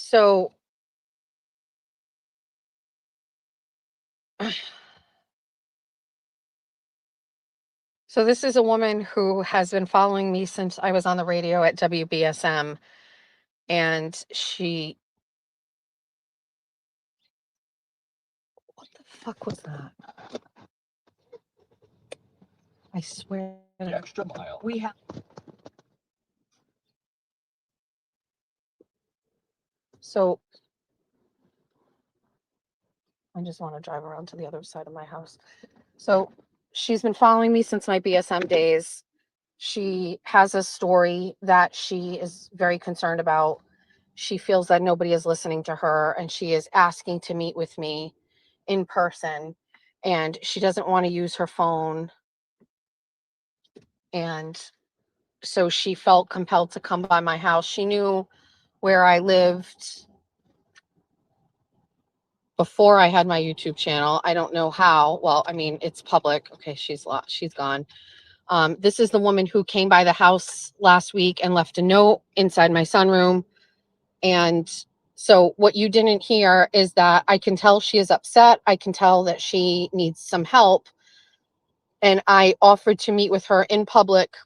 So this is a woman who has been following me since I was on the radio at WBSM, and what the fuck was that? I swear. The extra mile. We have. So I just want to drive around to the other side of my house. So she's been following me since my BSM days. She has a story that she is very concerned about. She feels that nobody is listening to her and she is asking to meet with me in person. And she doesn't want to use her phone. And so she felt compelled to come by my house. She knew where I lived before I had my YouTube channel. I don't know how. Well, I mean, it's public. Okay, she's gone. This is the woman who came by the house last week and left a note inside my sunroom. And so what you didn't hear is that I can tell she is upset. I can tell that she needs some help. And I offered to meet with her in public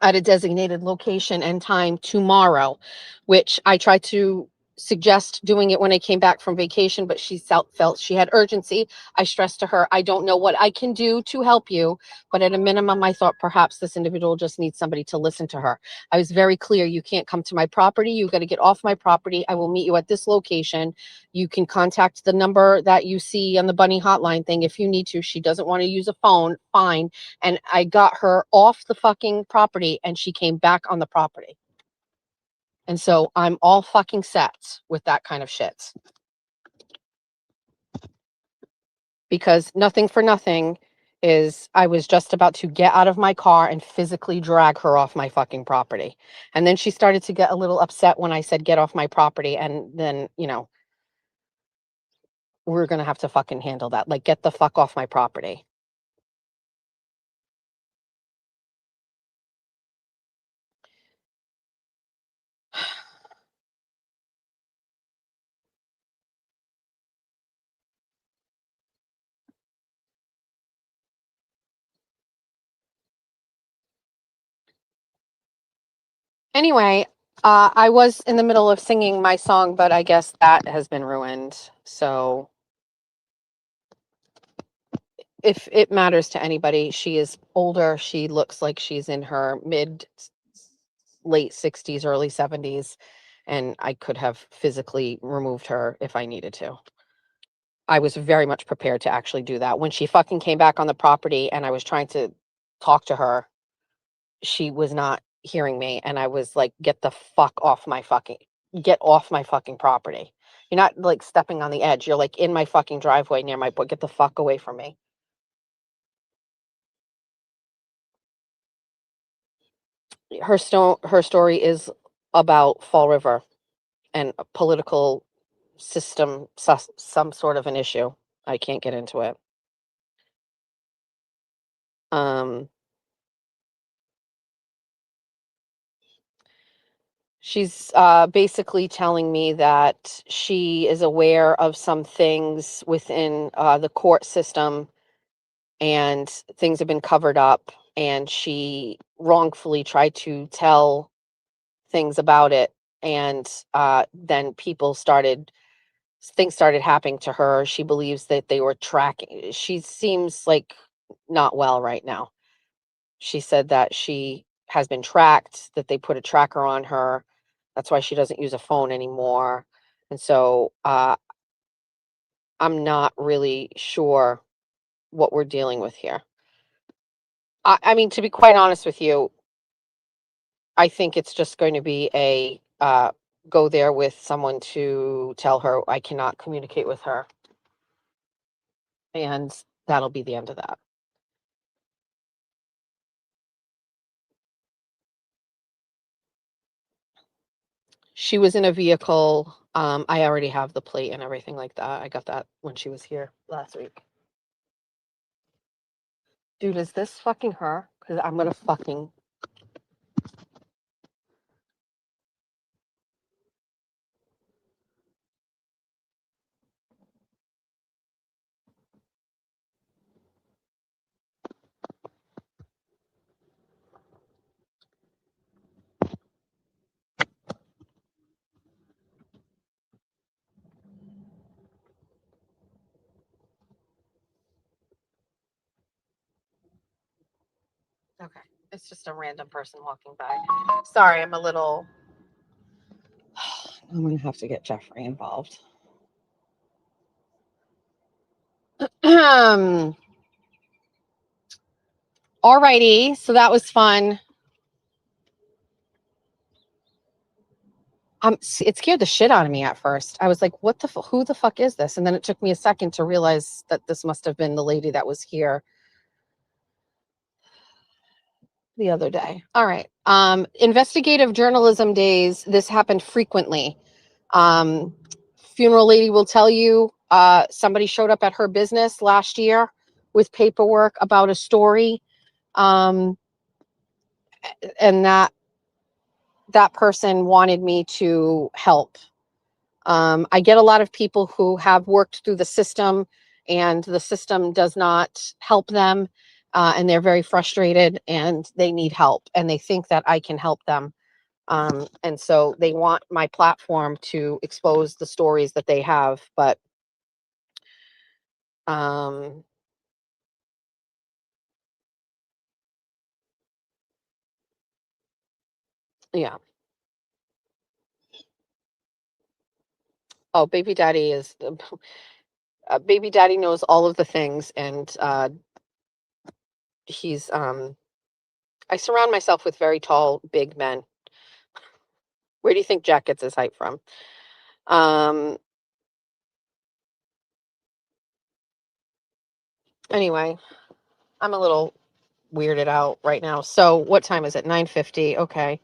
at a designated location and time tomorrow, which I tried to suggest doing it when I came back from vacation, but she felt she had urgency. I stressed to her, I don't know what I can do to help you, but at a minimum, I thought perhaps this individual just needs somebody to listen to her. I was very clear, you can't come to my property. You got to get off my property. I will meet you at this location. You can contact the number that you see on the bunny hotline thing if you need to. She doesn't want to use a phone, fine. And I got her off the fucking property and she came back on the property. And so I'm all fucking set with that kind of shit. Because nothing for nothing is I was just about to get out of my car and physically drag her off my fucking property. And then she started to get a little upset when I said, get off my property. And then, you know, we're going to have to fucking handle that. Like, get the fuck off my property. Anyway, I was in the middle of singing my song, but I guess that has been ruined. So if it matters to anybody, she is older. She looks like she's in her late 60s, early 70s, and I could have physically removed her if I needed to. I was very much prepared to actually do that. When she fucking came back on the property and I was trying to talk to her, she was not hearing me, and I was like, get off my fucking property. You're not like stepping on the edge. You're like in my fucking driveway near my book. Get the fuck away from me. Her story is about Fall River and a political system, some sort of an issue. I can't get into it. She's basically telling me that she is aware of some things within the court system, and things have been covered up, and she wrongfully tried to tell things about it, and then things started happening to her. She believes that they were tracking. She seems like not well right now. She said that she has been tracked, that they put a tracker on her. That's why she doesn't use a phone anymore. And so I'm not really sure what we're dealing with here. I mean, to be quite honest with you, I think it's just going to be a go there with someone to tell her I cannot communicate with her. And that'll be the end of that. She was in a vehicle. I already have the plate and everything like that. I got that when she was here last week. Dude, is this fucking her? Because I'm gonna fucking. Okay, it's just a random person walking by. Sorry, I'm a little. I'm gonna have to get Jeffrey involved. Alrighty, so that was fun. It scared the shit out of me at first. I was like, what the who the fuck is this? And then it took me a second to realize that this must have been the lady that was here the other day. All right. Investigative journalism days. This happened frequently. Funeral lady will tell you somebody showed up at her business last year with paperwork about a story. And that person wanted me to help. I get a lot of people who have worked through the system and the system does not help them, and they're very frustrated and they need help and they think that I can help them. And so they want my platform to expose the stories that they have, but yeah. Oh, baby daddy is baby daddy knows all of the things, and he's I surround myself with very tall, big men. Where do you think Jack gets his height from? Anyway, I'm a little weirded out right now. So what time is it? 9:50. Okay.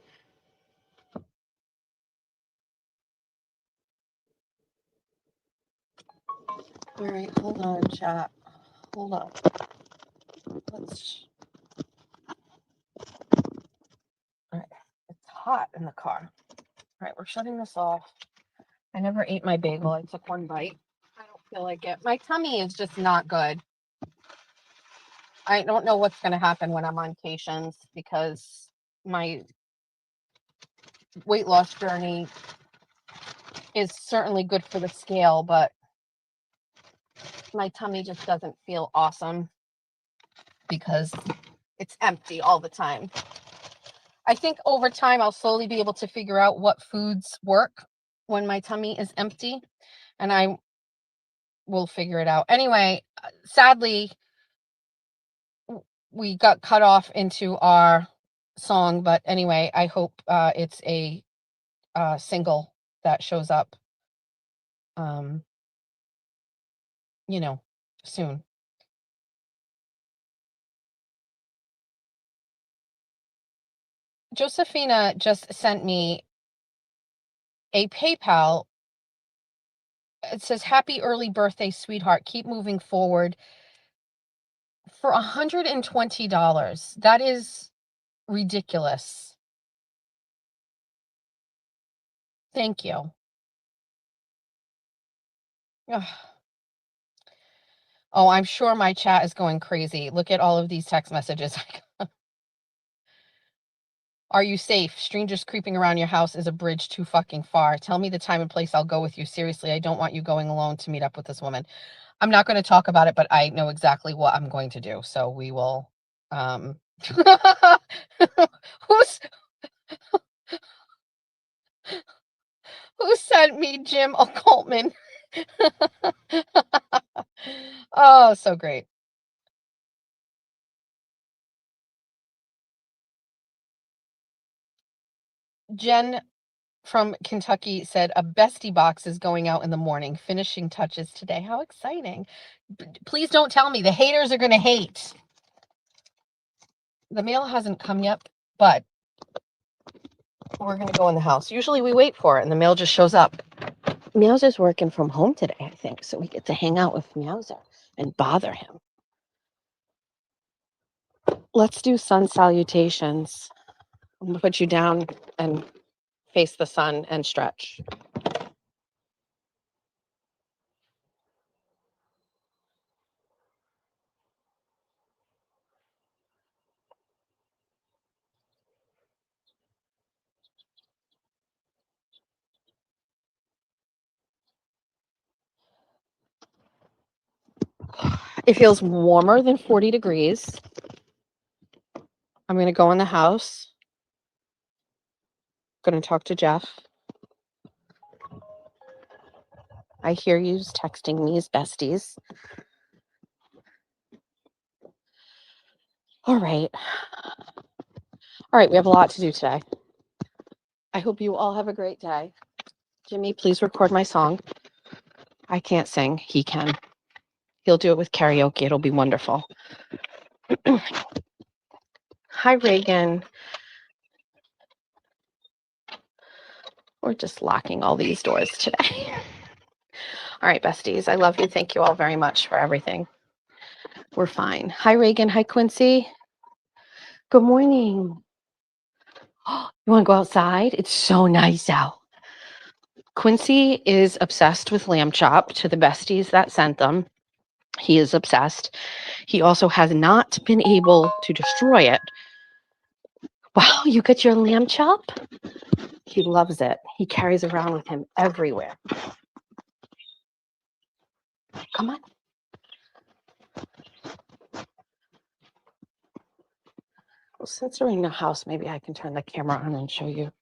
All right, hold on, chat. Hold on. All right. It's hot in the car. All right, we're shutting this off. I never ate my bagel. I took one bite. I don't feel like it. My tummy is just not good. I don't know what's going to happen when I'm on Cations because my weight loss journey is certainly good for the scale, but my tummy just doesn't feel awesome because it's empty all the time. I think over time I'll slowly be able to figure out what foods work when my tummy is empty, and I will figure it out. Anyway, sadly, we got cut off into our song, but anyway, I hope it's a single that shows up, you know, soon. Josephina just sent me a PayPal. It says, "Happy early birthday, sweetheart. Keep moving forward," for $120. That is ridiculous. Thank you. Ugh. Oh, I'm sure my chat is going crazy. Look at all of these text messages. Are you safe? Strangers creeping around your house is a bridge too fucking far. Tell me the time and place. I'll go with you. Seriously, I don't want you going alone to meet up with this woman. I'm not going to talk about it, but I know exactly what I'm going to do. So we will, who sent me Jim Occultman? Oh, so great. Jen from Kentucky said a bestie box is going out in the morning. Finishing touches today. How exciting. Please don't tell me. The haters are going to hate. The mail hasn't come yet, but we're going to go in the house. Usually we wait for it and the mail just shows up. Meowser's working from home today, I think, so we get to hang out with Meowser and bother him. Let's do sun salutations. I'm going to put you down and face the sun and stretch. It feels warmer than 40 degrees. I'm going to go in the house. Going to talk to Jeff. I hear you texting me as besties. All right. All right, we have a lot to do today. I hope you all have a great day. Jimmy, please record my song. I can't sing. He can. He'll do it with karaoke. It'll be wonderful. Hi, Reagan. We're just locking all these doors today. All right, besties. I love you. Thank you all very much for everything. We're fine. Hi, Reagan. Hi, Quincy. Good morning. You want to go outside? It's so nice out. Quincy is obsessed with lamb chop, to the besties that sent them. He is obsessed. He also has not been able to destroy it. Wow, you got your lamb chop? He loves it. He carries around with him everywhere. Come on. Well, since we're in the house, maybe I can turn the camera on and show you.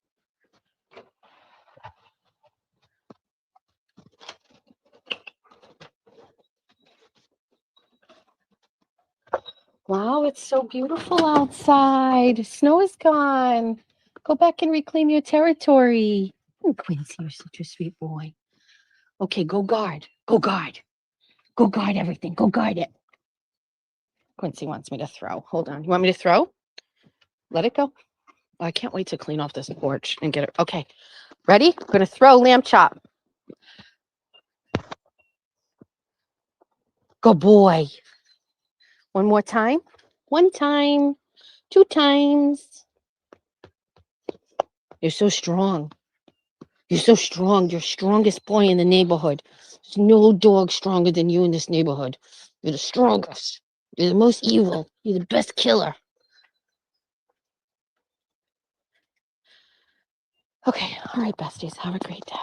Wow, it's so beautiful outside. Snow is gone. Go back and reclaim your territory. Oh, Quincy, you're such a sweet boy. Okay, go guard. Go guard. Go guard everything. Go guard it. Quincy wants me to throw. Hold on. You want me to throw? Let it go. Oh, I can't wait to clean off this porch and get it. Okay, ready? I'm going to throw lamb chop. Good boy. One more time. One time. Two times. You're so strong. You're so strong. You're strongest boy in the neighborhood. There's no dog stronger than you in this neighborhood. You're the strongest. You're the most evil. You're the best killer. Okay, all right, besties, have a great day.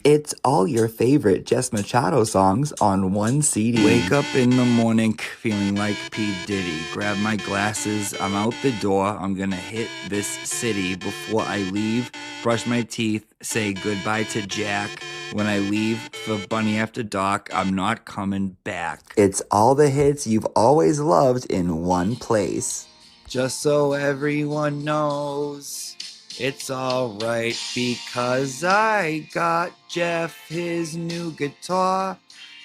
It's all your favorite Jess Machado songs on one CD. Wake up in the morning feeling like P. Diddy. Grab my glasses, I'm out the door. I'm gonna hit this city. Before I leave, brush my teeth, say goodbye to Jack. When I leave for Bunny After Dark, I'm not coming back. It's all the hits you've always loved in one place. Just so everyone knows, it's alright because I got Jeff his new guitar.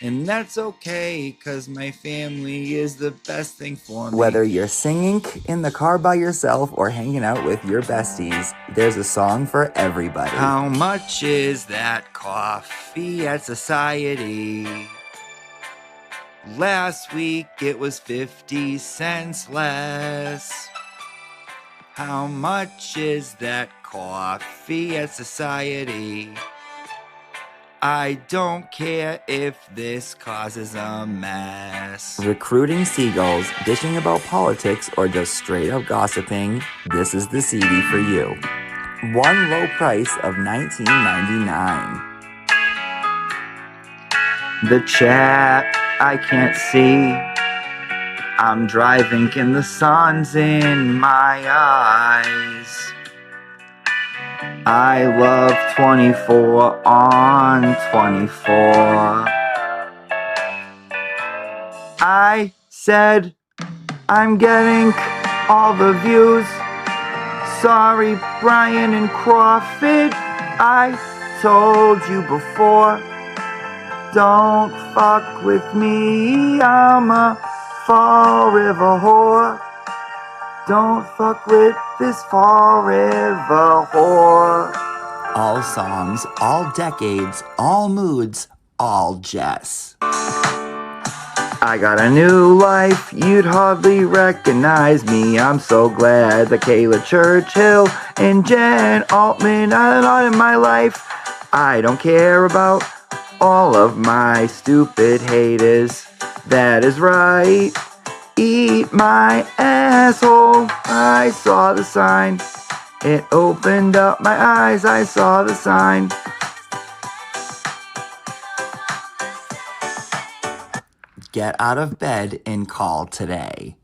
And that's okay, cause my family is the best thing for me. Whether you're singing in the car by yourself or hanging out with your besties, there's a song for everybody. How much is that coffee at Society? Last week it was 50 cents less. How much is that coffee at Society? I don't care if this causes a mess. Recruiting seagulls, dishing about politics, or just straight up gossiping, this is the CD for you. One low price of $19.99. The chat I can't see. I'm driving and the sun's in my eyes. I love 24 on 24. I said I'm getting all the views. Sorry, Brian and Crawford. I told you before. Don't fuck with me. I'm a forever whore. Don't fuck with this forever whore. All songs, all decades, all moods, all Jess. I got a new life, you'd hardly recognize me. I'm so glad that Kayla Churchill and Jen Altman are not in my life. I don't care about all of my stupid haters. That is right. Eat my asshole. I saw the sign. It opened up my eyes. I saw the sign. Get out of bed and call today.